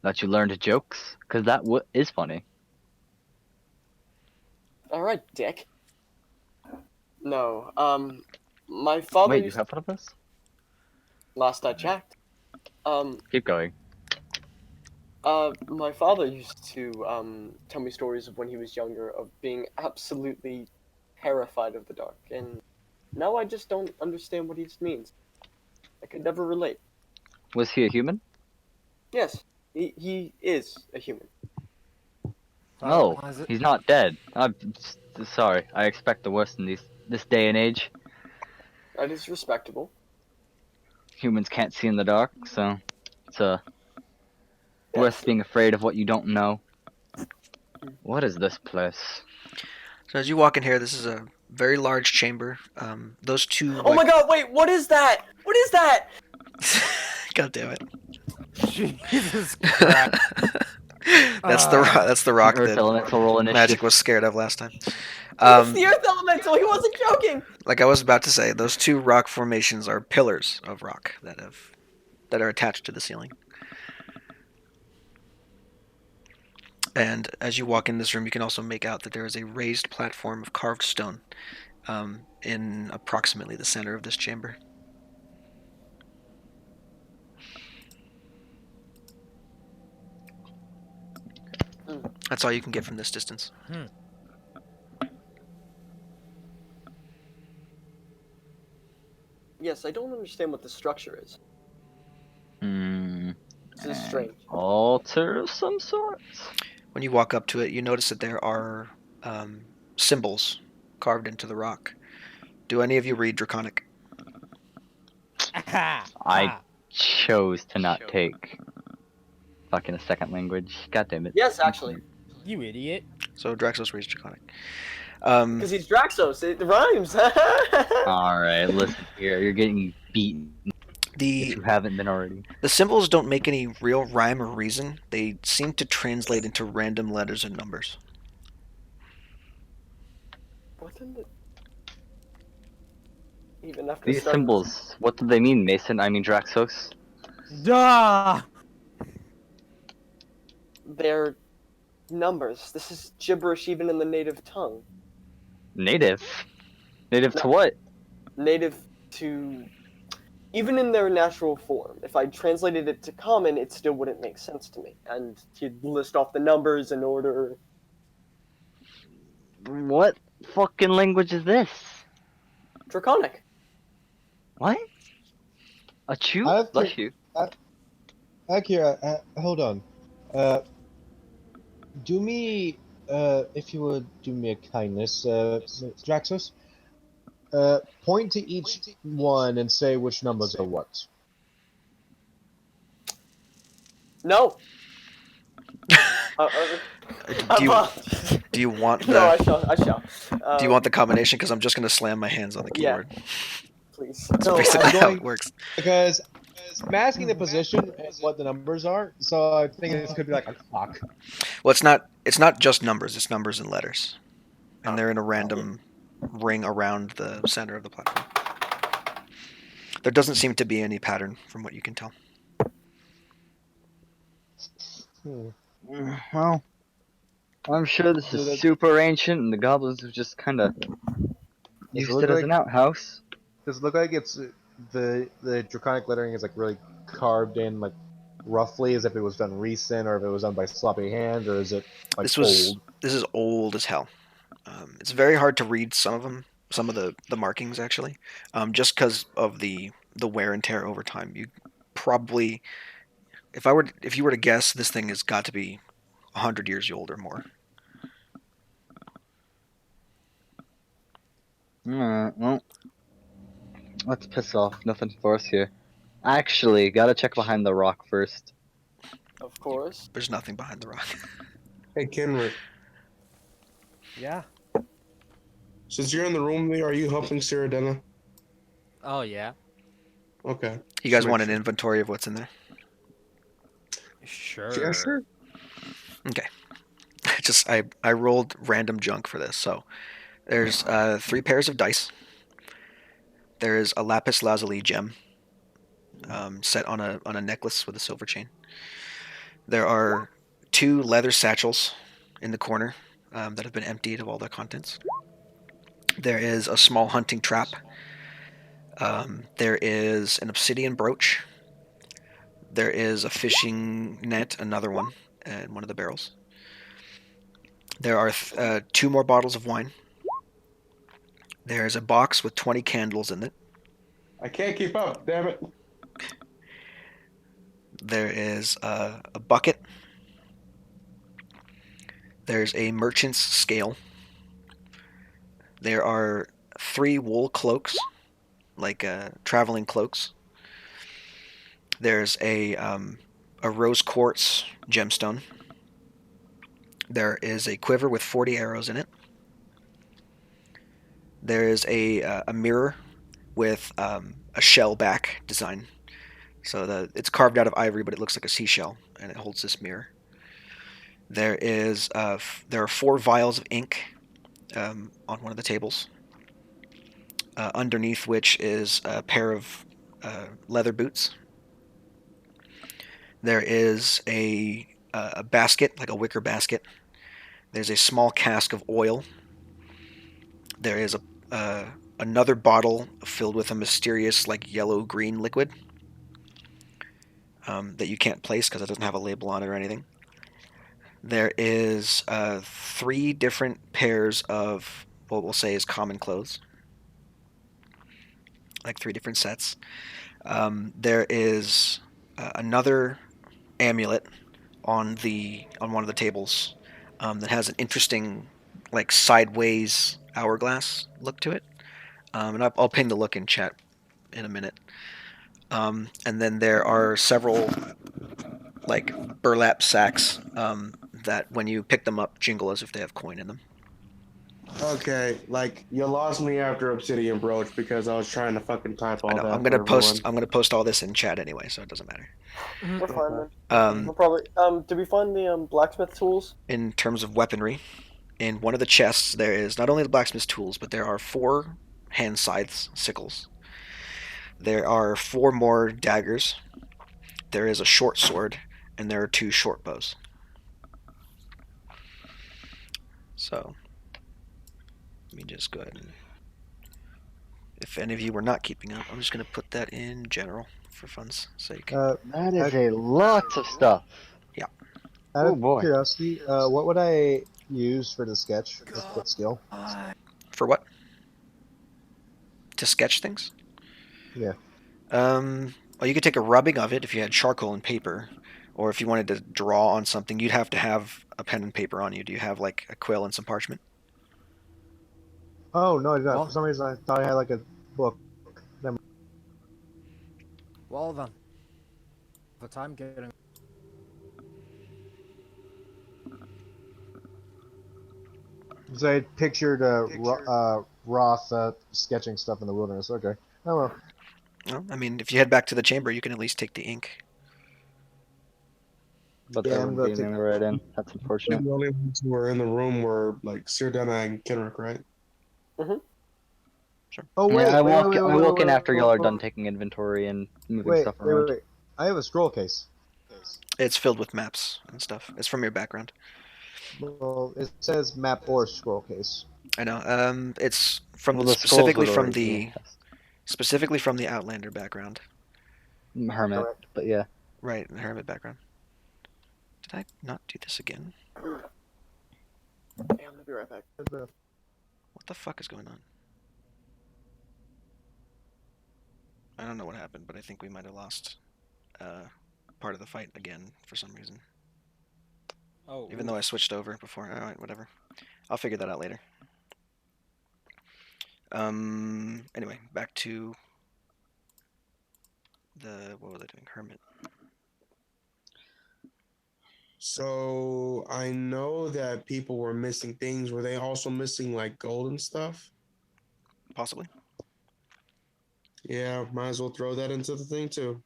That you learned jokes? Because that is funny. Alright, dick. No, my father Wait, you used have fun of this? Last I checked. Keep going. My father used to tell me stories of when he was younger of being absolutely terrified of the dark, and now I just don't understand what he means. I could never relate. Was he a human? Yes, he is a human. Oh, Why is it? he's not dead. I'm sorry. I expect the worst in this day and age. That is respectable. Humans can't see in the dark, so it's worth Yes. being afraid of what you don't know. What is this place? So as you walk in here, this is a very large chamber. Those two. Oh my God! Wait, what is that? What is that? God damn it! Jesus Christ. That's the rock Earth that elemental roll initiative. Magic was scared of last time. It's the Earth Elemental. He wasn't joking. Like I was about to say, those two rock formations are pillars of rock that are attached to the ceiling. And as you walk in this room, you can also make out that there is a raised platform of carved stone in approximately the center of this chamber. That's all you can get from this distance. Yes, I don't understand what the structure is. Hmm. This is strange. Altar of some sort? When you walk up to it, you notice that there are symbols carved into the rock. Do any of you read Draconic? I chose to not take fucking a second language. God damn it. Yes, actually, You idiot. So Draxos reads Draconic. because he's Draxos. It rhymes. Alright, listen here. You're getting beaten if the you haven't been already. the symbols don't make any real rhyme or reason. They seem to translate into random letters and numbers. What in the? Even after These starting symbols, what do they mean, Mason? I mean Draxos? Duh! they're numbers. This is gibberish even in the native tongue. Native? Native to No. what? Native to even in their natural form. If I translated it to common, it still wouldn't make sense to me. And he'd list off the numbers in order. What fucking language is this? Draconic. What? A chew? I have Bless to- you. Akira, hold on. Do me, if you would do me a kindness, Draxos. Point to each one and say which numbers are what. No. Do you do you want the No, I shall. I shall. do you want the combination? Because I'm just going to slam my hands on the Yeah. keyboard. Please. That's No, basically I'm how going- it works. Because I'm asking the position and what the numbers are, so I think this could be like a clock. Well, it's not just numbers. It's numbers and letters, and they're in a random ring around the center of the platform. There doesn't seem to be any pattern from what you can tell. Well, I'm sure this So is that- super ancient, and the goblins have just kind of used look it as like- an outhouse. Does it look like it's the draconic lettering is like really carved in like roughly as if it was done recent or if it was done by sloppy hand or is it like old? This is old as hell. It's very hard to read some of them, some of the markings actually, just because of the wear and tear over time. You probably, if you were to guess, this thing has got to be 100 years old or more. Alright, well, let's piss off. Nothing for us here. Actually, gotta check behind the rock first. Of course. There's nothing behind the rock. Hey, Kenrick, Yeah. since you're in the room there, are you helping Cyrodiil? Oh, yeah. Okay. You guys Just want make an inventory of what's in there? Sure. sure. Yeah, sure. Okay. I rolled random junk for this. So there's 3 pairs of dice. There is a lapis lazuli gem set on a necklace with a silver chain. There are 2 leather satchels in the corner that have been emptied of all their contents. There is a small hunting trap There is an obsidian brooch. There is a fishing net, another one, in one of the barrels. There are 2 more bottles of wine. There's a box with 20 candles in it. I can't keep up, damn it. There is a bucket. There's a merchant's scale. There are 3 wool cloaks, like traveling cloaks. There's a rose quartz gemstone. There is a quiver with 40 arrows in it. There is a mirror with a shell back design. So it's carved out of ivory, but it looks like a seashell, and it holds this mirror. There are 4 vials of ink on one of the tables, underneath which is a pair of leather boots. There is a basket, like a wicker basket. There's a small cask of oil. There is another bottle filled with a mysterious, like yellow-green liquid that you can't place because it doesn't have a label on it or anything. There is 3 different pairs of what we'll say is common clothes, like 3 different sets. There is another amulet on one of the tables that has an interesting, like sideways hourglass look to it, and I'll ping the look in chat in a minute. And then there are several like burlap sacks that when you pick them up jingle as if they have coin in them. Okay, like you lost me after Obsidian Brooch because I was trying to fucking type all I know. that. I'm gonna for post. everyone. I'm gonna post all this in chat anyway, so it doesn't matter. We're fine then. We'll probably. Did we find the blacksmith tools? In terms of weaponry, in one of the chests there is not only the blacksmith's tools, but there are 4 hand scythes, sickles. There are 4 more daggers. There is a short sword, and there are 2 short bows. So, let me just go ahead and. If any of you were not keeping up, I'm just going to put that in general for fun's sake. That is a lot of stuff. Out Oh of boy. curiosity, what would I use for the sketch? With what skill? For what? To sketch things? Yeah. Well, you could take a rubbing of it if you had charcoal and paper, or if you wanted to draw on something, you'd have to have a pen and paper on you. Do you have like a quill and some parchment? Oh no, I did not. Well- For some reason, I thought I had like a book. Well then. The time getting. Because I had pictured Roth sketching stuff in the wilderness. Okay. Oh well. Well, I mean, if you head back to the chamber, you can at least take the ink. But Yeah, they I'm wouldn't be gonna take- letting me right in. That's unfortunate. The only ones who were in the room were like Sirdana and Kenrick, right? Oh Yeah, wait, I wait, walk. wait, I wait, walk wait, in after y'all are wait, done taking inventory and moving wait, stuff wait, around. wait. I have a scroll case. It's filled with maps and stuff. It's from your background. Well, it says map or scroll case. I know. It's from Well, the scrolls specifically would from already be the specifically from the Outlander background. hermit, but yeah. Right, the Hermit background. Did I not do this again? Hey, I'm gonna be right back. What the fuck is going on? I don't know what happened, but I think we might have lost part of the fight again for some reason. Oh. Even though I switched over before. Alright, whatever. I'll figure that out later. Anyway, back to what was I doing? Hermit. So I know that people were missing things. Were they also missing like gold and stuff? Possibly. Yeah, might as well throw that into the thing too.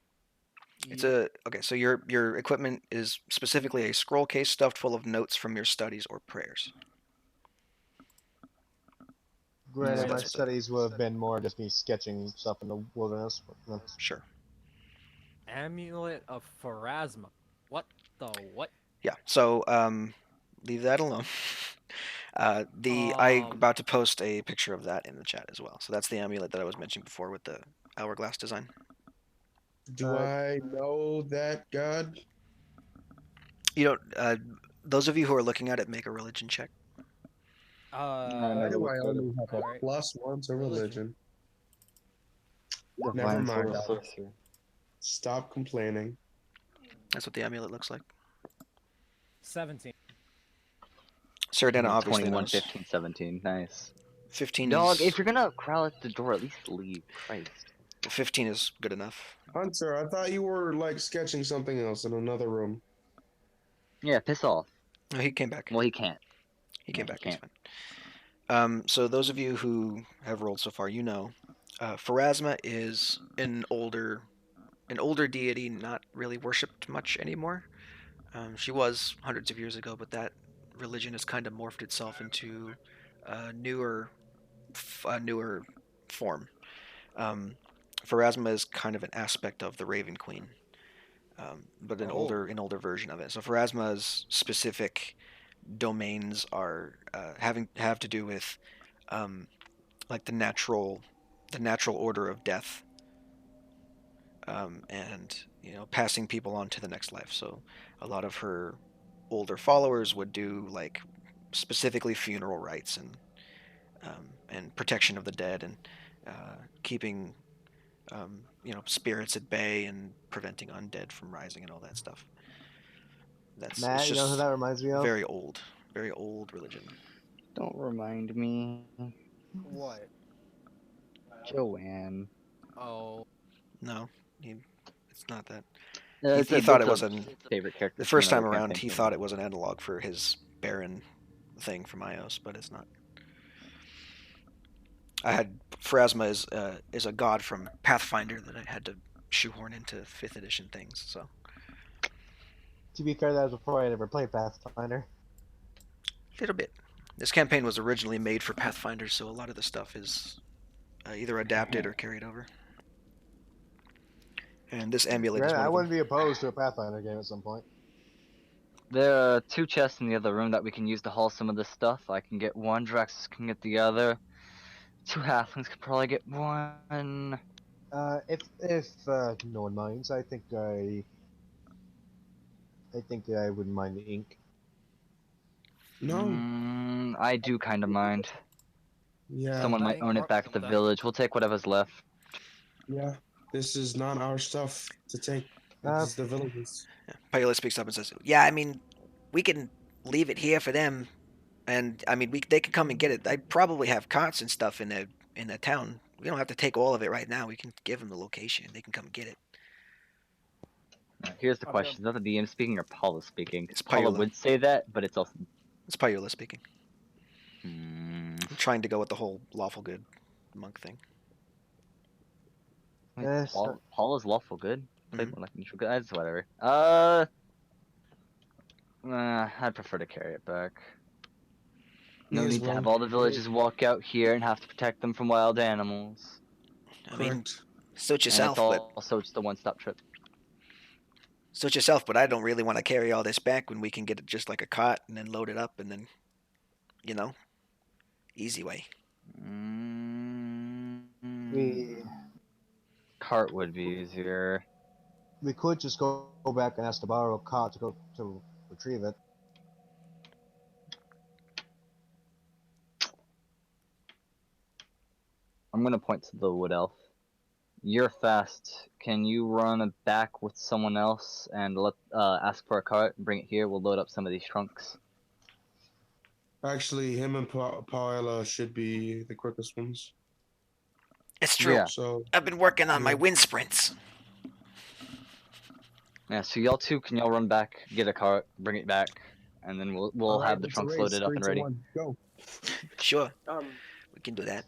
It's okay, so your equipment is specifically a scroll case stuffed full of notes from your studies or prayers. Granted, So my that's what studies would have been more just me sketching stuff in the wilderness. But, Sure. Amulet of Pharasma. What the what? Yeah. So leave that alone. I'm about to post a picture of that in the chat as well. So that's the amulet that I was mentioning before with the hourglass design. Do I know that god? You don't. Those of you who are looking at it, make a religion check. Why never do I looked at it. only have a Alright. +1 to religion? Never Divine mind. Soul I'll Sorcerer. stop complaining. That's what the amulet looks like. 17. Sardana obviously 21, knows. 15, 17. Nice. 15 Dog, is if you're gonna growl at the door, at least leave. Christ. 15 is good enough. Hunter, I thought you were like sketching something else in another room. Yeah, piss off. No, he came back. Well, he can't. He came No, back. he He's can't. fine. So those of you who have rolled so far, you know, Pharasma is an older deity, not really worshipped much anymore. She was hundreds of years ago, but that religion has kind of morphed itself into a newer form. Um, Pharasma is kind of an aspect of the Raven Queen, but an Oh. older version of it. So Pharasma's specific domains are have to do with like the natural order of death, and passing people on to the next life. So a lot of her older followers would do like specifically funeral rites and protection of the dead and keeping spirits at bay and preventing undead from rising and all that stuff. It's Matt, you know who just that reminds me of? very old religion. Don't remind me. What? Joanne. Oh. No, it's not that. It's He a, thought it's it was a an favorite character. the from first time another around. campaign He from thought it was an analog for his Baron thing from Ios, but it's not. I had Pharasma is a god from Pathfinder that I had to shoehorn into 5th edition things. So To be fair, that was before I ever played Pathfinder. a little bit. This campaign was originally made for Pathfinder, so a lot of the stuff is either adapted or carried over. And this amulet is Granted, one I of wouldn't them. be opposed to a Pathfinder game at some point. There are 2 chests in the other room that we can use to haul some of this stuff. I can get one, Drax can get the other. 2 halflings could probably get one. If no one minds, I think I wouldn't mind the ink. No. I do kind of mind. Yeah. Someone might own it back at the village. We'll take whatever's left. Yeah. This is not our stuff to take. This is the villages. Paola speaks up and says, "Yeah, I mean, we can leave it here for them, and I mean, they can come and get it. They probably have carts and stuff in the town. We don't have to take all of it right now. We can give them the location. They can come get it." Here's the Okay. question: is that the DM speaking or Paula speaking? It's Paula Paola. would say that, but it's also. It's Paola speaking. Hmm. I'm trying to go with the whole lawful good monk thing. Wait, Yes. Paula's lawful good. Played Mhm. more like neutral good. That's whatever. I'd prefer to carry it back. No Me as need to well. have all the villages walk out here and have to protect them from wild animals. I mean, Correct. suit And it's yourself, but also just a one-stop trip. I don't really want to carry all this back when we can get it just like a cart and then load it up and then, easy way. We Cart would be easier. we could just go back and ask to borrow a cart to go to retrieve it. I'm gonna point to the wood elf. You're fast. Can you run back with someone else and ask for a cart and bring it here? We'll load up some of these trunks. Actually, him and Paella should be the quickest ones. It's true. Yeah. So I've been working on my wind sprints. Yeah. So y'all two, can y'all run back, get a cart, bring it back, and then we'll all right, have the it's a trunks race. loaded up 3, and 2, ready. 1, go. Sure, we can do that.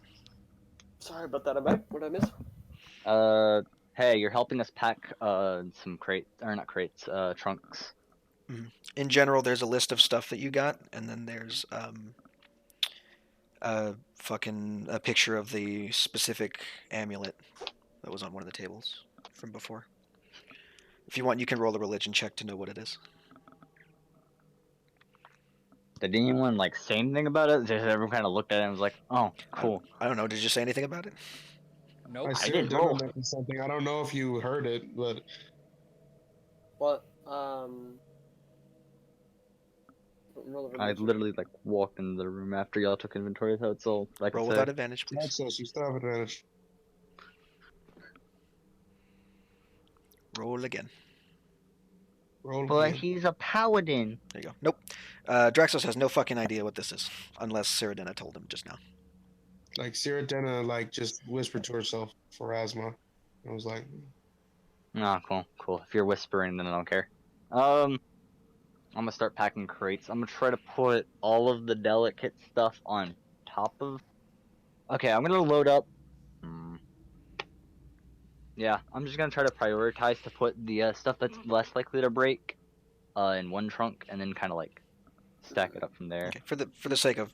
Sorry about that. I'm back. What did I miss? Hey, you're helping us pack some trunks. In general, there's a list of stuff that you got, and then there's a picture of the specific amulet that was on one of the tables from before. If you want, you can roll a religion check to know what it is. Did anyone say anything about it? Just everyone kind of looked at it and was like, "Oh, cool." I don't know. Did you say anything about it? Nope. I didn't roll. mentioned something. I don't know if you heard it, but What? Roll of I initiative. literally like walked into the room after y'all took inventory. That's all I can Roll say. without advantage, Dark please. Souls, you still have advantage. Roll again. Roll But again. he's a paladin. There you go. Nope. Draxos has no fucking idea what this is, unless Cyrodiina told him just now. Like Cyrodiina, like just whispered to herself for asthma. I was like, Ah, cool. If you're whispering, then I don't care. I'm gonna start packing crates. I'm gonna try to put all of the delicate stuff on top of. Okay, I'm gonna load up. Yeah, I'm just gonna try to prioritize to put the stuff that's less likely to break, in one trunk, and then kind of like stack it up from there. Okay. For the sake of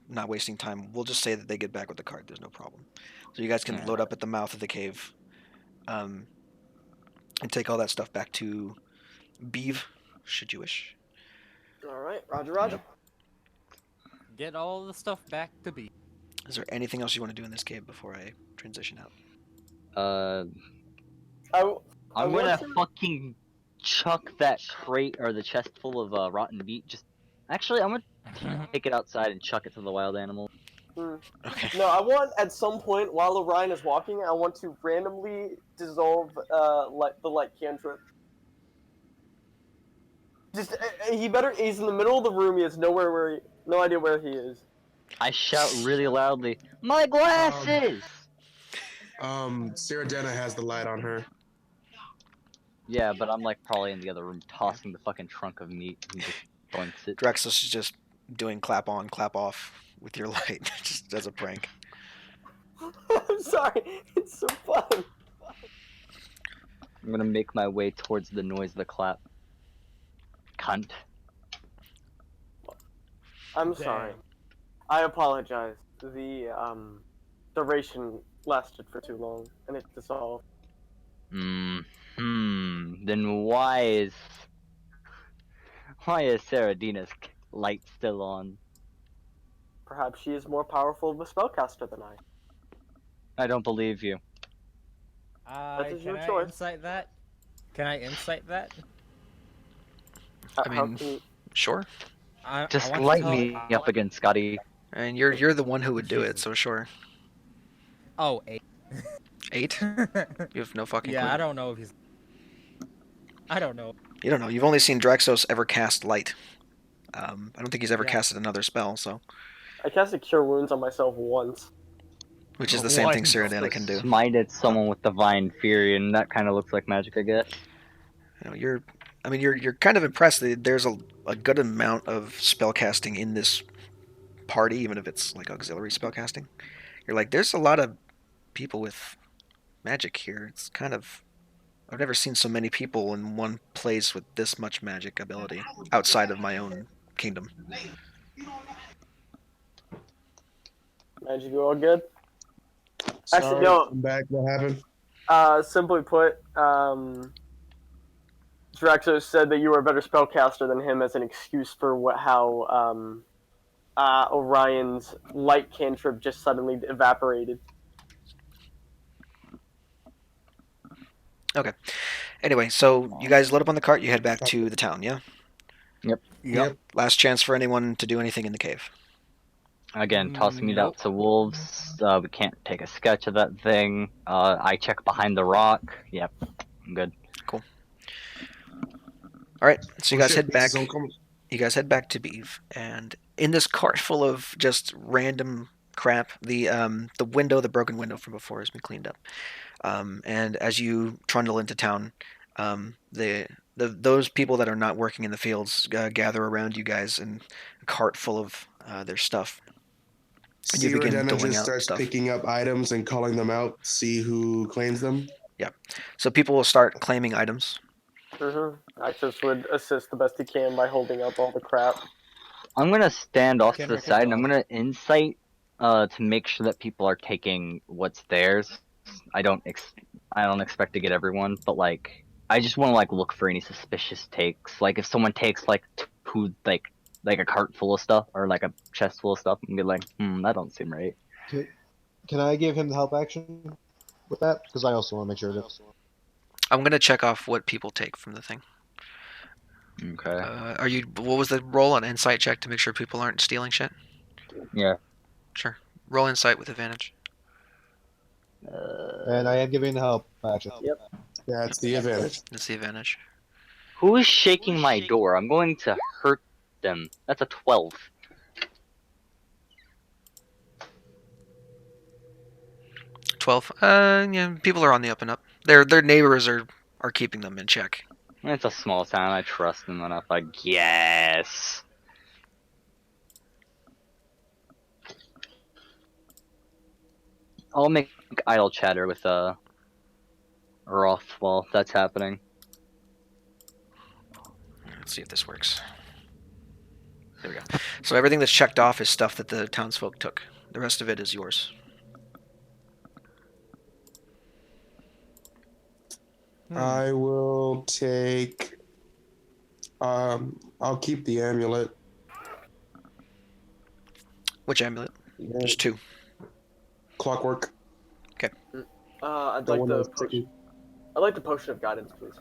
not wasting time, we'll just say that they get back with the cart. There's no problem. So you guys can load up at the mouth of the cave, and take all that stuff back to Beeve, should you wish. All right, Roger. Get all the stuff back to B. Is there anything else you want to do in this cave before I transition out? I'm want gonna to- fucking chuck that crate or the chest full of rotten meat. Actually, I'm gonna take it outside and chuck it to the wild animals. Okay. No, I want at some point while Orion is walking, I want to randomly dissolve the light cantrip. Just he's in the middle of the room. He has no idea where he is. I shout really loudly, "My glasses!" Cyrodiina has the light on her. Yeah, but I'm like probably in the other room tossing the fucking trunk of meat. He just boinks it. Draxos is just doing clap on, clap off with your light, just as a prank. I'm sorry, it's so fun. I'm gonna make my way towards the noise of the clap. Cunt. I'm sorry. I apologize. The duration lasted for too long, and it dissolved. Then why is Cyrodiina's light still on? Perhaps she is more powerful of a spellcaster than I. I don't believe you. That is Can your I choice. insight that? Can I insight that? I mean, sure. Just want to light tell- me up again, Scotty. And you're the one who would do it, so sure. Oh, 8. 8? You have no fucking clue. Yeah, I don't know if he's. I don't know. You don't know. You've only seen Draxos ever cast light. I don't think he's ever Yeah. casted another spell, so. I casted Cure Wounds on myself once. Which is the same thing Once. Cyrodiina can do. Smited someone with Divine Fury, and that kind of looks like magic, I guess. You know, you're kind of impressed that there's a good amount of spellcasting in this party, even if it's like auxiliary spellcasting. You're like, there's a lot of people with magic here. It's kind of, I've never seen so many people in one place with this much magic ability outside of my own kingdom. Magic, you all good? Sorry, Actually, no. I'm back. What happened? Simply put, Draxos said that you were a better spellcaster than him as an excuse for how Orion's light cantrip just suddenly evaporated. Okay. Anyway, so you guys load up on the cart. You head back to the town. Yeah. Yep. Last chance for anyone to do anything in the cave. Again, tossing it Nope. out to wolves. We can't take a sketch of that thing. I check behind the rock. Yep, I'm good. Cool. All right. So you guys head back. Zone coming. You guys head back to Beeve, and in this cart full of just random crap, the broken window from before has been cleaned up. And as you trundle into town, those people that are not working in the fields gather around you guys in a cart full of their stuff. And you begin Cyrodiina doling just out starts stuff. picking up items and calling them out, see who claims them. Yeah. So people will start claiming items. Axis would assist the best he can by holding up all the crap. I'm gonna stand off to the Kendrick side, and is I'm gonna insight to make sure that people are taking what's theirs. I don't expect to get everyone, but like I just want to like look for any suspicious takes. Like if someone takes like two like a cart full of stuff or like a chest full of stuff, and be like, that don't seem right. Can I give him the help action? with that? Because I also want to make sure that. I'm gonna check off what people take from the thing. Okay. Are you? What was the roll on insight check to make sure people aren't stealing shit? Yeah. Sure. Roll insight with advantage. And I am giving the help action. Yep. That's the advantage. That's the advantage. Who is shaking my door? I'm going to hurt them. That's a 12. 12. Yeah, people are on the up and up. Their neighbors are keeping them in check. It's a small town. I trust them enough, I guess. I'll make idle chatter with Roth while that's happening. Let's see if this works. There we go. So everything that's checked off is stuff that the townsfolk took. The rest of it is yours. I will take. I'll keep the amulet. Which amulet? There's 2. Clockwork. I'd The like one the that's potion. ticking. I'd like the potion of guidance, please.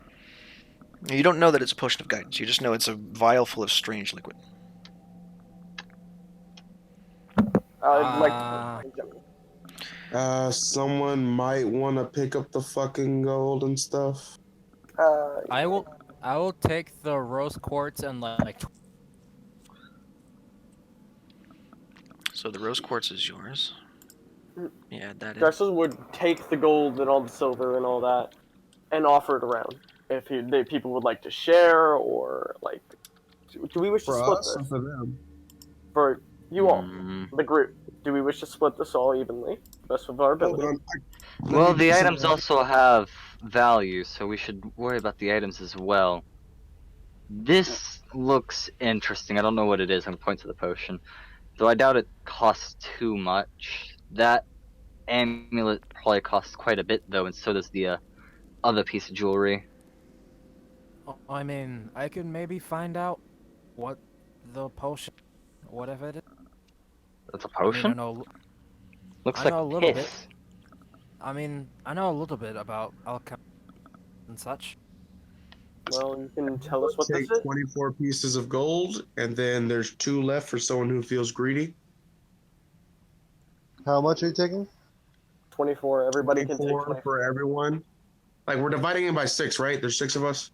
You don't know that it's a potion of guidance. You just know it's a vial full of strange liquid. I'd like in general. Someone might want to pick up the fucking gold and stuff. I will take the rose quartz and like. So the rose quartz is yours. Yeah, that is. Dresses would take the gold and all the silver and all that, and offer it around if people would like to share or like. Do we wish to split this? Or for them? For you all, Mm. the group. Do we wish to split this all evenly, best of our ability? Hold on. Well, the items also have value, so we should worry about the items as well. This looks interesting. I don't know what it is. I'm going to point to the potion. Though I doubt it costs too much. That amulet probably costs quite a bit, though, and so does the other piece of jewelry. I mean, I could maybe find out what the potion, whatever it is. That's a I mean, potion? I know. Looks I like know a little piss. bit. I mean, I know a little bit about alchemy and such. Well, you can tell us what this Take is. 24 pieces of gold, and then there's 2 left for someone who feels greedy. How much are you taking? 24. Everybody can take 24 24. for everyone. Like, we're dividing it by 6, right? There's 6 of us.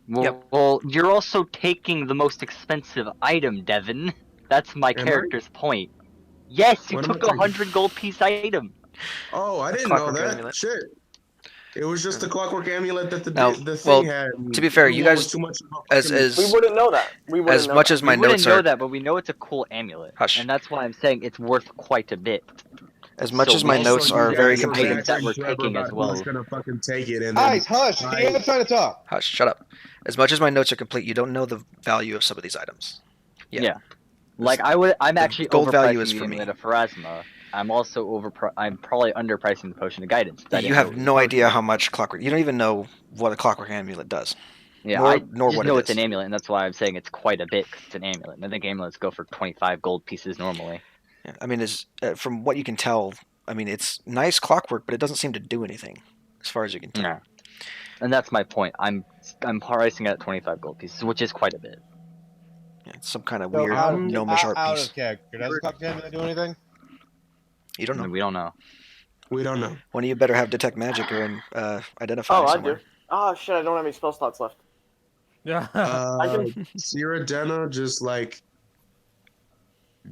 Well, you're also taking the most expensive item, Devin. That's my Am I? character's point. Yes, you What am I took a taking? 100 gold piece item. Oh, I didn't know Clockwork that. amulet. Shit. It was just the clockwork amulet that the Now, thing well, had. to be fair, you Everyone was guys, too much of a as fucking- We wouldn't know that. We wouldn't as know much that. as my We wouldn't notes know are that, but we know it's a cool amulet. Hush. And that's why I'm saying it's worth quite a bit. as much So as my we notes also are use very the complete. items that we're Forever taking about as well. who's gonna fucking take it, and then Guys, hush! I'm trying to talk. Hush, shut up. As much as my notes are complete, you don't know the value of some of these items. Yeah. Like I'm actually gold value overpricing is the for me. amulet of Pharasma. I'm also I'm probably underpricing the potion of guidance. I You didn't have know it was no a idea potion. how much clockwork. You don't even know what a clockwork amulet does. Yeah, nor I just what know it it's is. an amulet, and that's why I'm saying it's quite a bit, 'cause it's an amulet. And I think amulets go for 25 gold pieces normally. Yeah, I mean, from what you can tell, I mean, it's nice clockwork, but it doesn't seem to do anything, as far as you can tell. Yeah. And that's my point. I'm pricing it at 25 gold pieces, which is quite a bit. Yeah, it's some kind of So weird gnomish art out piece. of character. Does the clock amulet do anything? You don't know. We don't know. we don't know. One of you better have detect magic or identify Oh, somewhere. I do. Oh shit! I don't have any spell slots left. Yeah. Ciradena just like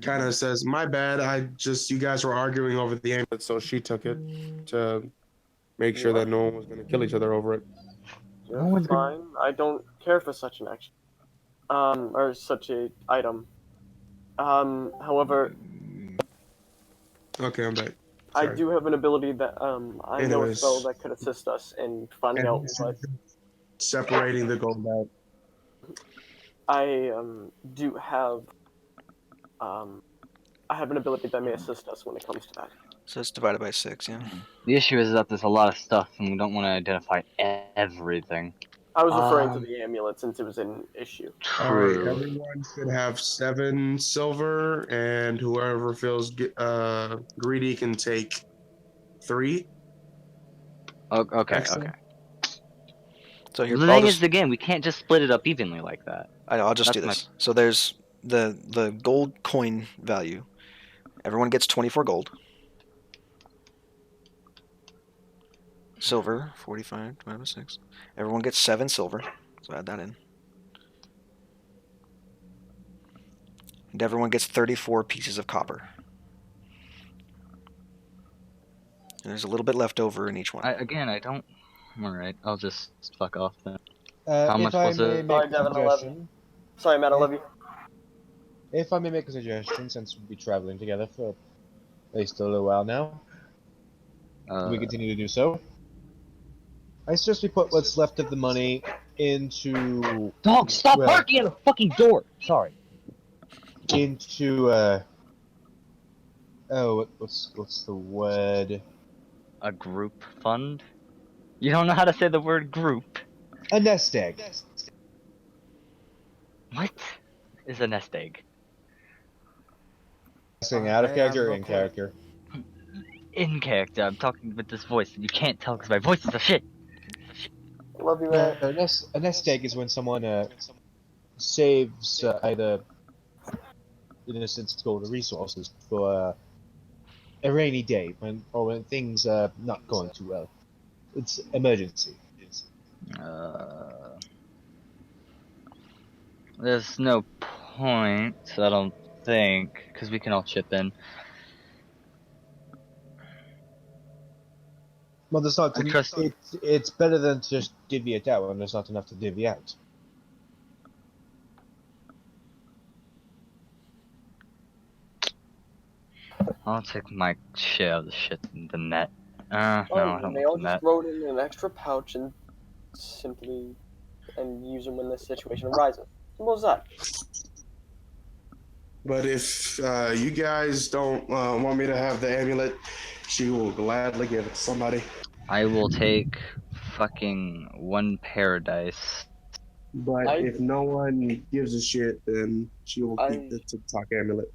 kind of says, "My bad. You guys were arguing over the amulet, so she took it to make sure that no one was gonna kill each other over it." You're fine. I don't care for such an action. Or such a item. However, Okay, I'm back. I Sorry. do have an ability that I know a Anyways. spell that could assist us in finding out what Separating the gold out. I do have. I have an ability that may assist us when it comes to that. So it's divided by 6, yeah. The issue is that there's a lot of stuff, and we don't want to identify everything. I was referring to the amulet since it was an issue. Alright, True. everyone should have 7 silver, and whoever feels greedy can take 3. Okay, Excellent. okay. So here, The I'll thing is, just again, we can't just split it up evenly like that. I know, I'll just do That's my- this. So there's the gold coin value. Everyone gets 24 gold. Silver, 45 divided by 6. Everyone gets 7 silver. So add that in. And everyone gets 34 pieces of copper. And there's a little bit left over in each one. I don't. Alright, I'll just fuck off then. How If much I was may it? make Sorry, a Devin, I love you. suggestion, Sorry, Matt, I love you. if I may make a suggestion, since we'll be traveling together for at least a little while now, we continue to do so. I suggest we put what's left of the money into Dog, stop well, barking at the fucking door! Sorry. into what's the word? A group fund? You don't know how to say the word group. A nest egg. What is a nest egg? Saying out of Hey, character or real in quick. character. In character, I'm talking with this voice, and you can't tell because my voice is a shit. Love you, man. A nest egg is when someone saves either, in a sense, gold or resources for a rainy day when things are not going too well. It's emergency. There's no point, I don't think, because we can all chip in. Well, there's not. I trust. It's better than to just divvy it out when there's not enough to divvy out. I'll take my share of the shit in the net. No, I don't They want all the just net. throw it in an extra pouch and simply use them when the situation arises. Simple as that. But if you guys don't want me to have the amulet, she will gladly give it to somebody. I will take fucking one paradise. But if no one gives a shit, then she will keep the I TikTok amulet.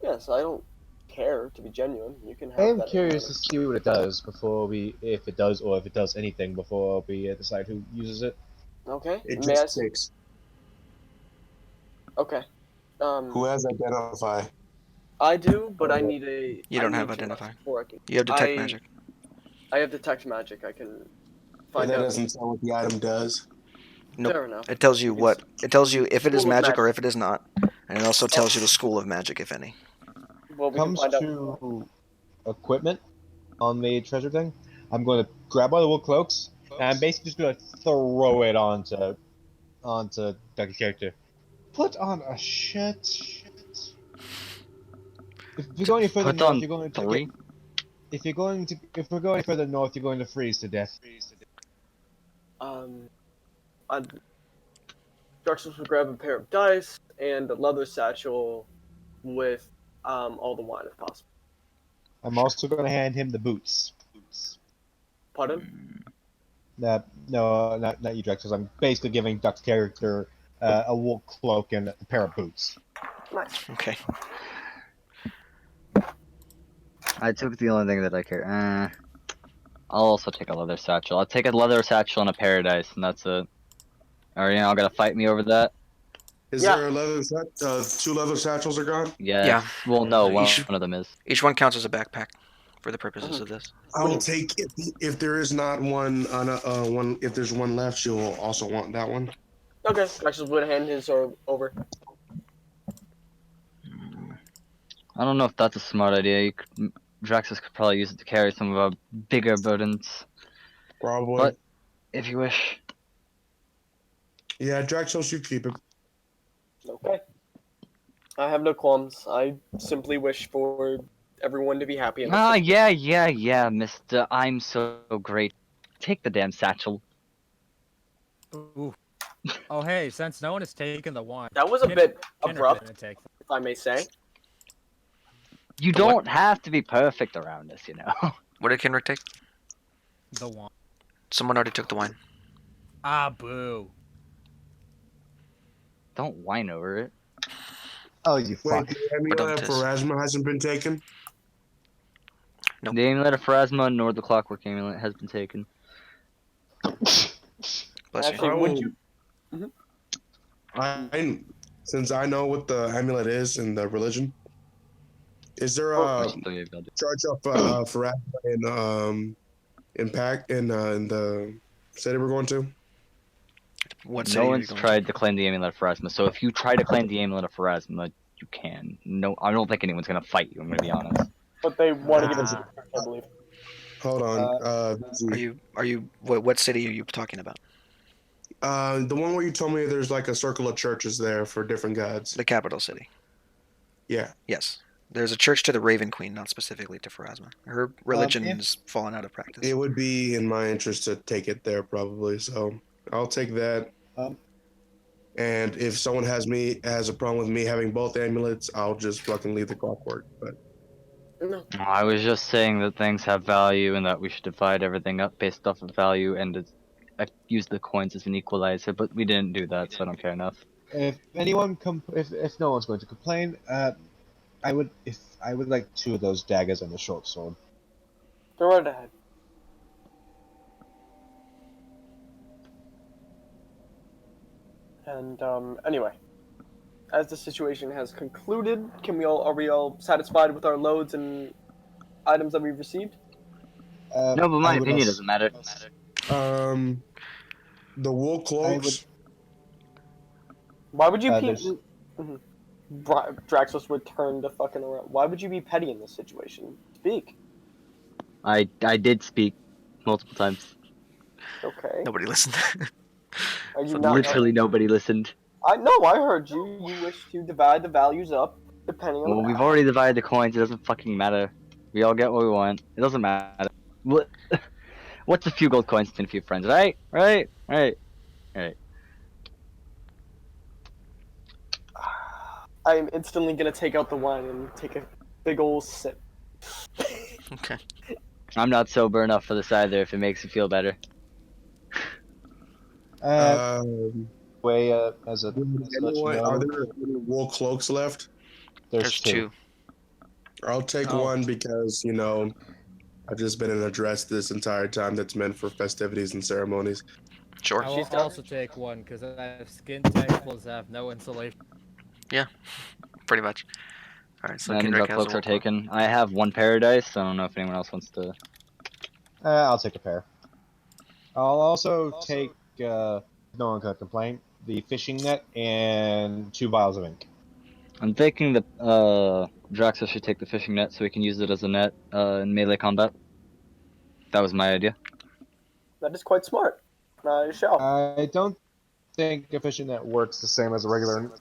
yes, I don't care to be genuine. You can I have am that. curious to see what it does before if it does, or if it does anything before we decide who uses it. Okay. It May I? just takes. Okay. Who has identify? I do, but I need a. You I don't need have to identify. before I can. You have detect magic. I have detect magic. I can But find that out. doesn't tell what the item does. Nope. Fair enough. It tells you what. It tells you if it is School of magic or Magic. if it is not, and it also tells you the school of magic, if any. Well, we can Comes find out. to equipment on the treasure thing, I'm going to grab one of the wool cloaks, and I'm basically just going to throw it onto Dr. Character. Put on a shirt. If you're going further Put north, on you're going to 3. if we're going further north, you're going to freeze to death. Instructions will grab a pair of dice and a leather satchel with all the wine if possible. I'm also going to hand him the boots. Pardon? No, not you, Drex, because I'm basically giving Dr. Character a wool cloak and a pair of boots. Nice. Okay. I took the only thing that I care. I'll also take a leather satchel. I'll take a leather satchel and a paradise, and that's it. Are you all gonna fight me over that? Is Yeah. there a leather two leather satchels are gone? Yes. Yeah. Well, no, Each- one of them is. Each one counts as a backpack for the purposes of this. I will take if there is not one on one. If there's one left, she'll also want that one. Okay. Draxus would hand his over. I don't know if that's a smart idea. Draxus could probably use it to carry some of our bigger burdens. Probably. But if you wish. Yeah, Draxel should keep it. Okay. I have no qualms. I simply wish for everyone to be happy. In this situation. Yeah, Mister. I'm so great. Take the damn satchel. Ooh. Oh, hey, since no one has taken the wine. That was a Kinner- bit Kinner abrupt, didn't take them. if I may say. You The what? don't have to be perfect around us, you know. What did Kenrick take? The wine. Someone already took the wine. Ah, boo. Don't whine over it. Oh, you Wait, fuck. the amulet for Rasma hasn't been taken? Nope. The amulet of Pharasma nor the clockwork amulet has been taken. Bless you. Actually, would you? I since I know what the amulet is in the religion, is there Oh, a Which three of y'all do? charge of for in impact in the city we're going to? What city No are you one's going tried to claim the amulet of Pharasma, so if you try to claim the amulet of Pharasma, you can. No, I don't think anyone's gonna fight you. I'm gonna be honest. but they want to give it to Ah. the church, I believe. Hold on. to? Are you? What city are you talking about? The one where you told me there's like a circle of churches there for different gods. The capital city. Yeah. Yes. There's a church to the Raven Queen, not specifically to Pharasma. Her religion's fallen out of practice. It would be in my interest to take it there probably, so I'll take that. Um, And if someone has a problem with me having both amulets, I'll just fucking leave the clockwork. But No. I was just saying that things have value and that we should divide everything up based off of value and use the coins as an equalizer, but we didn't do that, so I don't care enough. If if no one's going to complain, I would like 2 of those daggers and a short sword. Go right ahead. And anyway, as the situation has concluded, are we all satisfied with our loads and items that we've received? No, but my I would opinion also- doesn't matter. the wool cloaks. Why would you there's- Draxos would turn the fucking around. Why would you be petty in this situation? Speak. I did speak multiple times. Okay. Nobody listened. Are you So not? Literally nobody listened. I heard you. You wish to divide the values up depending on. Well, we've already divided the coins. It doesn't fucking matter. We all get what we want. It doesn't matter. What? What's a few gold coins and a few friends? Right? Right? Right? Right? I am instantly gonna take out the wine and take a big ol' sip. Okay. I'm not sober enough for this either. If it makes you feel better. Way as a Are there any wool cloaks left? There's 2. I'll take Oh. one because I've just been in a dress this entire time that's meant for festivities and ceremonies. Sure. I will She's done. also take one because I have skin tight clothes that have no insulation. Pretty much. All right. So That means Kendrick our has cloaks a are taken. I have one paradise. I don't know if anyone else wants to. I'll take a pair. I'll also take, no one can complain, the fishing net and 2 vials of ink. I'm thinking that Draxus should take the fishing net so we can use it as a net in melee combat. That was my idea. That is quite smart. I shall. I don't think a fishing net works the same as a regular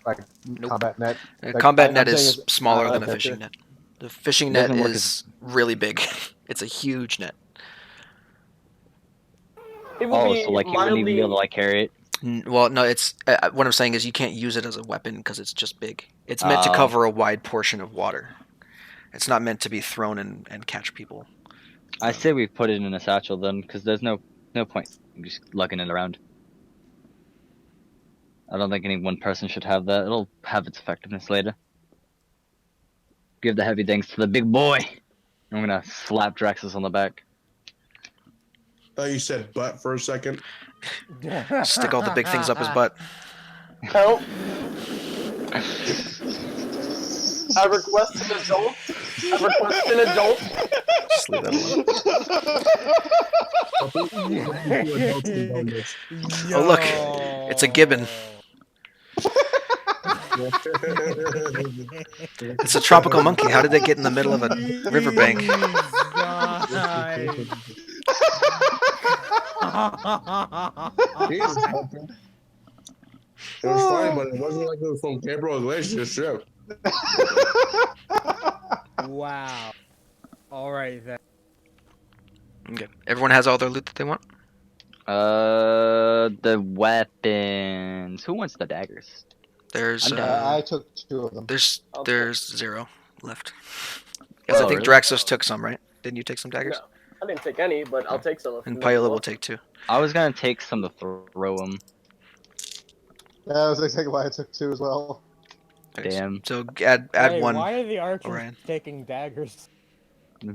Nope. combat net. A Like, combat I'm net saying is it's- smaller than a okay. fishing net. The fishing It net doesn't work is really big. It's a huge net. It would Oh, be so like you wouldn't even be able to like carry it. Well, no, it's what I'm saying is you can't use it as a weapon because it's just big. It's meant to Oh. cover a wide portion of water. It's not meant to be thrown and catch people. I say we put it in a satchel then, because there's no point in just lugging it around. I don't think any one person should have that. It'll have its effectiveness later. Give the heavy things to the big boy. I'm gonna slap Draxus on the back. Thought you said butt for a second. Stick all the big things up his butt. Help! I request an adult. I request an adult. Just leave that alone. Oh, look, it's a gibbon. It's a tropical monkey. How did they get in the middle of a riverbank? It was funny, but it wasn't like it was from Gabriel Iglesias ship. Wow. All right then. Okay. Everyone has all their loot that they want? The weapons. Who wants the daggers? There's I'm down. I took 2 of them. there's 0 left. Because I think really? Draxos took some, right? Didn't you take some daggers? No, I didn't take any, but I'll take some. And Paola will take 2. I was gonna take some to throw them. Yeah, I was exactly why I took 2 as well. Okay, Damn. So add Wait, 1. why are the archers Orion. taking daggers?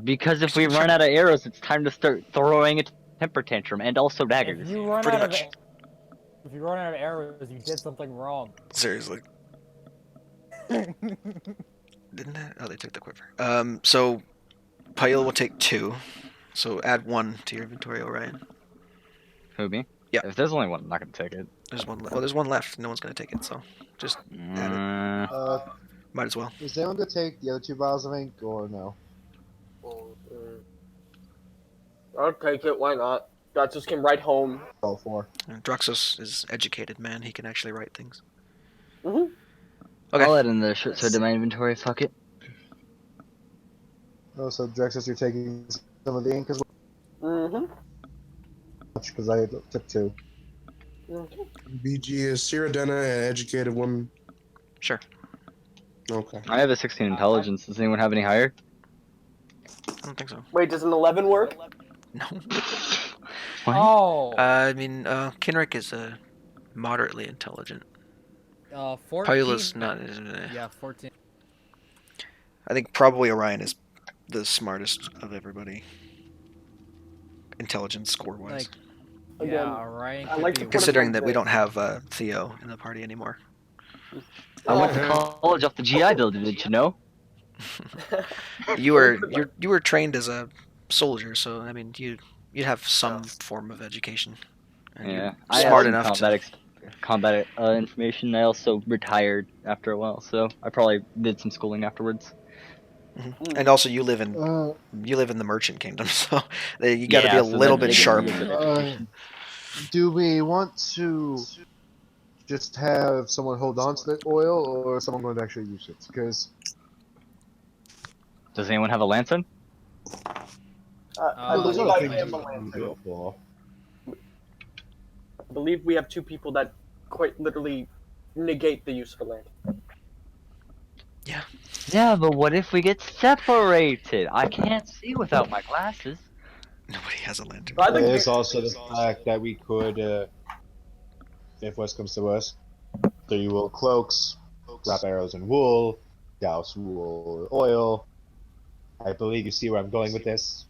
Because if we run out of arrows, it's time to start throwing it temper tantrum and also daggers. If you run Pretty out much. if you run out of arrows, you did something wrong. Seriously. Didn't that? Oh, they took the quiver. So Pyle will take 2. So add 1 to your inventory, Orion. Who, me? Yeah. If there's only one, I'm not gonna take it. There's one. Well, there's one left. No one's gonna take it, so just add it. Mm, Might as well. Is anyone gonna take the other 2 vials of ink or no? I'll take it. Why not? Draxus can write home. All 4. Draxos is educated man. He can actually write things. Mm-hmm. Okay. I'll add in the short sword to my inventory. Fuck it. Oh, so Drexus, you're taking some of the ink as well? Mm-hmm. Because I took 2. Okay. BG is Cyrodiana an educated woman? Sure. Okay. I have a 16 intelligence. Does anyone have any higher? I don't think so. Wait, does an 11 work? No. What? Oh. I mean, Kinrick is moderately intelligent. 14. Pyla's not. Yeah, 14. I think probably Orion is the smartest of everybody. Intelligence score wise. Like, Again, yeah, Orion. I could like be to put it Considering like that we this. don't have Theo in the party anymore. I went to college off the GI Bill, did you know? You were trained as a soldier, so I mean you'd have some form of education. And Yeah, you're I smart have enough some to. combat information. I also retired after a while, so I probably did some schooling afterwards. And also you live in Uh, the merchant kingdom, so you got to be Yeah, a so little then bit they give sharp. me a good education. do we want to just have someone hold on to the oil, or is someone going to actually use it? Because Does anyone have a lantern? I there's believe other I things am you a can lantern. do it for. I believe we have 2 people that quite literally negate the use of a lantern. Yeah, but what if we get separated? I can't see without my glasses. Nobody has a lantern. But I think There's also the fact that we could, if worst comes to worst, 3 wool cloaks, wrap arrows in wool, douse wool oil. I believe you see where I'm going with this.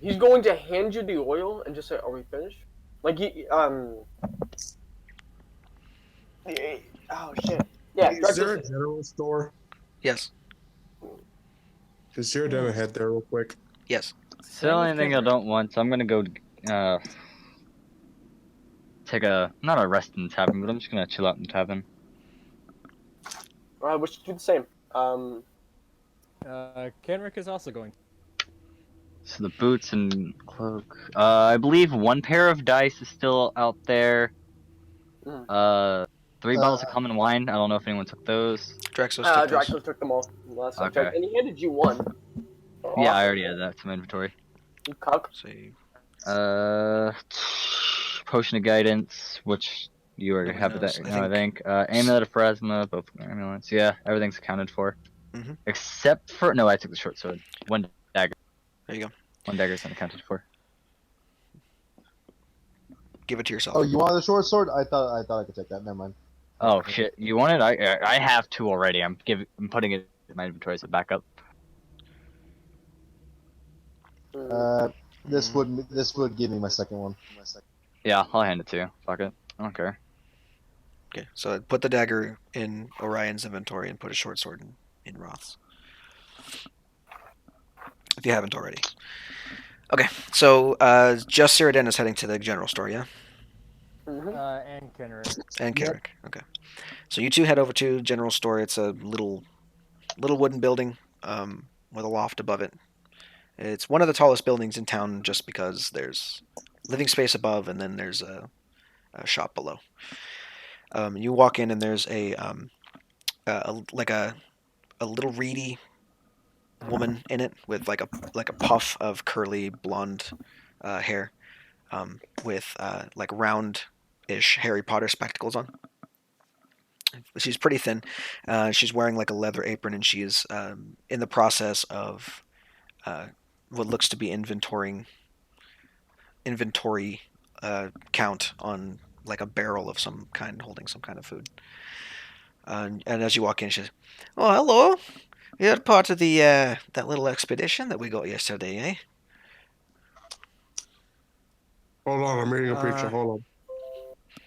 he's going to hand you the oil and just say, "Are we finished?" Like oh shit. Yeah, Is there a Draxus. general store? Yes. Can Cyrodiana head there real quick? Yes. It's the only thing I don't want, so I'm gonna go take not a rest in the tavern, but I'm just gonna chill out in the tavern. I wish to do the same. Kenrick is also going. So the boots and cloak. I believe 1 pair of dice is still out there. 3 bottles of common wine. I don't know if anyone took those. Draxos took those. Draxus took them all last time, Okay. and he handed you 1. Yeah, I already had that to my inventory. You cuck. So Potion of guidance, which you already Nobody have knows. that. I I think. Amulet of plasma, both amulets. Yeah, everything's accounted for, except for no. I took the short sword. 1 dagger. There you go. 1 dagger's unaccounted for. Give it to yourself. Oh, you wanted the short sword? I thought I could take that. Never mind. Oh shit! You want it? I have 2 already. I'm putting it in my inventory as a backup. This would give me my second one. Yeah, I'll hand it to you. Fuck it. I don't care. Okay, so put the dagger in Orion's inventory and put a short sword in Roth's. If you haven't already. Okay, so just Cyrodiana is heading to the general store, yeah? And Kenrick. And Carrick. Okay. So you 2 head over to general store. It's a little wooden building with a loft above it. It's one of the tallest buildings in town just because there's living space above and then there's a shop below. You walk in and there's a little reedy woman in it with like a puff of curly blonde hair with like round-ish Harry Potter spectacles on. She's pretty thin. She's wearing like a leather apron and she is in the process of what looks to be inventory count on like a barrel of some kind holding some kind of food. And as you walk in, she says, "Oh, hello. You're part of the that little expedition that we got yesterday, eh?" Hold on, I'm reading a picture. Hold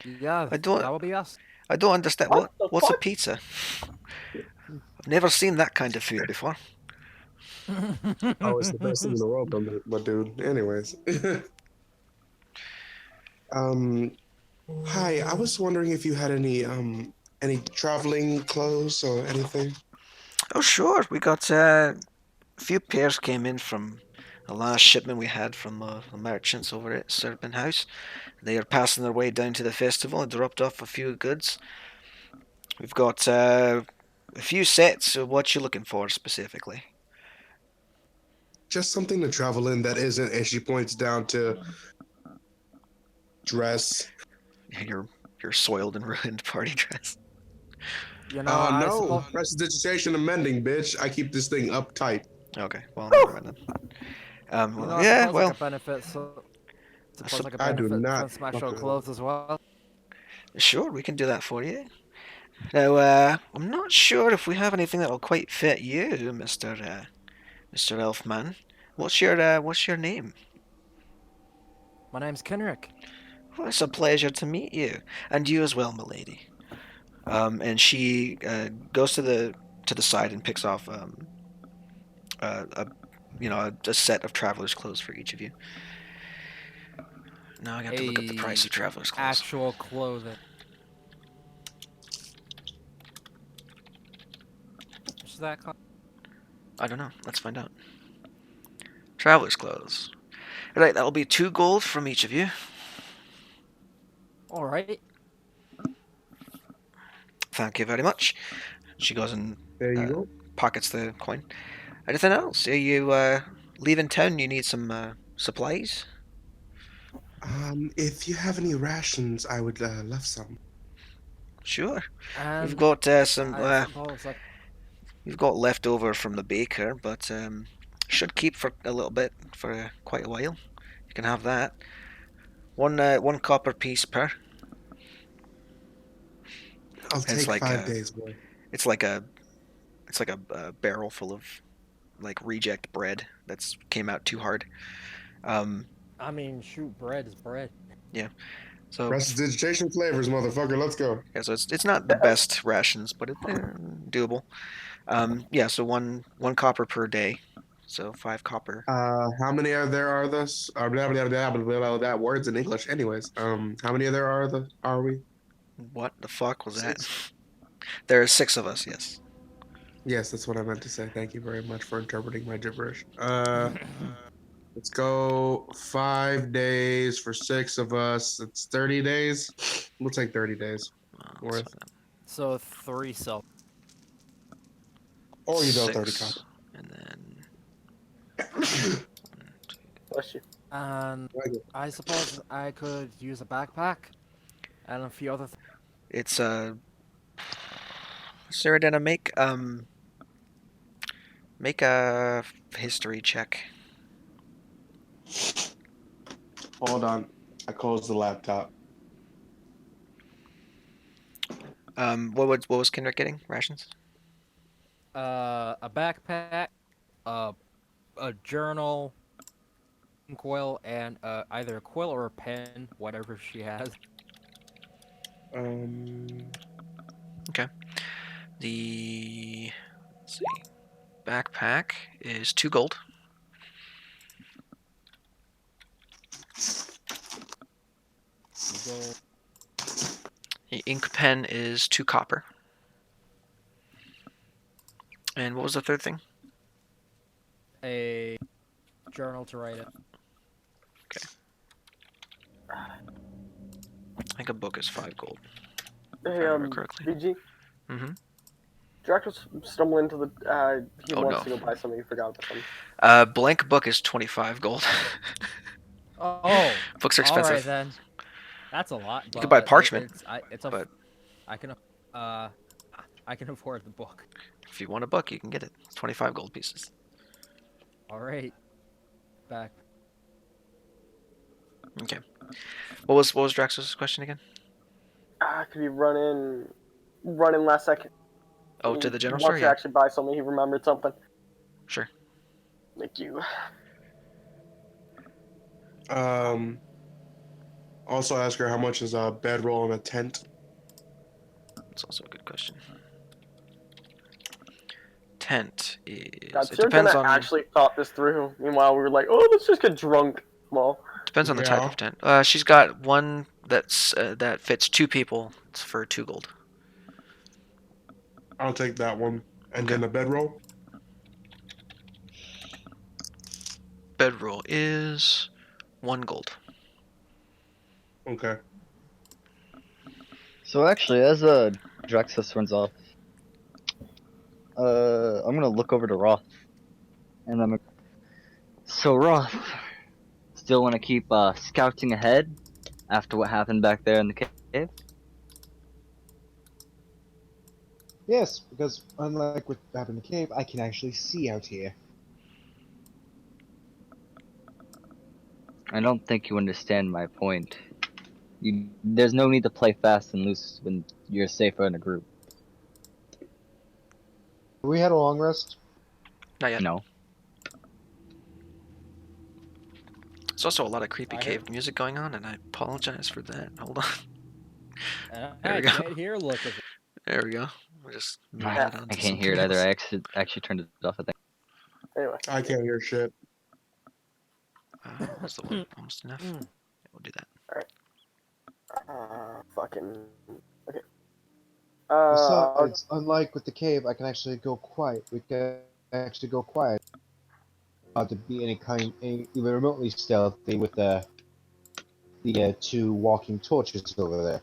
on. Yeah, I don't. that will be us. I don't understand. What the What's a fuck? pizza? I've never seen that kind of food before. Oh, it's the best thing in the world, my dude. Anyways. um, hi. I was wondering if you had any traveling clothes or anything. Oh, sure. We got a few pairs came in from the last shipment we had from the merchants over at Serpent House. They are passing their way down to the festival and dropped off a few goods. We've got a few sets. So what you looking for specifically? Just something to travel in that isn't, and she points down to dress. Your soiled and ruined party dress. You know, I No. suppose. Prestidigitation and mending, bitch. I keep this thing uptight. Okay, well never mind then. You know, I Yeah, suppose I well, could benefit. So, suppose I could I do benefit not from some actual fucking. clothes as well. sure, we can do that for you. Now, I'm not sure if we have anything that'll quite fit you, Mr. Elfman. What's your name? My name's Kenrick. Well, it's a pleasure to meet you, and you as well, milady. And she goes to the side and picks off a a set of traveler's clothes for each of you. Now I got to look up the price of traveler's clothes. Actual clothing. What's that called? I don't know. Let's find out. Traveler's clothes. Right, that'll be 2 gold from each of you. All right. Thank you very much. She goes and There you go. pockets the coin. Anything else? Are you leaving town? You need some supplies? If you have any rations, I would love some. Sure. We've And got some. I suppose like We've got leftover from the baker, but should keep for a little bit for quite a while. You can have that. One copper piece per. I'll It's take like 5 days, boy. it's like a barrel full of like reject bread that's came out too hard. I mean, shoot, bread is bread. Yeah. So Prestidigitation flavors, motherfucker. Let's go. yeah, so it's not the best rations, but it's doable. Yeah, so one copper per day, so 5 copper. How many are there? Are this? Blah, blah, blah, blah, blah, blah, blah, words in English. Anyways, how many there are? Are we? What the fuck was that? 6. There are 6 of us. Yes. Yes, that's what I meant to say. Thank you very much for interpreting my gibberish. Let's go 5 days for 6 of us. It's 30 days. We'll take 30 days worth. So 3 silver. Or you don't 30 6, copper. and then Bless you. And I suppose I could use a backpack and a few other things. it's Sarah, Dana, make a history check. Hold on. I closed the laptop. What was Kendrick getting? Rations? A backpack, a journal, quill, and either a quill or a pen, whatever she has. Okay. The let's see, backpack is 2 gold. The ink pen is 2 copper. And what was the third thing? A journal to write it. Okay. I think a book is 5 gold. Hey, I remember correctly. BG. Mm-hmm. Drac just stumbled into the. He Oh, wants no. to go buy something. He forgot about something. Blank book is 25 gold. Oh, Books are expensive. all right then. That's a lot. You could buy parchment. But I can afford the book. If you want a book, you can get it. It's 25 gold pieces. All right. Back. Okay. What was Drax's question again? Could he run in last second? Oh, to the general He store? wants to Yeah. actually buy something. He remembered something. Sure. Thank you. Also, ask her how much is a bedroll and a tent. That's also a good question. Tent is. God, It you're depends gonna on actually thought this through. Meanwhile, we were like, oh, let's just get drunk. Well, depends on the type Yeah. of tent. She's got one that fits 2 people. It's for 2 gold. I'll take that one. And Okay. then the bedroll? Bedroll is 1 gold. Okay. So actually, as Draxus runs off, I'm gonna look over to Roth, and I'm. So Roth, still want to keep scouting ahead after what happened back there in the cave? Yes, because unlike what happened in the cave, I can actually see out here. I don't think you understand my point. There's no need to play fast and loose when you're safer in a group. We had a long rest. Not yet. No. There's also a lot of creepy I hear- cave music going on, and I apologize for that. Hold on. And There I we go. can't hear look of it. There we go. We'll just move I that on to can't hear something it either. else. I actually turned it off, I think. anyway. I can't hear shit. What's the word? Almost enough. Yeah, we'll do that. Fucking. Okay. Besides, unlike with the cave, I can actually go quiet. We can actually go quiet. To be any even remotely stealthy with the 2 walking torches over there.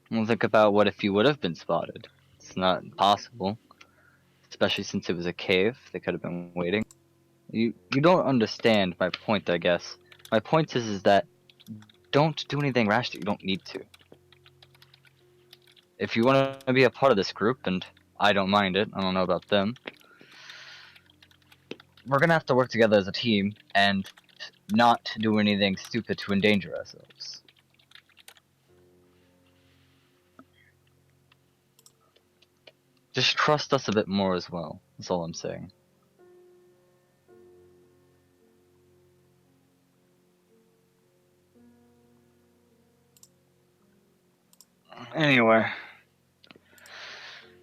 Well, think about what if you would have been spotted. It's not impossible, especially since it was a cave. They could have been waiting. You don't understand my point, I guess. My point is that don't do anything rash that you don't need to. If you want to be a part of this group, and I don't mind it, I don't know about them, we're gonna have to work together as a team and not do anything stupid to endanger ourselves. Just trust us a bit more as well. That's all I'm saying. Anyway,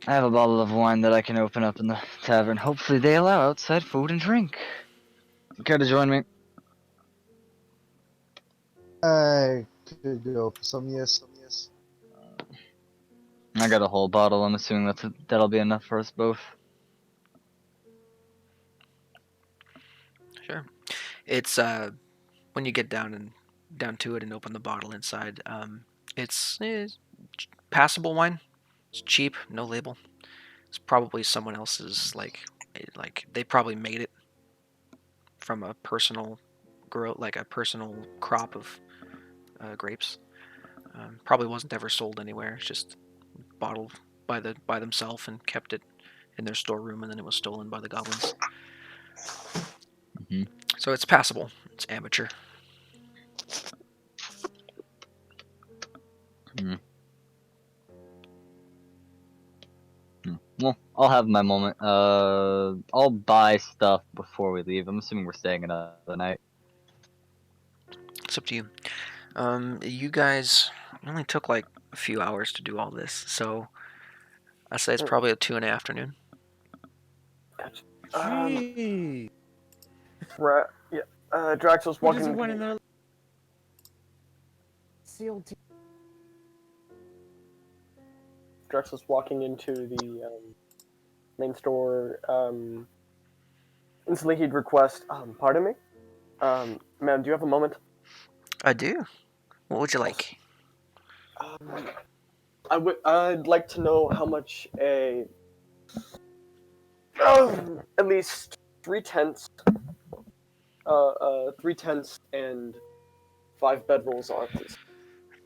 I have a bottle of wine that I can open up in the tavern. Hopefully they allow outside food and drink. You care to join me? I could go for some, yes. I got a whole bottle. I'm assuming that'll be enough for us both. Sure. It's when you get down to it and open the bottle inside, it's passable wine. It's cheap, no label. It's probably someone else's like they probably made it from a personal grow like a personal crop of grapes. Probably wasn't ever sold anywhere. It's just bottled by themselves and kept it in their storeroom, and then it was stolen by the goblins. Hmm. So it's passable. It's amateur. Hmm. Well, I'll have my moment. I'll buy stuff before we leave. I'm assuming we're staying another night. It's up to you. You guys only took like a few hours to do all this, so I say it's probably a 2 in the afternoon. Gotcha. Gee, Yeah. Draxel's we walking. just went in there. Sealed. Draxel's walking into the main store. Instantly, he'd request, pardon me, ma'am, do you have a moment? I do. What would you like? Um, I'd like to know how much at least 3/10, 3/10 and 5 bedrolls are, please.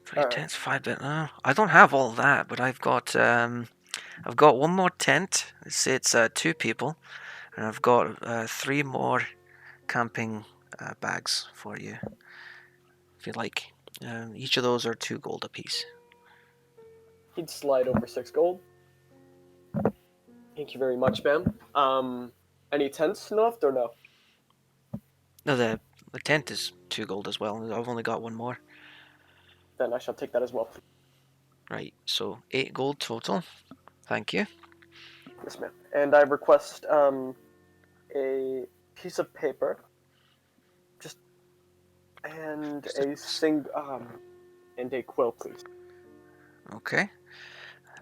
3 tents, 5 bit. I don't have all that, but I've got one more tent. It's 2 people, and I've got 3 more camping bags for you, if you'd like. Each of those are 2 gold apiece. He'd slide over 6 gold. Thank you very much, ma'am. Any tents left or no? No, the tent is 2 gold as well. I've only got 1 more. Then I shall take that as well. Right, so 8 gold total. Thank you. Yes, ma'am. And I request a piece of paper, and and a quill, please. Okay.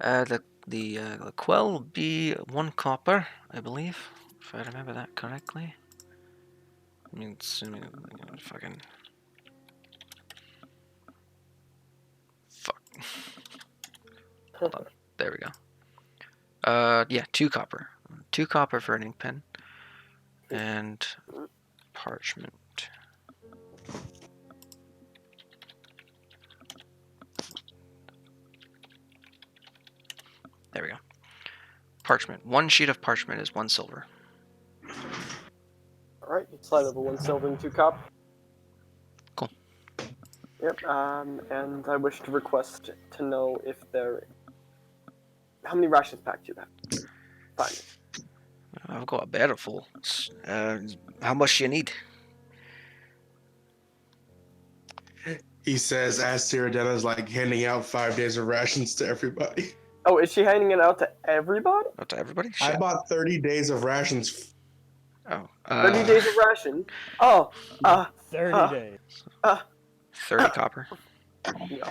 The quill will be 1 copper, I believe, if I remember that correctly. I mean, assuming fucking fuck. Hold on. There we go. Yeah, 2 copper. 2 copper for an ink pen, and parchment. There we go. Parchment. 1 sheet of parchment is 1 silver. Alright, slide over 1 silver and 2 copper. Cool. Yep, and I wish to request to know if there... How many rations pack do you have? Fine. I've got a barrel full. How much do you need? He says as Cyrodiil's like handing out 5 days of rations to everybody. Oh, is she handing it out to everybody? Not to everybody? I Shit. bought 30 days of rations. Oh. 30 days of ration? Oh, 30 days. 30 copper. Yeah.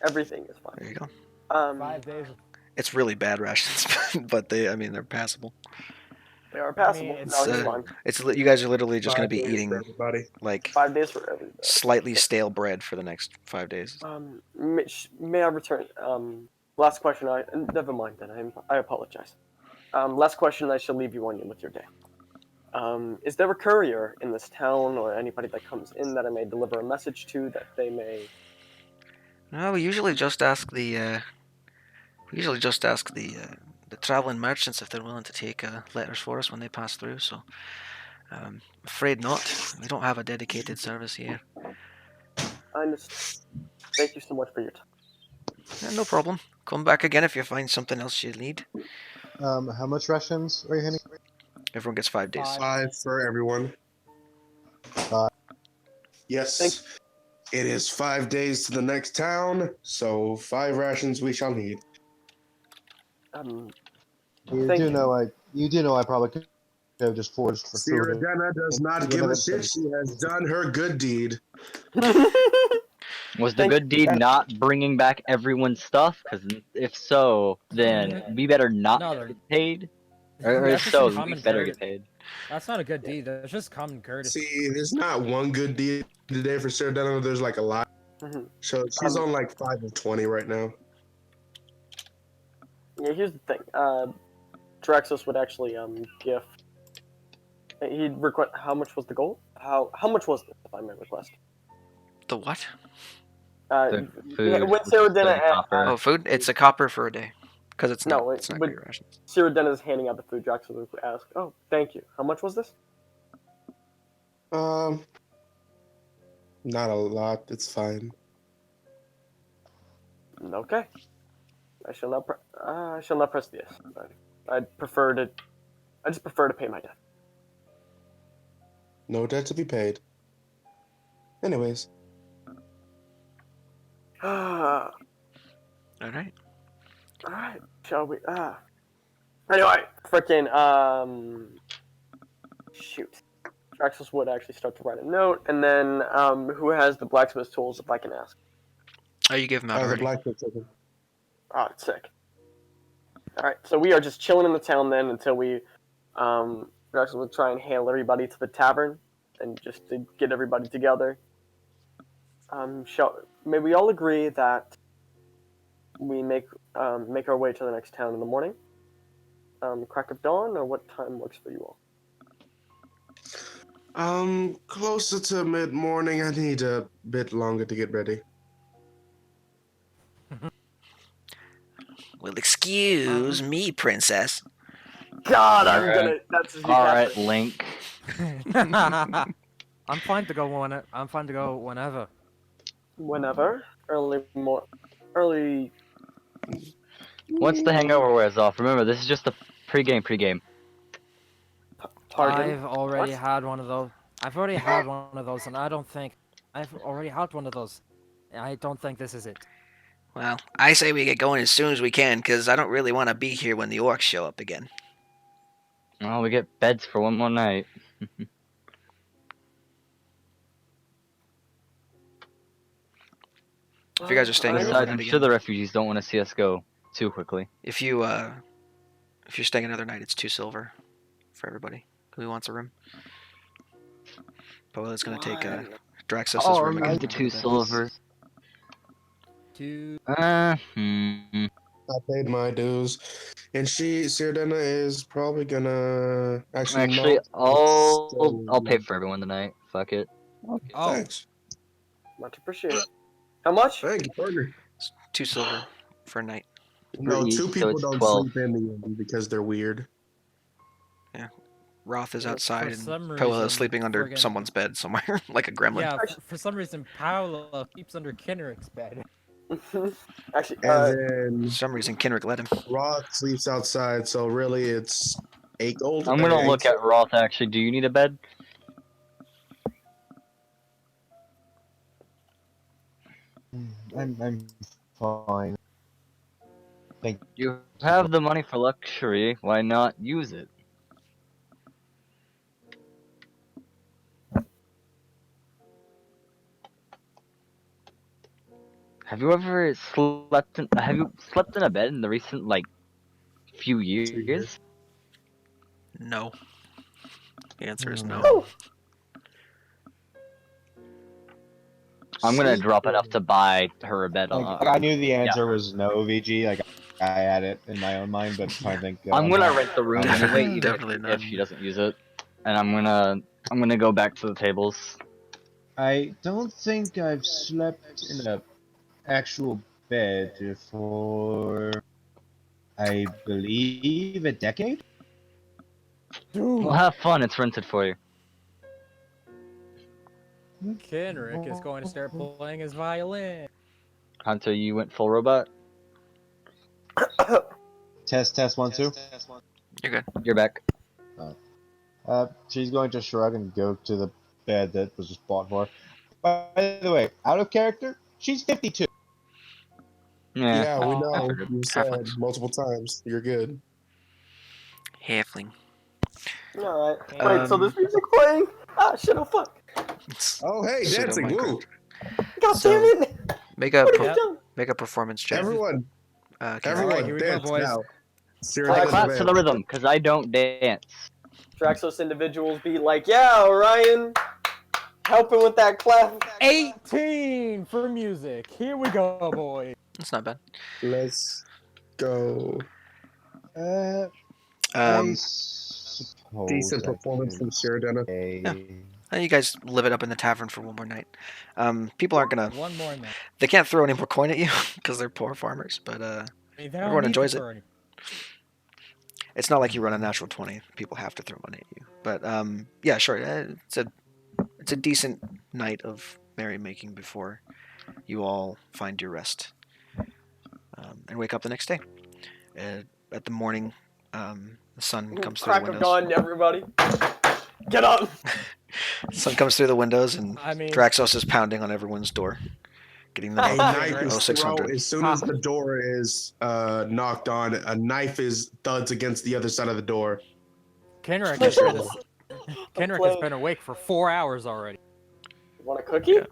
Everything is fine. There you go. 5 days. It's really bad rations, but they're passable. They are passable. it's, No, it's fine. You guys are literally just going 5 to be days eating for everybody. like 5 days for everybody. slightly stale bread for the next 5 days. May I return? Last question. Never mind then. I apologize. Last question. I shall leave you on with your day. Is there a courier in this town or anybody that comes in that I may deliver a message to that they may? No, we usually just ask the traveling merchants if they're willing to take letters for us when they pass through. So, afraid not. We don't have a dedicated service here. I understand. Thank you so much for your time. Yeah, no problem. Come back again if you find something else you need. How much rations are you handing? Everyone gets 5 days. 5 for everyone. 5. Yes. It is 5 days to the next town, so 5 rations we shall need. You do know I probably could have just forged for food. Cyrodiil does not give a shit. She has done her good deed. Was the good deed not bringing back everyone's stuff? Because if so, then we better not get paid. Or if That's just so, some we common better courtesy. get paid. That's not a good deed. That's just common courtesy. See, there's not one good deed today for Cyrodiil. There's like a lot. So she's on like 5 of 20 right now. Yeah, here's the thing. Draxos would actually gift. He'd request. How much was the gold? How much was it, if I may request? The what? The food. When Cyrodiil food? It's a copper for a day. Because it's not but great rations. Cyrodiil is handing out the food. Draxos would ask, "Oh, thank you. How much was this?" Not a lot. It's fine. Okay. I shall not. I shall not press this. I just prefer to pay my debt. No debt to be paid. Anyways. All Alright. right. Shall we? Anyway, frickin' shoot. Draxus would actually start to write a note, and then who has the blacksmith's tools, if I can ask? Oh, you gave them out The already. blacksmith token. Oh, sick. Alright, so we are just chilling in the town then until we Draxus will try and hail everybody to the tavern and just to get everybody together. May we all agree that we make our way to the next town in the morning? Crack of dawn, or what time works for you all? Closer to mid-morning. I need a bit longer to get ready. Well, excuse me, princess. God, that's just Alright, Link. I'm fine to go whenever. Whenever. Early. Once the hangover wears off, remember, this is just a pregame. Pardon? I've already What? had one of those. I've already had one of those, and I don't think I've already had one of those. I don't think this is it. Well, I say we get going as soon as we can, because I don't really want to be here when the orcs show up again. Well, we get beds for one more night. If you guys are staying here Besides, overnight I'm sure again, the refugees don't want to see us go too quickly. if you're staying another night, it's 2 silver for everybody who wants a room. But it's gonna take One. Draxos' Oh, room again. remember the for 2 bed. silver. Two. I paid my dues, and Sirdana is probably gonna Actually, no. I'll pay for everyone tonight. Fuck it. Oh, Thanks. Much appreciated. How much? Thank you, partner. It's 2 silver for a night. No, each, 2 so people it's don't 12. sleep in the inn because they're weird. Roth is For outside, and some Poa reason, is sleeping under friggin- someone's bed somewhere, like a gremlin. yeah. For some reason, Paolo keeps under Kenric's bed. Actually, And For then some reason, Kenrick let him. Roth sleeps outside, so really it's 8 gold. I'm gonna eight look at Roth actually. Do you need a bed? I'm fine. You have the money for luxury. Why not use it? Have you ever slept in? Have you slept in a bed in the recent few 2 years? years. No. The answer is no. Oh, I'm gonna See, drop enough to buy her a bed. I knew the answer was no, VG. Like I had it in my own mind, but I'm trying to think. I'm gonna unpack- rent the room anyway, even Definitely if, not. if she doesn't use it. And I'm gonna go back to the tables. I don't think I've slept in a actual bed for, I believe, a decade. Well, have fun. It's rented for you. Kenric is going to start playing his violin. Hunter, you went full robot. Test 1 2. You're good. You're back. She's going to shrug and go to the bed that was just bought for her. By the way, out of character, she's 52. Yeah, we Aw. know. You said Halflings. multiple times. You're good. Halfling. alright. Wait, so Um, this music playing? Ah, shit, oh fuck. Oh, hey, Pseudo dancing, Minecraft. woo! God So- damn it! Make a What have Yep. you done? make a performance check. Everyone, Kenrick. everyone, Alright, here we go, dance boys. now. Clap Clap to the rhythm, cause I don't dance. Draxos individuals be like, yeah, Orion, helping with that clap. 18 for music. Here we go, boy. That's not bad. Let's go. I Um, suppose Decent I performance could from Sirdana. say- you guys live it up in the tavern for one more night. People aren't gonna. One more night. They can't throw any more coin at you because they're poor farmers. But I mean, they don't Everyone need enjoys to it. throw any- it's not like you run a natural 20. People have to throw money at you. But yeah, sure. It's a decent night of merrymaking before you all find your rest and wake up the next day. At the morning, the sun comes through the Crack of windows. dawn, everybody. Get up! The sun comes through the windows, and I mean, Draxos is pounding on everyone's door, getting them A A up. knife Kenric. is 0600. thrown as soon as the door is knocked on. A knife is thuds against the other side of the door. Kenric Let's has been, go. Kenric has been awake for 4 hours already. Want a cookie? Yeah.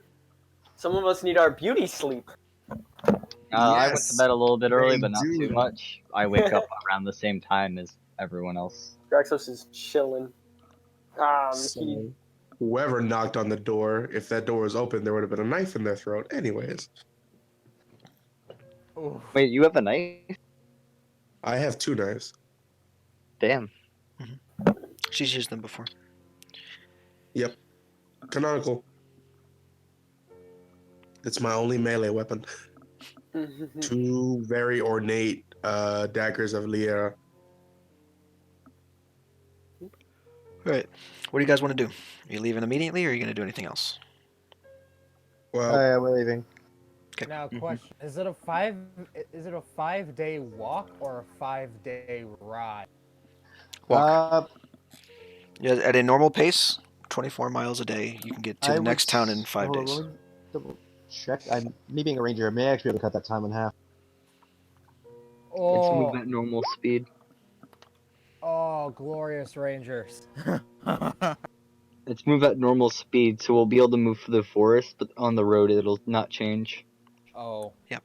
Some of us need our beauty sleep. I went to Yes, bed a little bit early, they but not do. too much. I wake up around the same time as everyone else. Draxos is chilling. So, whoever knocked on the door, if that door was open, there would have been a knife in their throat. Anyways, Oof. Wait, you have a knife? I have 2 knives. Damn. She's used them before. Yep. Canonical. It's my only melee weapon. 2 very ornate daggers of Liera. Right. What do you guys want to do? Are you leaving immediately, or are you going to do anything else? Well, Oh, yeah, we're leaving. Now, Mhm. question: Is it a 5-day walk or a 5-day ride? Walk. Yeah, at a normal pace, 24 miles a day, you can get to the next town in 5 days. Let me double check. Me being a ranger, I may actually be able to cut that time in half. It's move Oh, at normal speed. oh, glorious Rangers. It's move at normal speed, so we'll be able to move through the forest, but on the road it'll not change. Oh, Yep.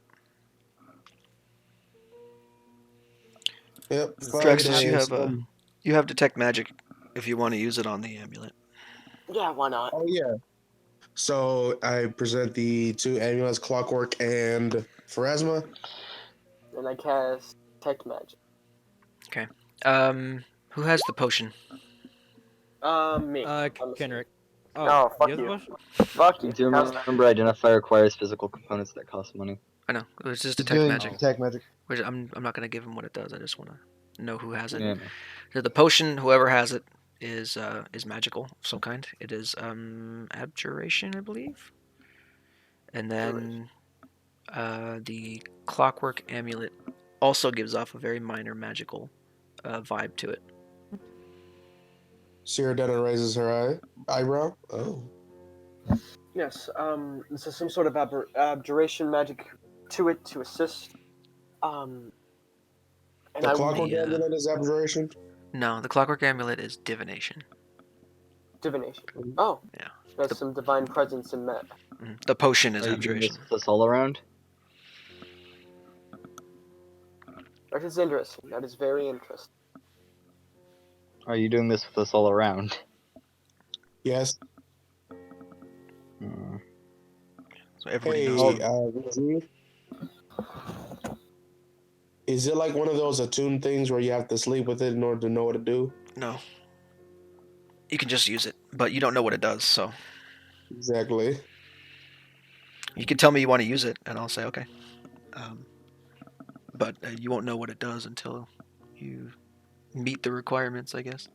This is 5 Draxus, days. you have detect magic if you want to use it on the amulet. Yeah, why not? Oh yeah. So I present the 2 amulets, Clockwork and Pharasma. And I cast Detect Magic. Who has the potion? Me. I'm assuming. Kendrick. Oh, fuck you have the you. potion? Fuck you. Do How's that? remember identify requires physical components that cost money. I know. It's just He's detect doing magic. detect magic. I'm not gonna give him what it does. I just want to know who has it. Yeah. So the potion, whoever has it, is magical of some kind. It is abjuration, I believe. And then the clockwork amulet also gives off a very minor magical vibe to it. Cyrodiil raises her eyebrow. Oh. Yes, this is some sort of abjuration magic to it to assist. And The I Clockwork The, amulet is abjuration. No, the clockwork amulet is divination. divination. Oh, Yeah. there's some divine presence in that. The potion is Are you doing abjuration. this with us all around? That is interesting. That is very interesting. Are you doing this with us all around? Yes. Hmm. So everybody Hey, knows. Razzie, is it like one of those attuned things where you have to sleep with it in order to know what to do? No. You can just use it, but you don't know what it does, so Exactly. you can tell me you want to use it, and I'll say okay. But you won't know what it does until you meet the requirements, I guess.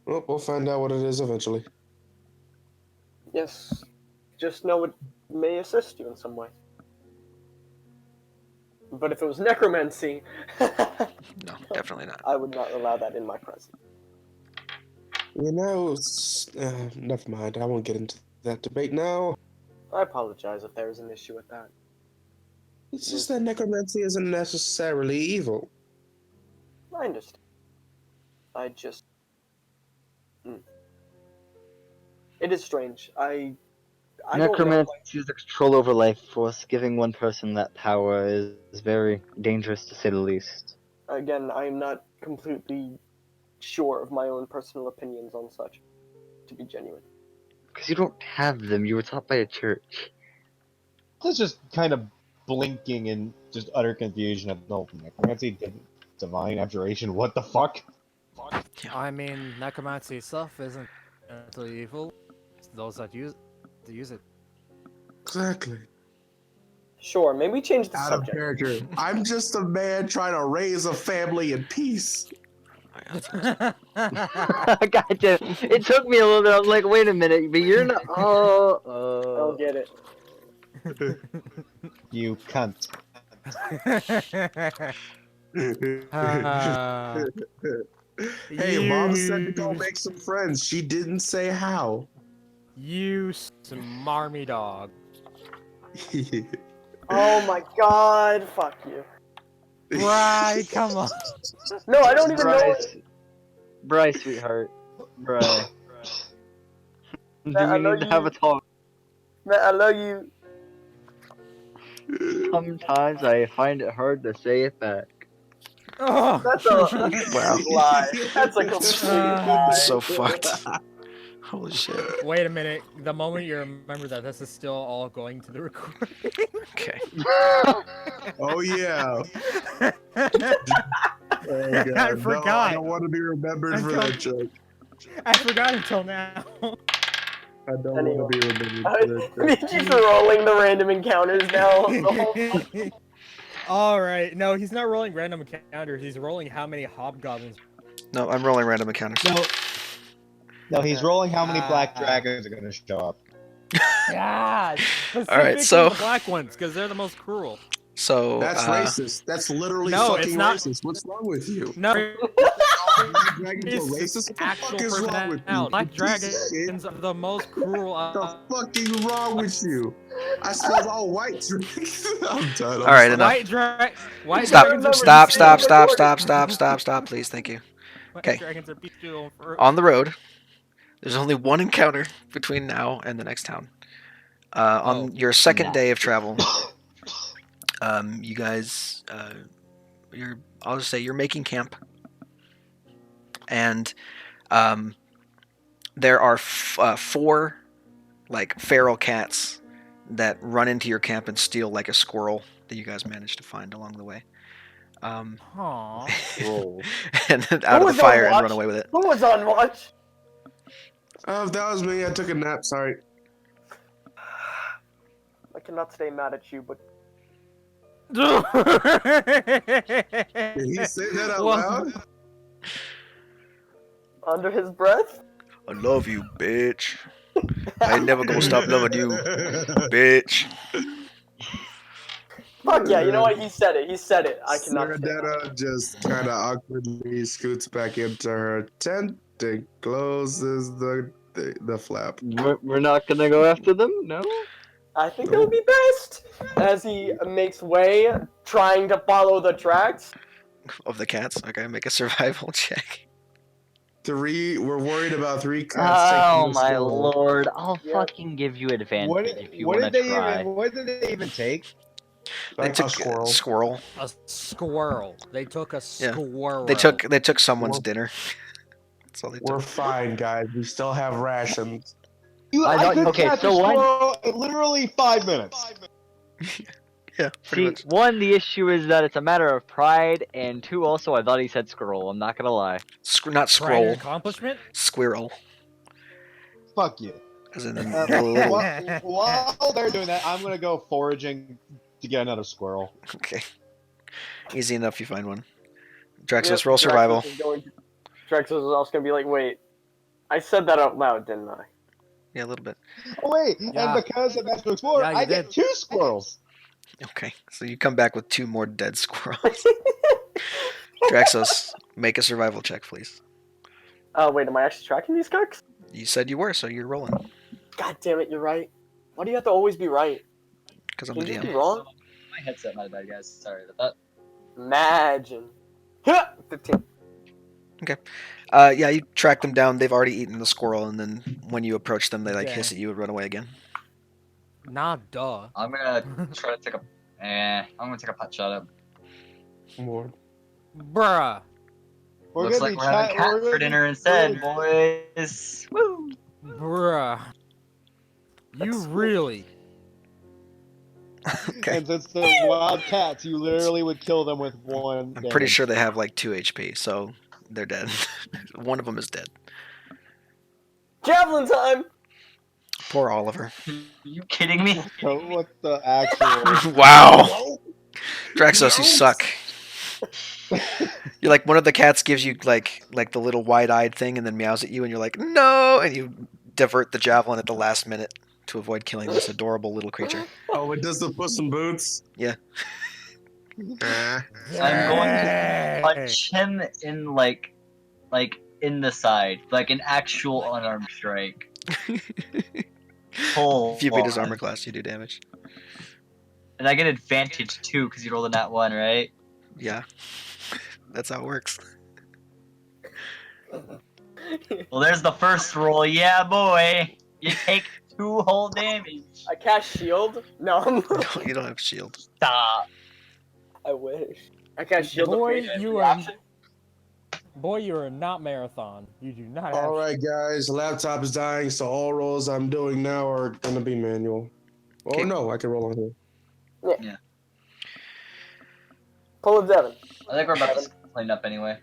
Well, we'll find out what it is eventually. Yes, just know it may assist you in some way. But if it was necromancy, No, definitely not. I would not allow that in my presence. You know, never mind. I won't get into that debate now. I apologize if there is an issue with that. It's just that necromancy isn't necessarily evil. I understand. I just... It is strange. I don't know. Necromancy uses control over life force. Giving one person that power is very dangerous, to say the least. Again, I am not completely sure of my own personal opinions on such, to be genuine. Because you don't have them. You were taught by a church. That's just kind of blinking in just utter confusion of no necromancy, divine abjuration. What the fuck? I mean, necromancy itself isn't entirely evil. It's those that use it. Exactly. Sure, maybe change the Out of subject. character. I'm just a man trying to raise a family in peace. Gotcha. It took me a little bit. I was like, wait a minute, but you're not. I don't get it. You cunt. Hey, Mom said to go make some friends. She didn't say how. You smarmy dog. Oh my god, fuck you. Right, come on. No, I don't even know it. Bryce, sweetheart. Bryce. Do Matt, I we love need to have you. a talk? Matt, I love you. Sometimes I find it hard to say it back. Oh, That's a Wow. lie. That's a complete lie. So fucked. Holy shit. wait a minute. The moment you remember that, this is still all going to the recording. Okay. Oh, yeah. I Oh, God. No, I forgot. don't want to be remembered for that joke. I forgot until now. I don't Anyway. want to be remembered for that joke. He's rolling the random encounters now. All right. No, he's not rolling random encounters. He's rolling how many hobgoblins. No, I'm rolling random encounters. No, he's rolling how many black dragons are gonna show up. Yeah. Alright, so- the black ones, because they're the most cruel. So That's racist. That's literally No, fucking it's not. racist. What's wrong with you? No, Black dragons are It's racist. What the actual fuck is wrong with you? personality. Black You piece of shit. dragons are the most cruel. What the fuck is wrong with you? I spelled all white dragons. I'm done. All right, enough. White Stop! dragons are Stop! peaceful. Stop! Stop! Stop! Stop! Stop! Stop! Please, thank you. White dragons are peaceful. On the road, there's only one encounter between now and the next town. On your second day of travel, you guys, I'll just say you're making camp, and there are 4 like feral cats that run into your camp and steal like a squirrel that you guys managed to find along the way. Aww. And then out of the fire and run away with it. Who was on watch? If that was me, I took a nap. Sorry. I cannot stay mad at you, but Did he say that out loud? under his breath. I love you, bitch. I ain't never gonna stop loving you, bitch. Fuck yeah! You know what? He said it. He said it. I cannot. Saradetta just kind of awkwardly scoots back into her tent and closes the flap. We're not gonna go after them, no? I think it would be best as he makes way, trying to follow the tracks. Of the cats. Okay, make a survival check. We're worried about 3 cats. Oh taking the my stroll. lord! I'll Yeah. fucking give you advantage if you What want did to they try. even? What did they even take? They A took squirrel. squirrel. A squirrel. They took a Yeah. squirrel. They took someone's dinner. That's all they We're took. fine, guys. We still have rations. I could okay, catch so a one- squirrel in literally 5 minutes. Yeah, pretty See, much. 1, the issue is that it's a matter of pride, and 2, also, I thought he said squirrel. I'm not gonna lie. Not Pride and scroll. accomplishment. Squirrel. Fuck you. As in the little. While they're doing that, I'm gonna go foraging to get another squirrel. Okay. Easy enough. You find one. Drexus, Yep, roll survival. Drexus is also gonna be like, wait, I said that out loud, didn't I? Yeah, a little bit. Oh wait, Yeah. and because of Master Explorer, Yeah, you I get did. 2 squirrels. Okay, so you come back with 2 more dead squirrels. Drexus, make a survival check, please. Wait, am I actually tracking these cucks? You said you were, so you're rolling. God damn it, you're right. Why do you have to always be right? Because I'm the Can you be DM. wrong? My headset, my bad, guys. Sorry about that. Imagine. 15. Yeah, you track them down. They've already eaten the squirrel, and then when you approach them, they like Okay. hiss at you and run away again. Nah, duh. I'm gonna try to take a. I'm gonna take a pot shot at. Lord. Bruh. We're Looks gonna like be we're having cat for dinner instead, boys. Woo! Bruh. You That's- really. Okay. And since they're wild cats, you literally would kill them with 1 I'm pretty sure they have like 2 HP, so they're dead. One of them is dead. Javelin time! Poor Oliver. Are you kidding me? What the actual? Wow. Draxos, you suck. You're like one of the cats gives you like the little wide-eyed thing and then meows at you and you're like no, and you divert the javelin at the last minute to avoid killing this adorable little creature. Oh, it does the Puss in Boots? Yeah. Ah. I'm going to punch him in like in the side, like an actual unarmed strike. If you beat his armor class, you do damage. And I get advantage too because you rolled a nat 1, right? Yeah. That's how it works. Well, there's the first roll. Yeah, boy. You take 2 whole damage. I cast shield? No, You don't have shield. Stop. I wish. I cast shield. Boy, to create you a are- reaction. Boy, you are not marathon. You do not have. All right, guys. Laptop is dying, so all rolls I'm doing now are gonna be manual. Oh Okay. no, I can roll on here. Pull a Devin. I think we're about to clean up anyway.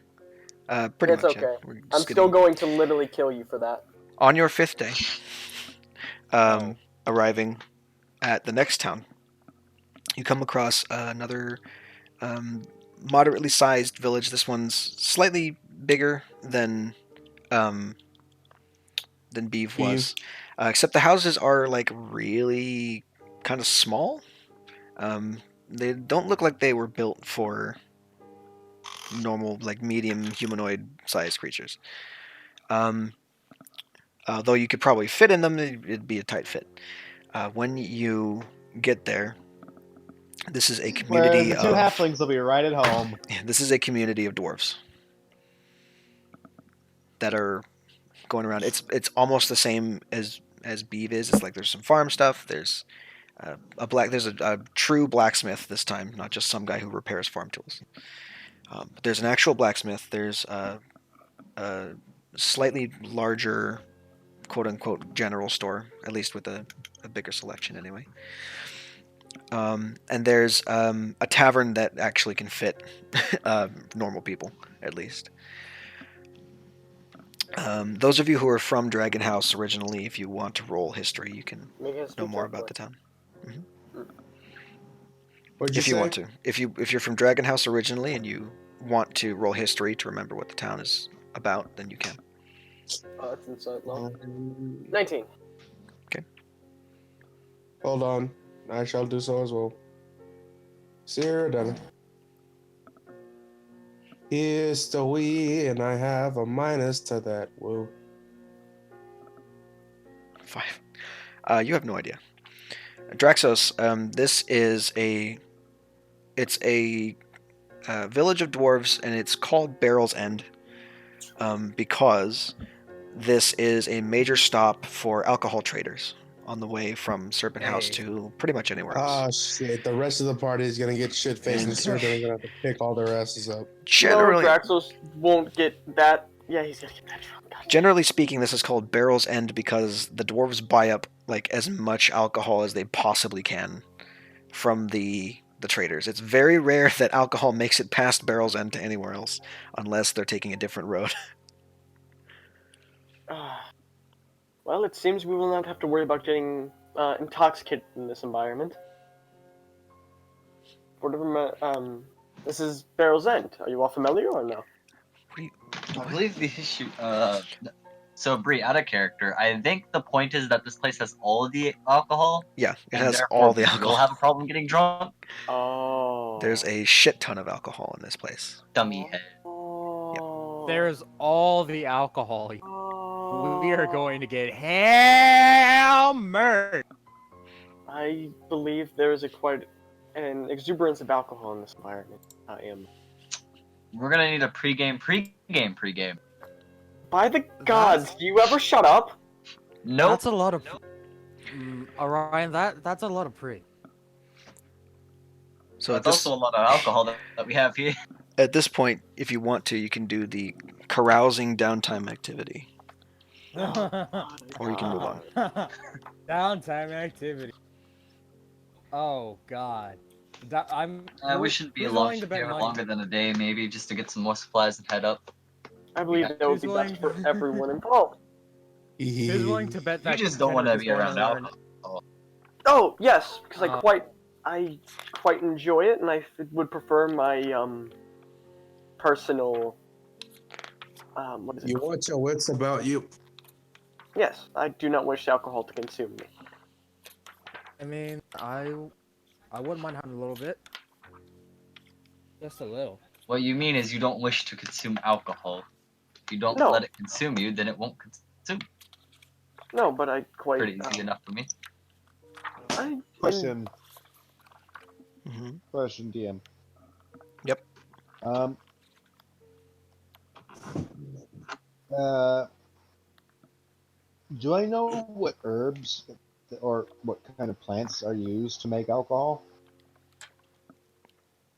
Pretty It's much. Yeah. okay. We're I'm just still getting- going to literally kill you for that. On your 5th day, arriving at the next town, you come across another moderately sized village. This one's slightly bigger than Beeve was, except the houses are like really kind of small. They don't look like they were built for normal, like medium humanoid sized creatures. Though you could probably fit in them, it'd be a tight fit. When you get there, this is a Where community the two of halflings will be right at home. this is a community of dwarves that are going around. It's almost the same as Beeve is. It's like there's some farm stuff. There's there's a true blacksmith this time, not just some guy who repairs farm tools. But there's an actual blacksmith. There's a slightly larger, quote unquote, general store, at least with a bigger selection anyway. And there's a tavern that actually can fit normal people, at least. Those of you who are from Dragon House originally, if you want to roll history, you can Make us know do more check about for the it. town. What'd you If you say? want to. If you're from Dragon House originally and you want to roll history to remember what the town is about, then you can. Oh, that's insight low. 19. 19. Hold on. I shall do so as well. Sierra done. History, and I have a minus to that. Whoa. 5. You have no idea. Draxos, this is it's a village of dwarves, and it's called Barrel's End because this is a major stop for alcohol traders on the way from Serpent House Hey. to pretty much anywhere Ah, else. shit. The rest of the party is gonna get shit faced, and And Sierra are gonna have to pick all their asses up. No, generally, Draxos won't get that. Yeah, he's gonna get that drunk. God. generally speaking, this is called Barrel's End because the dwarves buy up like as much alcohol as they possibly can from the traders. It's very rare that alcohol makes it past Barrel's End to anywhere else, unless they're taking a different road. Well, it seems we will not have to worry about getting intoxicated in this environment. This is Barrel's End. Are you all familiar or no? I believe the issue. So Bree, out of character, I think the point is that this place has all of the alcohol, Yeah, it and has therefore all the we alcohol. will have a problem getting drunk. Oh. There's a shit ton of alcohol in this place. Dummy head. Oh. There's all the alcohol. Oh. We are going to get hammered. I believe there is quite an exuberance of alcohol in this environment. I am. We're gonna need a pregame. By the gods, do you ever shut up? Nope. That's a lot of. Orion, that's a lot of pre. So That's also a lot of alcohol that we have here. at this point, if you want to, you can do the carousing downtime activity, or you can move on. Downtime activity. Oh God. We should be who's along willing to bet here money? longer than a day, maybe, just to get some more supplies and head up. I believe that would be Who's best for willing- everyone involved. Who's willing to bet You that just don't Kenneth want to is be going around learn- alcohol. Oh yes, because Uh, I quite enjoy it, and I would prefer my personal what is it? You called? want your wits about you. Yes, I do not wish alcohol to consume me. I mean, I wouldn't mind having a little bit. Just a little. What you mean is you don't wish to consume alcohol. If you don't No. let it consume you, then it won't consume. No, but I quite. Pretty easy enough for me. Question, Mhm. question, DM. Yep. Do I know what herbs or what kind of plants are used to make alcohol?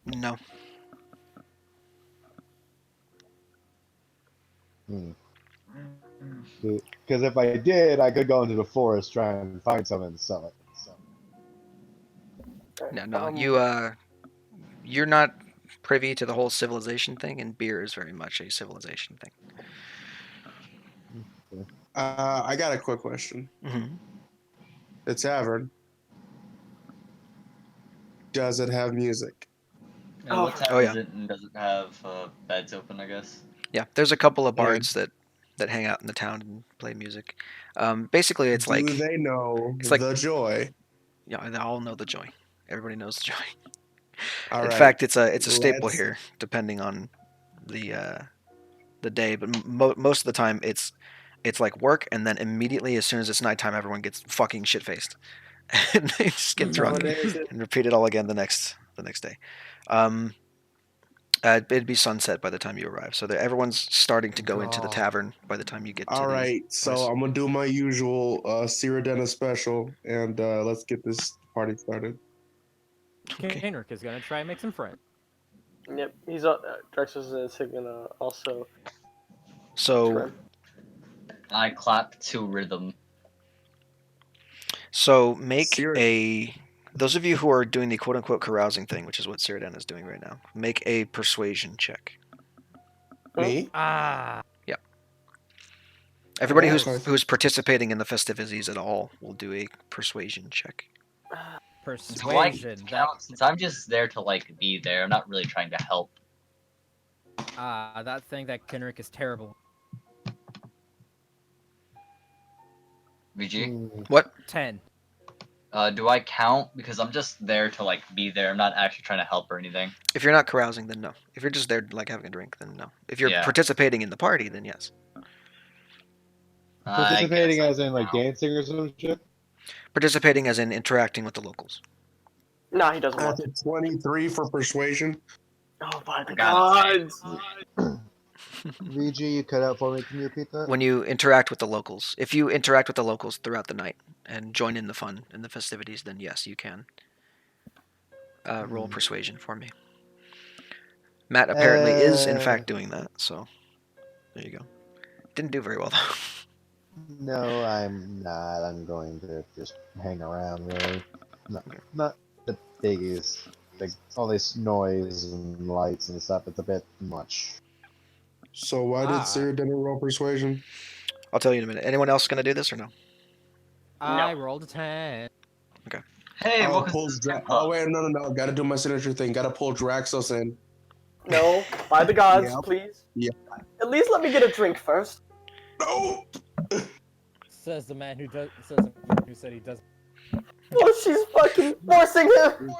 No. Because if I did, I could go into the forest try and find some and sell it. So. No. You're not privy to the whole civilization thing, and beer is very much a civilization thing. I got a quick question. Mm-hmm. The tavern. Does it have music? And what time Oh, yeah. is it, and does it have beds open, I guess? Yeah, there's a couple of Alright. bards that hang out in the town and play music. Basically, it's like Do they know it's like- the joy? yeah, they all know the joy. Everybody knows the joy. All In right. fact, it's a staple let's- here, depending on the day, but most of the time it's like work, and then immediately as soon as it's nighttime, everyone gets fucking shit faced, and they just get drunk and repeat it all again the next day. Um, it'd be sunset by the time you arrive, so that everyone's starting to go into the God. tavern by the time you get to All the right, so place. I'm gonna do my usual Cyrodiil special, and let's get this party started. Okay. Kenrick is gonna try and make some friends. Yep, he's Drexus is gonna also So trim. I clap to rhythm. make Cyr- a. Those of you who are doing the quote unquote carousing thing, which is what Cyrodiil is doing right now, make a persuasion check. Me? Ah, Yep. Everybody Oh, who's okay. who's participating in the festivities at all will do a persuasion check. Do I persuasion. That count? Since I'm just there to like be there, I'm not really trying to help. that thing that Kenrick is terrible. VG? What? 10. Do I count? Because I'm just there to like be there. I'm not actually trying to help or anything. If you're not carousing, then no. If you're just there like having a drink, then no. If you're Yeah. participating in the party, then yes. Participating I as in like count. dancing or some shit. Participating as in interacting with the locals. Nah, he doesn't want That's to. a 23 for persuasion. Oh, by the Gotta gods! VG, you cut out for me. Can you repeat that? When you interact with the locals, if you interact with the locals throughout the night and join in the fun and the festivities, then yes, you can. Roll persuasion for me. Matt apparently is in fact doing that, so there you go. Didn't do very well though. No, I'm not. I'm going to just hang around, really. Not the biggest. Like, all this noise and lights and stuff, it's a bit much. So why did Cyrodiil roll persuasion? I'll tell you in a minute. Anyone else gonna do this or no? I rolled a 10. Hey, Oh, welcome pull to the oh wait, no. Gotta do my signature thing. Gotta pull Draxos in. No, by the gods, Yep. please. Yep. At least let me get a drink first. No. Says the man who said he does. Well, she's fucking forcing him.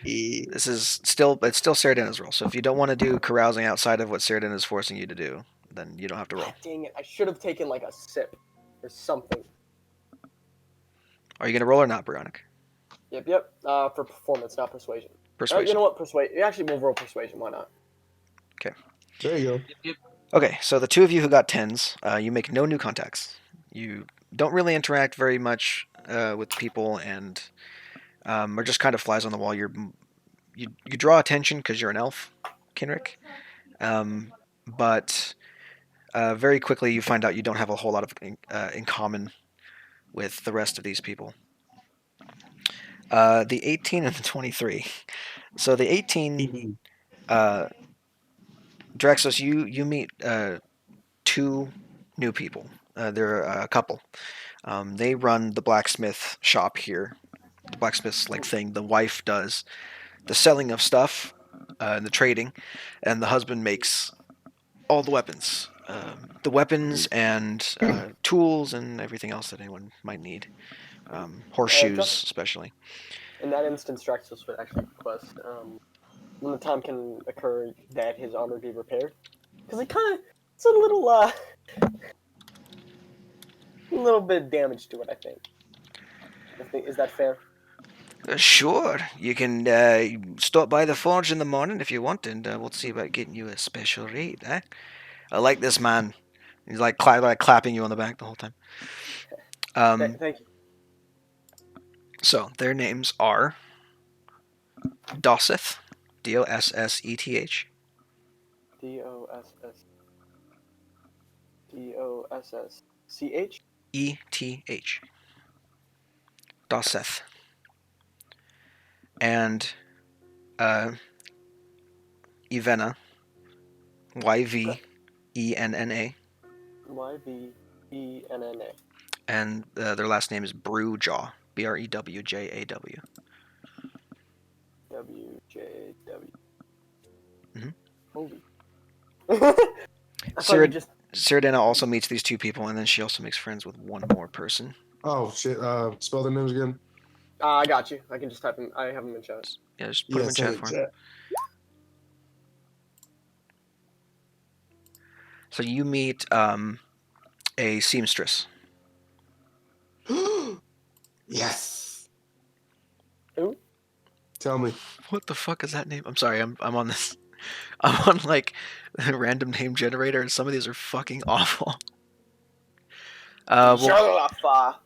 It's still Cyrodiil's role. So if you don't want to do carousing outside of what Cyrodiil is forcing you to do, then you don't have to roll. Dang it! I should have taken like a sip or something. Are you gonna roll or not, Veronica? Yep. For performance, not persuasion. Persuasion. You know what? Persuade. Actually, we'll roll persuasion. Why not? There you go. Okay, so the two of you who got tens, you make no new contacts. You don't really interact very much with people, and are just kind of flies on the wall. You draw attention because you're an elf, Kenrick, but very quickly you find out you don't have a whole lot of in common with the rest of these people. The 18 and the 23. So the 18, Drexos, you meet two new people. They're a couple. They run the blacksmith shop here. The blacksmith's like thing. The wife does the selling of stuff and the trading, and the husband makes all the weapons. The weapons and tools and everything else that anyone might need. Horseshoes, especially. In that instance, Draxus would actually request when the time can occur that his armor be repaired, because it's a little bit damage to it. I think. Is that fair? Sure, you can stop by the forge in the morning if you want, and we'll see about getting you a special rate. Eh? I like this man. He's like clapping you on the back the whole time. Thank you. So their names are Dosseth, Dosseth, Dosssch. ETH, Dosseth, and Yvenna, Yvenna, Yvenna. and their last name is Brewjaw, Brewjaw. WJW. Mhm. Holy. I thought you just. Cyrodiil also meets these two people, and then she also makes friends with one more person. Oh shit! Spell their names again. I got you. I can just type them. I have them in chat. Yeah, just put them in chat for him. So you meet a seamstress. Yes. Who? Tell me. What the fuck is that name? I'm sorry. I'm on this. I'm on like a random name generator, and some of these are fucking awful. We'll Jalafa.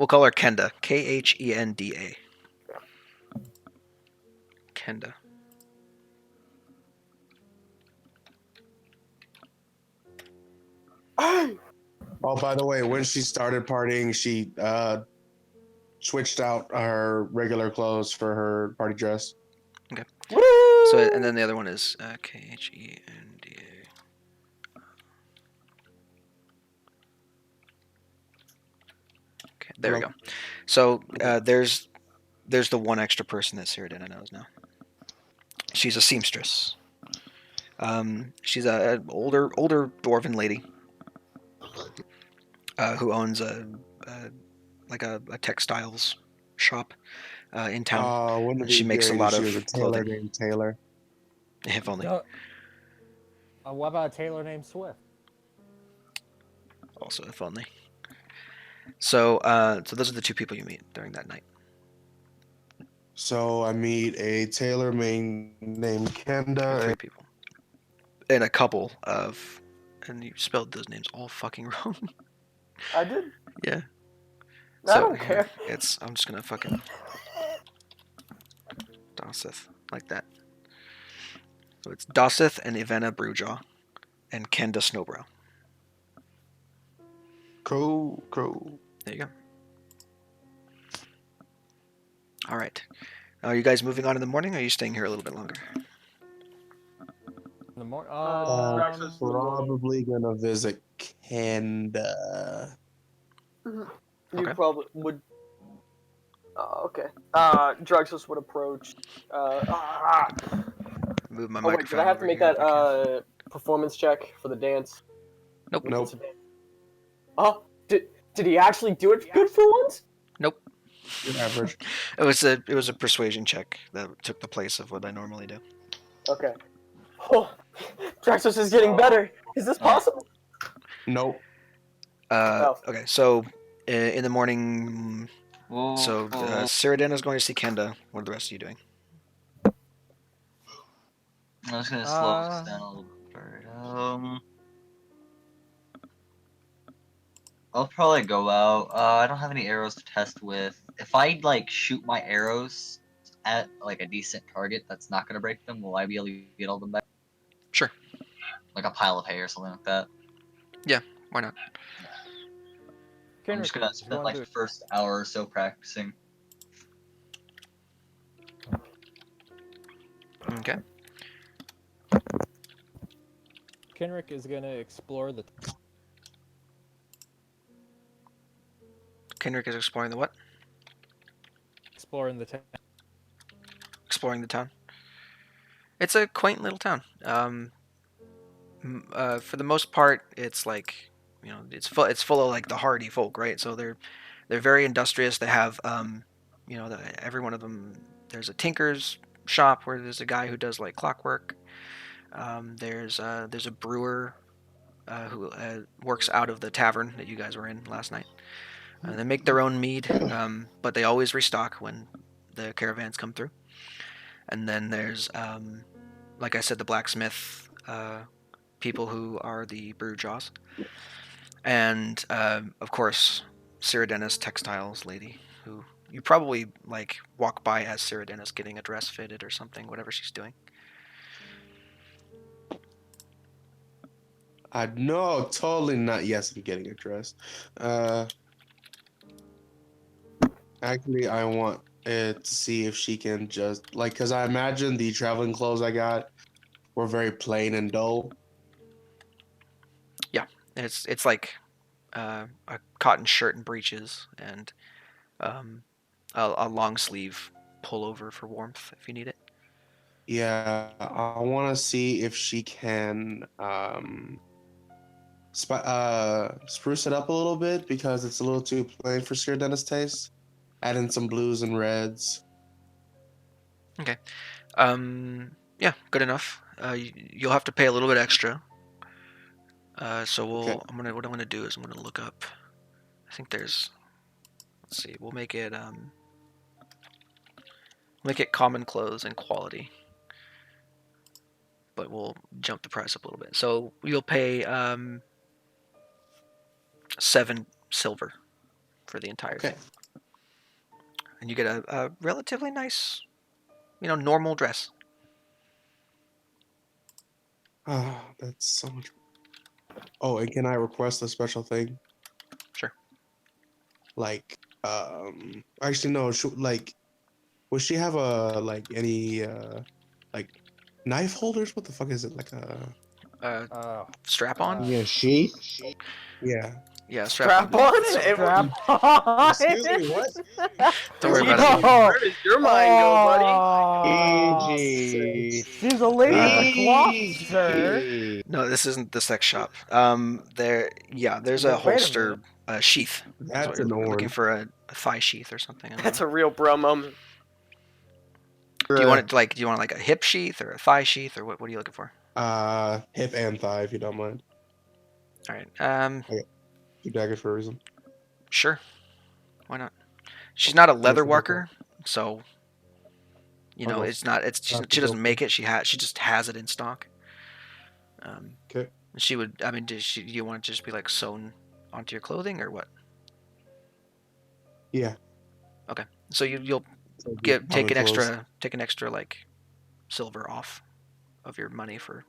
call her Kenda. Khenda. Kenda. Hey! Oh, by the way, when she started partying, she switched out her regular clothes for her party dress. Woo! So and then the other one is Khenda. Okay, there we Hello. go. So there's the one extra person that Cyrodiil knows now. She's a seamstress. She's an older dwarven lady who owns a textiles shop in town, Wouldn't it and she be makes a great if lot she was a of tailor clothing. named Taylor? If only. What about a tailor named Swift? Also, if only. So those are the two people you meet during that night. So I meet a tailor named Or Kenda. three people, and a couple of, and you spelled those names all fucking wrong. I did. Yeah. I So don't here, care. I'm just gonna fucking Dosseth like that. So it's Dosseth and Ivana Brewjaw and Kenda Snowbrow. Cool. There you go. All right. Are you guys moving on in the morning, or are you staying here a little bit longer? In the morning. Breakfast in the morning. Probably gonna visit Kenda. You Okay. probably would. Okay. Druxus would approach. Move my Oh wait, did I microphone have to over make here if that I can. performance check for the dance? Nope. Nope. Oh, did he actually do it good for once? Nope. You're average. It was a persuasion check that took the place of what I normally do. Okay. Oh, Draxus is getting better. Is this possible? Nope. Okay, so in the morning, so Well, Cyrodiil is going to see Kenda. What are the rest of you doing? I'm just gonna slow this down a little bit. I'll probably go out. I don't have any arrows to test with. If I like shoot my arrows at like a decent target that's not gonna break them, will I be able to get all of them back? Sure. Like a pile of hay or something like that. Yeah, why not? I'm just gonna spend like the first hour or so practicing. Okay. Kenrick is gonna explore the. Kendrick is exploring the what? Exploring the town. Exploring the town. It's a quaint little town. For the most part, it's like, it's full of like the hardy folk, right? So they're very industrious. They have every one of them. There's a tinker's shop where there's a guy who does like clockwork. There's a brewer who works out of the tavern that you guys were in last night. They make their own mead, but they always restock when the caravans come through. And then there's, like I said, the blacksmith people who are the Brewjaws. And, of course, Cyrodiil's textiles lady, who you probably, like, walk by as Cyrodiil getting a dress fitted or something, whatever she's doing. No, totally not. Yes, I'm getting a dress. Actually, I want it to see if she can just like, because I imagine the traveling clothes I got were very plain and dull. Yeah, it's like a cotton shirt and breeches and a long sleeve pullover for warmth if you need it. Yeah, I want to see if she can spruce it up a little bit because it's a little too plain for Sir Dennis' taste. Add in some blues and reds. Okay. Yeah, good enough. You'll have to pay a little bit extra So we'll. Okay. What I'm gonna do is I'm gonna look up. I think there's. Let's see. We'll make it common clothes and quality, but we'll jump the price up a little bit. So you'll pay 7 silver for the entire Okay. thing, and you get a relatively nice, normal dress. Ah, that's so much. Oh, and can I request a special thing? Sure. Like, actually, no. Like, would she have any like knife holders? What the fuck is it? Like Strap on. Yeah, sheath. yeah. Yeah, Strap on? Strap on. Excuse me, what? Don't worry about it. Yo. Where does your mind go, buddy? Oh, Easy. she's a lady of the cloth, sir. Easy. No, this isn't the sex shop. There's a Wait a holster, minute. sheath. Is what That's an you're looking orange. for a thigh sheath or something. I don't That's know. a real bro moment. Do you want it like? Do you want like a hip sheath or a thigh sheath or what? What are you looking for? Hip and thigh, if you don't mind. All right. Two daggers for a reason. Sure. Why not? She's not a leather Commercial worker, so I'll go. it's not. It's she Have to doesn't go. make it. She just has it in stock. Okay. She would. I mean, do you want it to just be like sewn onto your clothing or what? Yeah. So you'll So take common an clothes. extra like silver off of your money for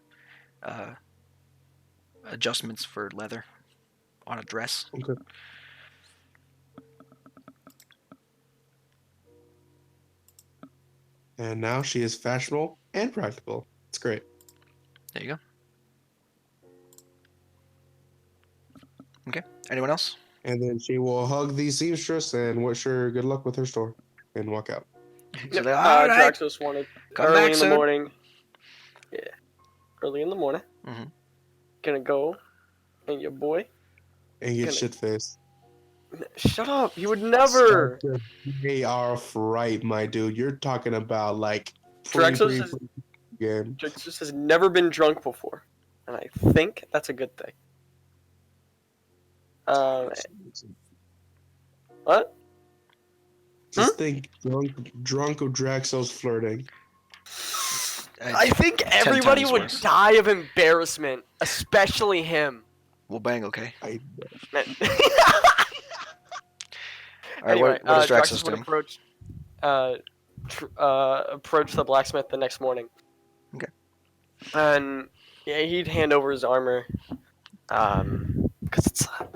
adjustments for leather on a dress. Okay. And now she is fashionable and practical. It's great. There you go. Okay. Anyone else? And then she will hug the seamstress and wish her good luck with her store and walk out. So they're, all right. Draxos wanted Come early back in the soon. morning. Yeah. Early in the morning. Mhm. Gonna go and your boy. And get Gonna- shit faced. Shut up. He would never. They are right, my dude. You're talking about like Draxos has, game. Draxos has never been drunk before. And I think that's a good thing. What? Just think drunk of Draxos flirting. I think 10 everybody times would worse. die of embarrassment, especially him. We'll bang, okay? I All right, Anyway, what is Draxus Draxus would doing? approach the blacksmith the next morning. Okay. And yeah, he'd hand over his armor, because it's a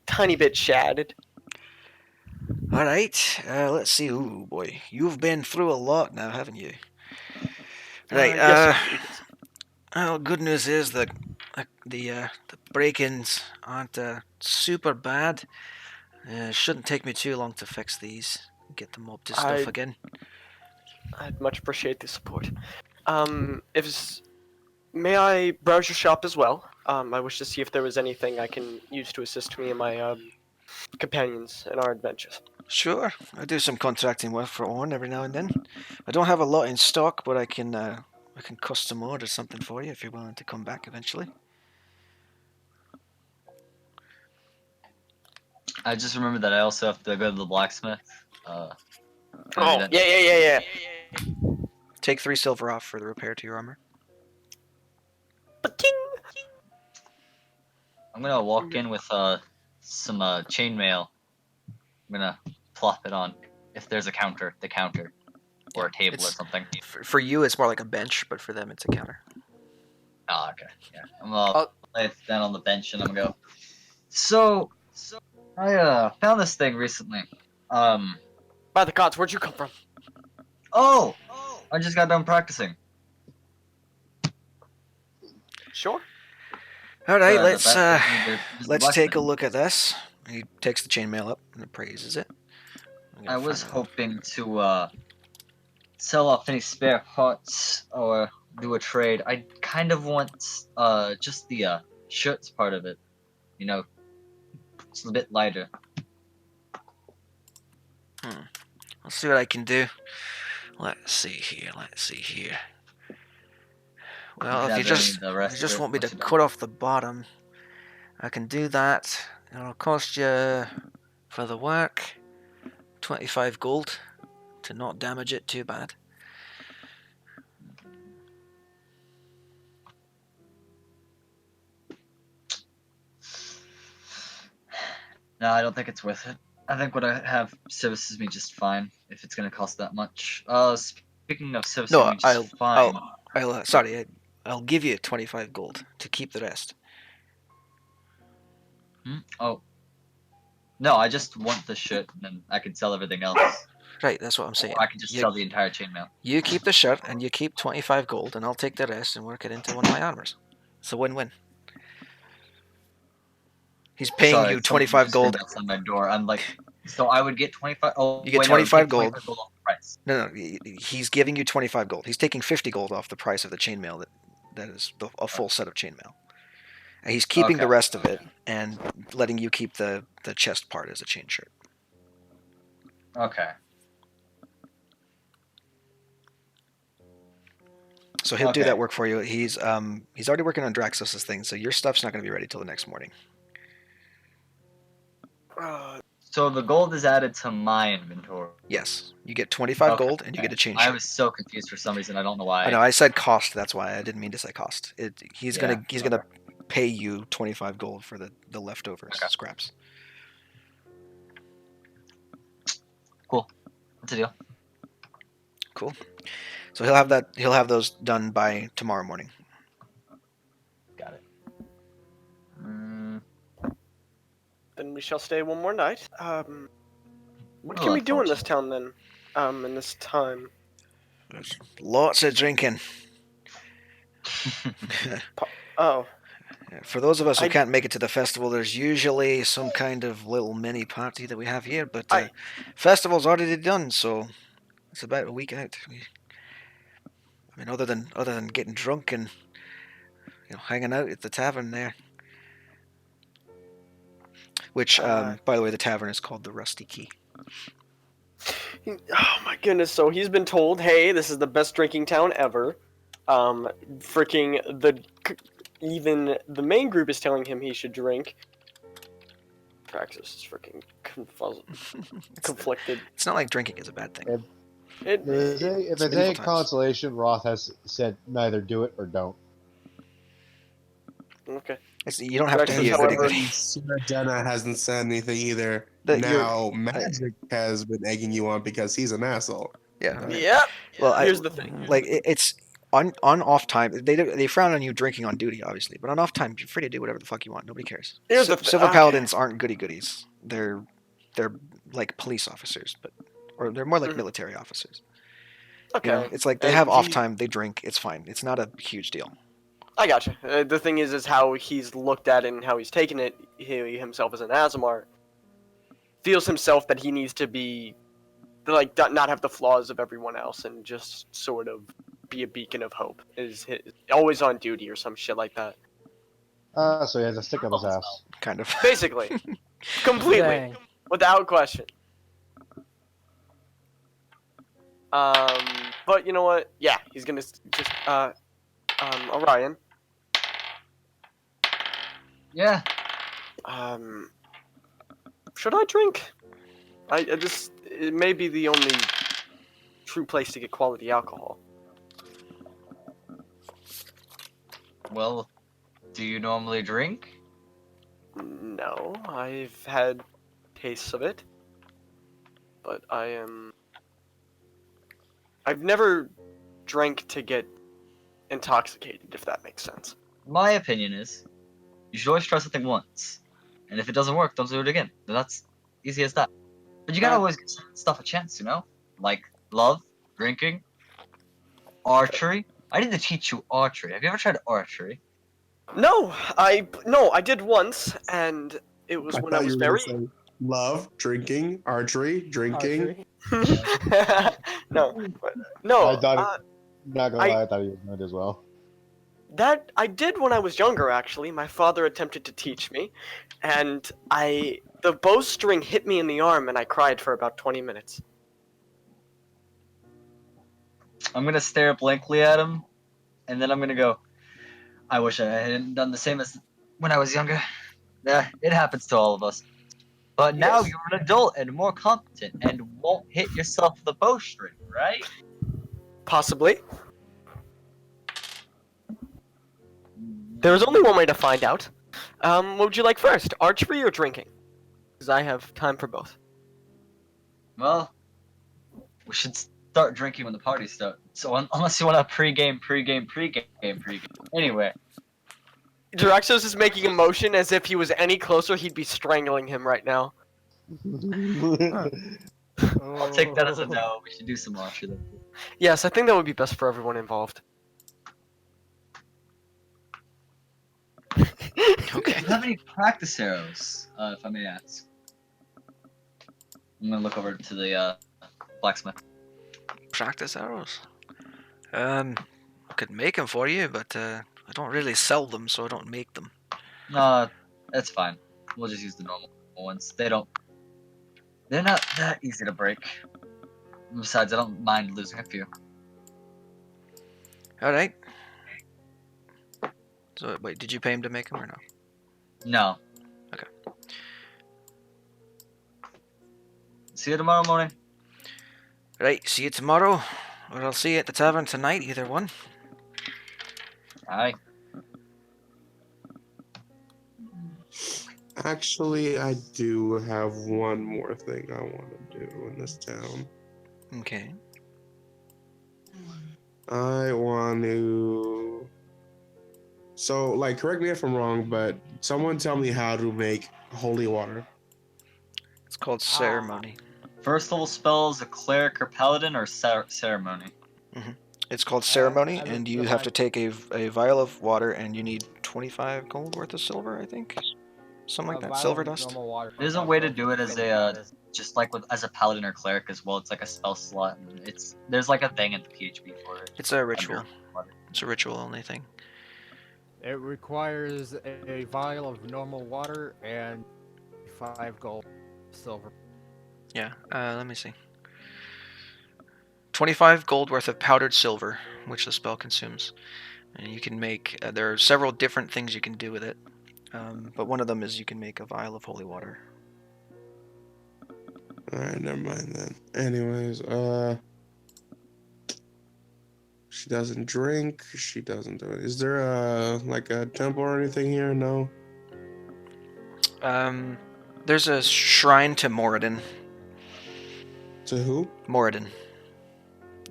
tiny bit shattered. All right, let's see. Ooh, boy, you've been through a lot now, haven't you? Right. Yes, sir. Well, good news is the break-ins aren't super bad. Shouldn't take me too long to fix these. Get them up to stuff again. I'd much appreciate the support. May I browse your shop as well? I wish to see if there was anything I can use to assist me and my companions in our adventures. Sure, I do some contracting work for Orn every now and then. I don't have a lot in stock, but I can custom order something for you if you're willing to come back eventually. I just remembered that I also have to go to the blacksmith. Oh, yeah. Take 3 silver off for the repair to your armor. I'm gonna walk in with some chainmail. I'm gonna plop it on. If there's a counter, or a table or something. For you, it's more like a bench, but for them, it's a counter. Oh, okay. Yeah. I'm gonna lay it down on the bench and I'm gonna go. So I found this thing recently. By the gods, where'd you come from? Oh! I just got done practicing. Sure. All right, There's let's the take a blacksmith. look at this. He takes the chainmail up and appraises it. I was hoping to sell off any spare parts or do a trade. I kind of want just the shirts part of it. You know, it's a bit lighter. I'll see what I can do. Let's see here. Well, if you just want me to cut off the bottom, I can do that. It'll cost you, for the work, 25 gold to not damage it too bad. No, I don't think it's worth it. I think what I have services me just fine if it's gonna cost that much. Speaking of servicing No, me just fine. I'll give you 25 gold to keep the rest. Oh. No, I just want the shirt, and then I can sell everything else. Right, that's what I'm saying. Or I can just sell the entire chainmail. You keep the shirt and you keep 25 gold, and I'll take the rest and work it into one of my armors. It's a win-win. He's paying Sorry, you 25 gold. Outside my door. I'm like, so I would get 25. Oh, You get wait, 25 no, gold. 25 gold off the price. No, he's giving you 25 gold. He's taking 50 gold off the price of the chainmail that is a full set of chainmail. And he's keeping the rest of it and letting you keep the chest part as a chain shirt. Okay. So he'll do that work for you. He's already working on Draxos' thing, so your stuff's not going to be ready till the next morning. So the gold is added to my inventory. Yes, you get 25 gold and you get a chain shirt. I was so confused for some reason. I don't know why. I know I said cost. That's why I didn't mean to say cost. He's gonna pay you 25 gold for the leftover scraps. Cool. What's the deal? Cool. So he'll have those done by tomorrow morning. Got it. Then we shall stay one more night. What can we do in this town then? In this time? There's lots of drinking. Oh. For those of us who can't make it to the festival, there's usually some kind of little mini party that we have here, but festival's already done, so it's about a week out. I mean, other than getting drunk and hanging out at the tavern there, which, by the way, the tavern is called the Rusty Key. Oh my goodness! So he's been told, "Hey, this is the best drinking town ever." Even the main group is telling him he should drink. Praxis is freaking conflicted. It's not like drinking is a bad thing. If it's any consolation, Roth has said neither do it or don't. Okay. You don't have to be a goody-goody. Dena hasn't said anything either. Now Magic has been egging you on because he's an asshole. Yeah. Yeah. Well, here's the thing. Like it's on off time. They frown on you drinking on duty, obviously, but on off time, you're free to do whatever the fuck you want. Nobody cares. Silver Paladins aren't goody-goodies. They're like police officers, or they're more like military officers. Okay. It's like they have off time. They drink. It's fine. It's not a huge deal. I gotcha. The thing is how he's looked at it and how he's taken it. He himself as an Azamar feels himself that he needs to be not have the flaws of everyone else and just sort of be a beacon of hope. Is always on duty or some shit like that. So he has a stick up his ass. Kind of. Basically. Completely. Dang. Without question. But you know what? Yeah, he's gonna just Orion. Yeah. Should I drink? It may be the only true place to get quality alcohol. Well, do you normally drink? No, I've had tastes of it, but I've never drank to get intoxicated, if that makes sense. My opinion is, you should always try something once, and if it doesn't work, don't do it again. That's easy as that. But you gotta always give stuff a chance, like love, drinking, archery. I need to teach you archery. Have you ever tried archery? No, I did once, and it was when I was very love, drinking, archery, drinking. No. I thought not gonna lie, I thought he was good as well. That I did when I was younger. Actually, my father attempted to teach me, and the bowstring hit me in the arm, and I cried for about 20 minutes. I'm gonna stare blankly at him, and then I'm gonna go, I wish I hadn't done the same as when I was younger. Yeah, it happens to all of us. But now Yes. you're an adult and more competent and won't hit yourself with a bowstring, right? Possibly. There's only one way to find out. What would you like first, archery or drinking? Because I have time for both. Well, we should start drinking when the party starts. So unless you want to pregame. Anyway, Draxos is making a motion as if he was any closer, he'd be strangling him right now. I'll take that as a no. We should do some archery then. Yes, I think that would be best for everyone involved. Okay. Do you have any practice arrows, if I may ask? I'm gonna look over to the blacksmith. Practice arrows. I could make them for you, but I don't really sell them, so I don't make them. That's fine. We'll just use the normal ones. They're not that easy to break. Besides, I don't mind losing a few. All right. So wait, did you pay him to make them or no? No. Okay. See you tomorrow morning. Right. See you tomorrow, or I'll see you at the tavern tonight. Either one. Aye. Actually, I do have one more thing I want to do in this town. Okay. I want to. So, like, correct me if I'm wrong, but someone tell me how to make holy water. It's called ceremony. First level spells, a cleric or paladin, or ceremony. It's called ceremony, and and the you have vi- to take a vial of water, and you need 25 gold worth of silver, I think. Something like that. vial Silver of dust. normal water. There's a way to do it as a just like as a paladin or cleric as well. It's like a spell slot. And there's like a thing in the PHP for it. It's a ritual. Water. It's a ritual only thing. It requires a vial of normal water and 5 gold silver. Yeah. Let me see. 25 gold worth of powdered silver, which the spell consumes, and you can make. There are several different things you can do with it, but one of them is you can make a vial of holy water. Alright, never mind then. Anyways, she doesn't drink. She doesn't do it. Is there like a temple or anything here? No. There's a shrine to Moradin. To who? Moradin,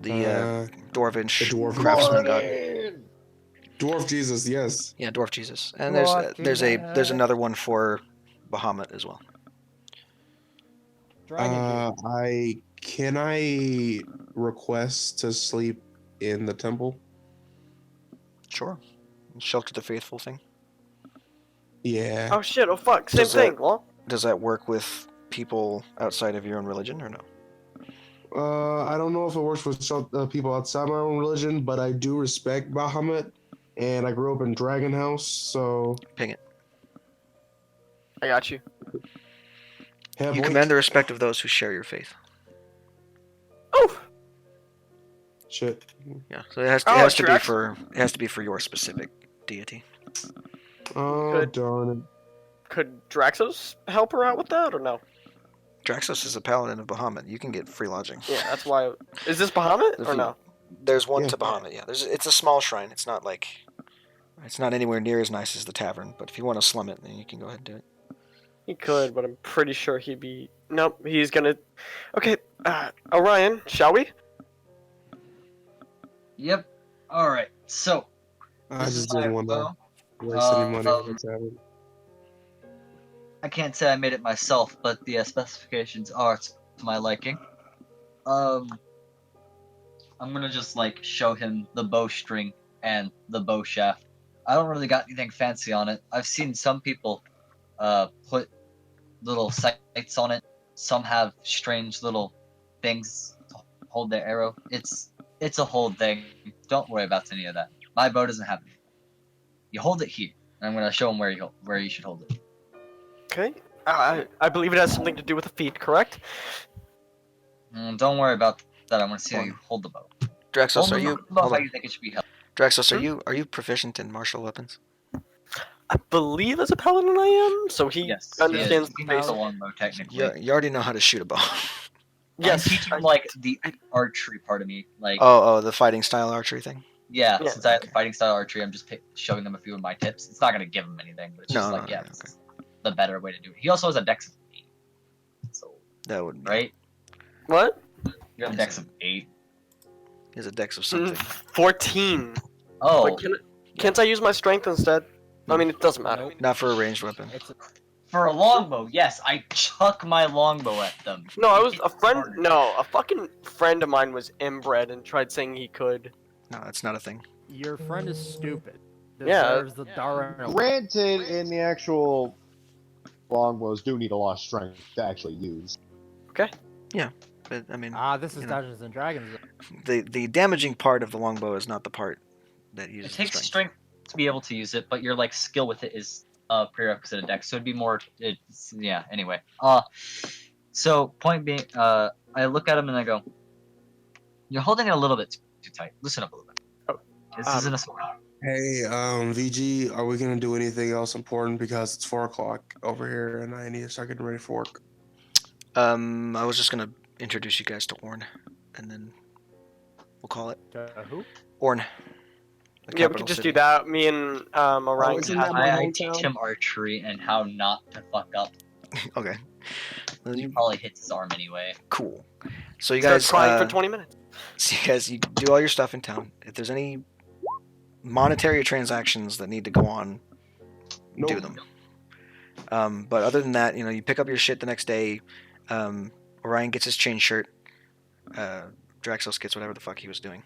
the Dwarven the dwarf craftsman god. Dwarf Jesus, yes. Yeah, dwarf Jesus. And there's another one for Bahamut as well. Can I request to sleep in the temple? Sure. Shelter the faithful thing. Yeah. Oh shit, oh fuck, same Does that- thing, well. Does that work with people outside of your own religion or no? I don't know if it works with people outside my own religion, but I do respect Bahamut, and I grew up in Dragon House, so. Ping it. I got you. Yeah, You boy. command the respect of those who share your faith. Oh! Shit. Yeah, so it has to be for your specific deity. Oh, Good. darn it. Could Draxos help her out with that, or no? Draxos is a paladin of Bahamut. You can get free lodging. Yeah, that's why. Is this Bahamut, If or you- no? There's one Yeah. to Bahamut. Yeah, it's a small shrine. It's not anywhere near as nice as the tavern. But if you want to slum it, then you can go ahead and do it. He could, but I'm pretty sure he'd be. Nope, he's gonna. Okay, Orion, shall we? Yep. All right. So I this is just my didn't want to bow. waste any money on the tavern. I can't say I made it myself, but the specifications are to my liking. I'm gonna just like show him the bowstring and the bow shaft. I don't really got anything fancy on it. I've seen some people put little sights on it. Some have strange little things to hold their arrow. It's a whole thing. Don't worry about any of that. My bow doesn't have anything. You hold it here, and I'm gonna show him where you should hold it. Okay. I believe it has something to do with the feet, correct? Don't worry about that. I want to see how you hold the bow. Draxos, Hold are you? the bow Hold how on. you think it should be held. Draxos, are you proficient in martial weapons? I believe as a paladin I am, so he Yes, understands he the has a basics. longbow technically. You already know how to shoot a bow. I'm Yes. teaching him like the archery part of me, like The fighting style archery thing. yeah. Yeah. Since I have the Okay. fighting style archery, I'm just showing them a few of my tips. It's not gonna give him anything, but it's just No, like no, yeah, yeah, this is the better way to do it. He also has a dex of 8, so that would right. What? You have a dex of 8. is a dex of something. 14. Oh, But can't I use my strength instead? I mean, it doesn't matter. Nope. Not for a ranged weapon. It's for a longbow, yes, I chuck my longbow at them. No, I It was hits a friend. harder. No, a fucking friend of mine was inbred and tried saying he could. No, that's not a thing. your friend is stupid. Yeah. Deserves the Dara. Granted, in the actual longbows do need a lot of strength to actually use. But I mean, This is you know. Dungeons and Dragons. the damaging part of the longbow is not the part that It uses takes strength. strength to be able to use it, but your like skill with it is a prerequisite of dex, so it'd be more. Yeah. Anyway, so point being, I look at him and I go, "You're holding it a little bit too tight. Loosen up a little bit. Oh, This isn't a sword." Hey, VG, are we gonna do anything else important because it's 4 o'clock over here and I need to start getting ready for work? I was just gonna introduce you guys to Orn, and then we'll call it Who? Orn. The Yeah, we capital could just city. do that. Me and Orion. isn't can that have my I hometown? teach him archery and how not to fuck up. Okay. He probably hits his arm anyway. Cool. So you Starts guys, crying for 20 minutes. so you do all your stuff in town. If there's any monetary transactions that need to go on, Nope. do them. But other than that, you pick up your shit the next day. Orion gets his chain shirt. Draxos gets whatever the fuck he was doing.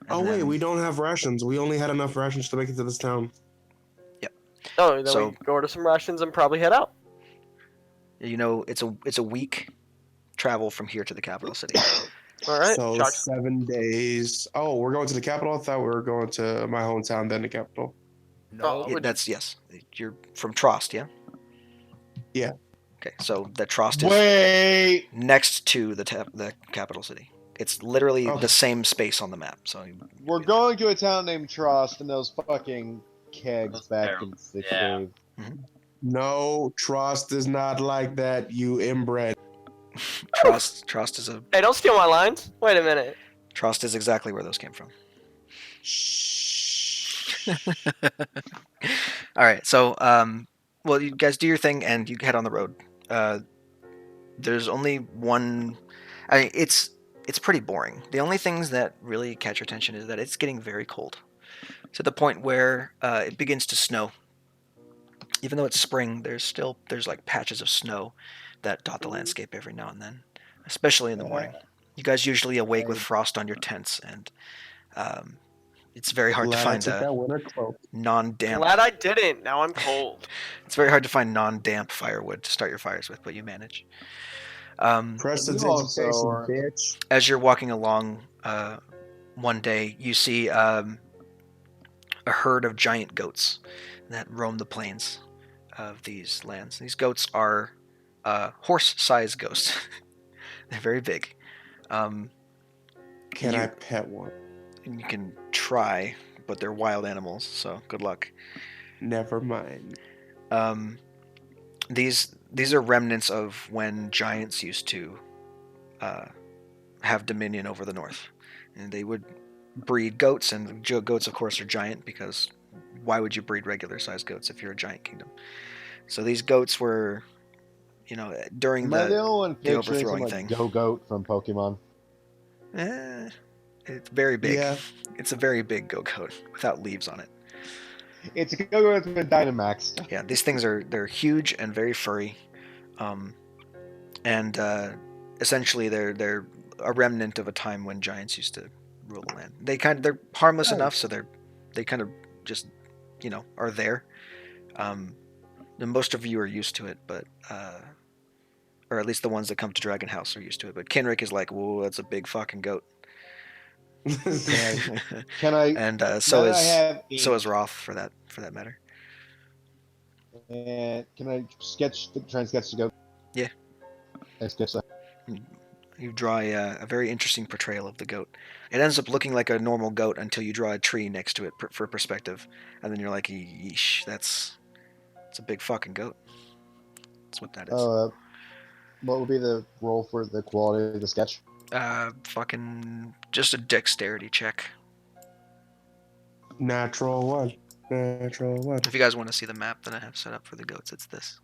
And Oh wait, then- we don't have rations. We only had enough rations to make it to this town. Oh, then So- we go order some rations and probably head out. it's a week travel from here to the capital city. All right. So Josh. 7 days. Oh, we're going to the capital. I thought we were going to my hometown, then the capital. No. Oh, Yeah, that's yes. You're from Trost, yeah. Yeah. Okay, so the Trost is Wait! next to the capital city. It's literally Oh. the same space on the map. So We're going to a town named Trost and those fucking kegs Those back barrels, in the yeah. cave. No, trust is not like that, you inbred. Trost is Hey, don't steal my lines. Wait a minute. Trost is exactly where those came from. Shh. All right, so well, you guys do your thing and you head on the road. There's only one. I mean, it's pretty boring. The only things that really catch your attention is that it's getting very cold, to the point where it begins to snow. Even though it's spring, there's like patches of snow that dot the landscape every now and then, especially in the morning. You guys usually awake with frost on your tents, and it's very hard to Glad I find took that winter cloak. non-damp. Glad I didn't. Now I'm cold. It's very hard to find non-damp firewood to start your fires with, but you manage. Preston's You also education, are- bitch. As you're walking along, one day you see a herd of giant goats that roam the plains of these lands. These goats are horse-sized ghosts. They're very big. Can you, I pet one? You can try, but they're wild animals, so good luck. Never mind. These are remnants of when giants used to have dominion over the north, and they would breed goats, and goats, of course, are giant because why would you breed regular-sized goats if you're a giant kingdom? So these goats were, during Am I the the only one picturing some overthrowing like thing. Go-Goat from Pokemon? It's very big. Yeah. It's a very big goat without leaves on it. It's a Go-Goat that's been Dynamaxed. Yeah, these things they're huge and very furry, and essentially they're a remnant of a time when giants used to rule the land. They're harmless enough, so they kind of just are there. And most of you are used to it, but or at least the ones that come to Dragon House are used to it. But Kenrick is like, whoa, that's a big fucking goat. Can I? And now that I have so is ink, Roth for that matter. And can I try and sketch the goat? Yeah. I sketch that. You draw a very interesting portrayal of the goat. It ends up looking like a normal goat until you draw a tree next to it for perspective, and then you're like, yeesh, that's It's a big fucking goat. That's what that is. What would be the roll for the quality of the sketch? Fucking just a dexterity check. Natural one. Natural one. If you guys want to see the map that I have set up for the goats, it's this.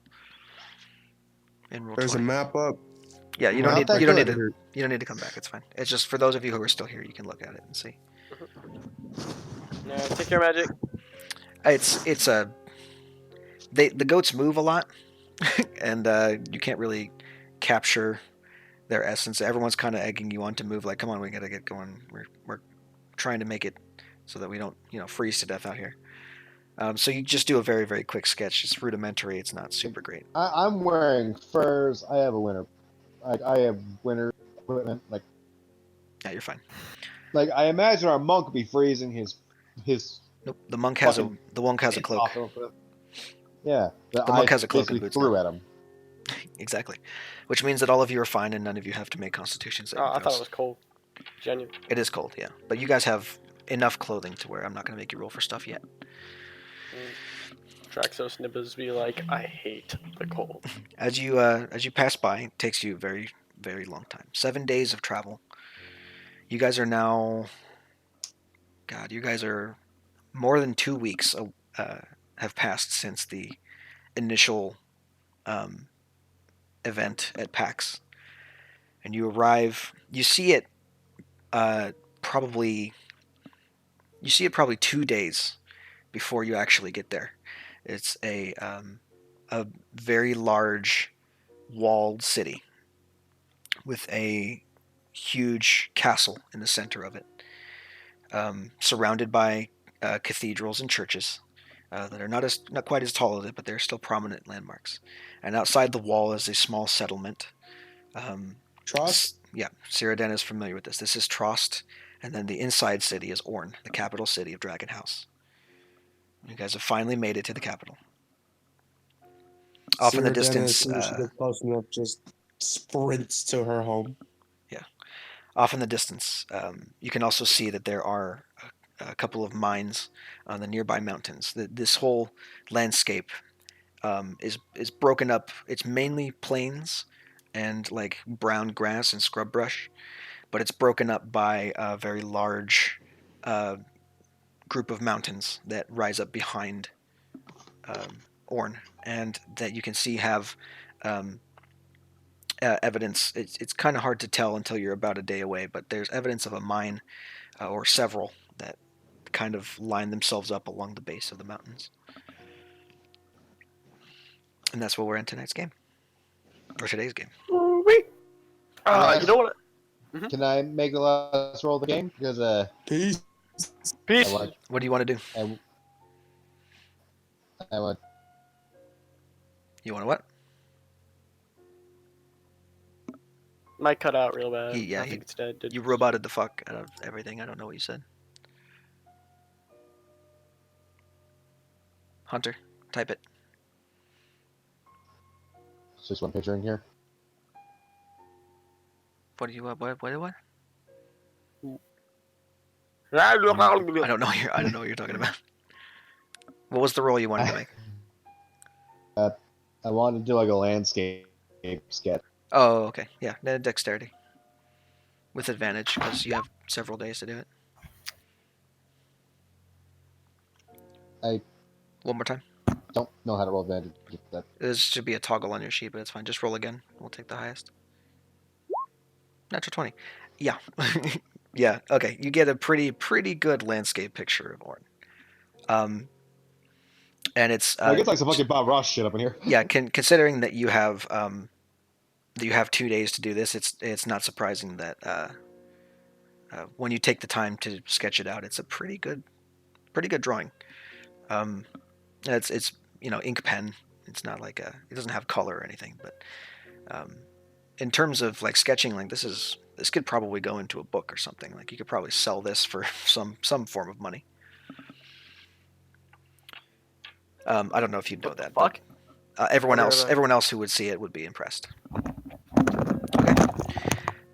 In roll There's 20. a map up. Yeah, you Not don't need that you don't need good. to you don't need to come back. It's fine. It's just for those of you who are still here, you can look at it and see. Take your magic. It's a the goats move a lot, and you can't really capture their essence. Everyone's kind of egging you on to move. Like, come on, we gotta get going. We're trying to make it so that we don't freeze to death out here. So you just do a very very quick sketch. It's rudimentary. It's not super great. I'm wearing furs. I have a winter. I have winter equipment. Yeah, you're fine. Like I imagine our monk would be freezing his. Nope. The monk has Fucking a cloak. Yeah, The monk has a cloak and basically boots threw now. at him. Exactly, which means that all of you are fine and none of you have to make Constitution saving Oh, I thought throws. it was cold. Genuine. It is cold, yeah, but you guys have enough clothing to where I'm not going to make you roll for stuff yet. Traxos Nibbas be like, I hate the cold. As you pass by, it takes you a very very long time. 7 days of travel. You guys are now, God, you guys are more than 2 weeks have passed since the initial event at PAX, and you arrive. You see it probably 2 days before you actually get there. It's a very large walled city with a huge castle in the center of it, surrounded by cathedrals and churches that are not quite as tall as it, but they're still prominent landmarks. And outside the wall is a small settlement. Trost? Yeah, Cyrodiil is familiar with this. This is Trost, and then the inside city is Orn, the capital city of Dragon House. You guys have finally made it to the capital. Off in the distance, As soon as she gets close enough, just sprints to her home. off in the distance, you can also see that there are a couple of mines on the nearby mountains. This whole landscape is broken up. It's mainly plains and like brown grass and scrub brush, but it's broken up by a very large group of mountains that rise up behind Orn, and that you can see have evidence. It's kind of hard to tell until you're about a day away, but there's evidence of a mine or several that kind of line themselves up along the base of the mountains. And that's what we're in tonight's game. Or today's game. Wait. You know what? Can I make the last roll of the game? Because Peace. Peace. What do you want to do? I want. You want to what? Might cut out real bad. Yeah, I think it's dead. You roboted the fuck out of everything. I don't know what you said. Hunter, type it. It's just one picture in here. What do you what? What? I I don't know. I don't know what you're talking about. What was the roll you wanted to make? I wanted to do like a landscape sketch. Oh, okay. Yeah, dexterity. With advantage, because you have several days to do it. One more time. Don't know how to roll advantage. That. There should be a toggle on your sheet, but it's fine. Just roll again. We'll take the highest. Natural 20. Yeah. Yeah, okay. You get a pretty good landscape picture of Orn. And it's... I get like some fucking Bob Ross shit up in here. Yeah, considering that you have 2 days to do this, it's not surprising that when you take the time to sketch it out, it's a pretty good drawing. It's ink pen. It's not like it doesn't have color or anything, but in terms of like sketching, like this could probably go into a book or something. Like you could probably sell this for some form of money. I don't know if you'd know that. Fuck. But, everyone else who would see it would be impressed. Okay.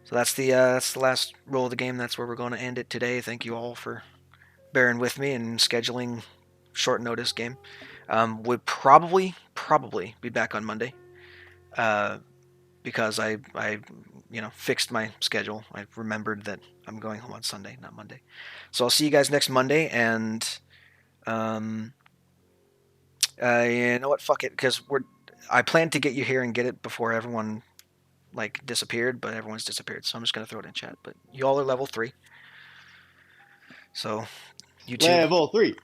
So that's the last roll of the game. That's where we're going to end it today. Thank you all for bearing with me and scheduling short notice game. Would probably be back on Monday, because I fixed my schedule. I remembered that I'm going home on Sunday, not Monday. So I'll see you guys next Monday, and um, you know what? Fuck it, because I planned to get you here and get it before everyone like disappeared, but everyone's disappeared, so I'm just gonna throw it in chat. But you all are level 3, so you two Level 3.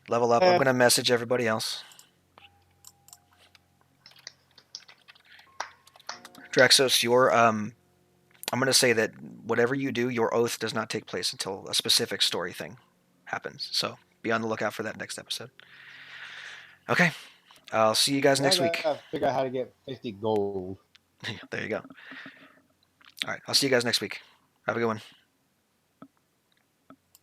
level up. I'm gonna message everybody else. Drexos, I'm gonna say that whatever you do, your oath does not take place until a specific story thing happens. So be on the lookout for that next episode. Okay, I'll see you guys I next week. gotta figure out how to get 50 gold. There you go. All right, I'll see you guys next week. Have a good one.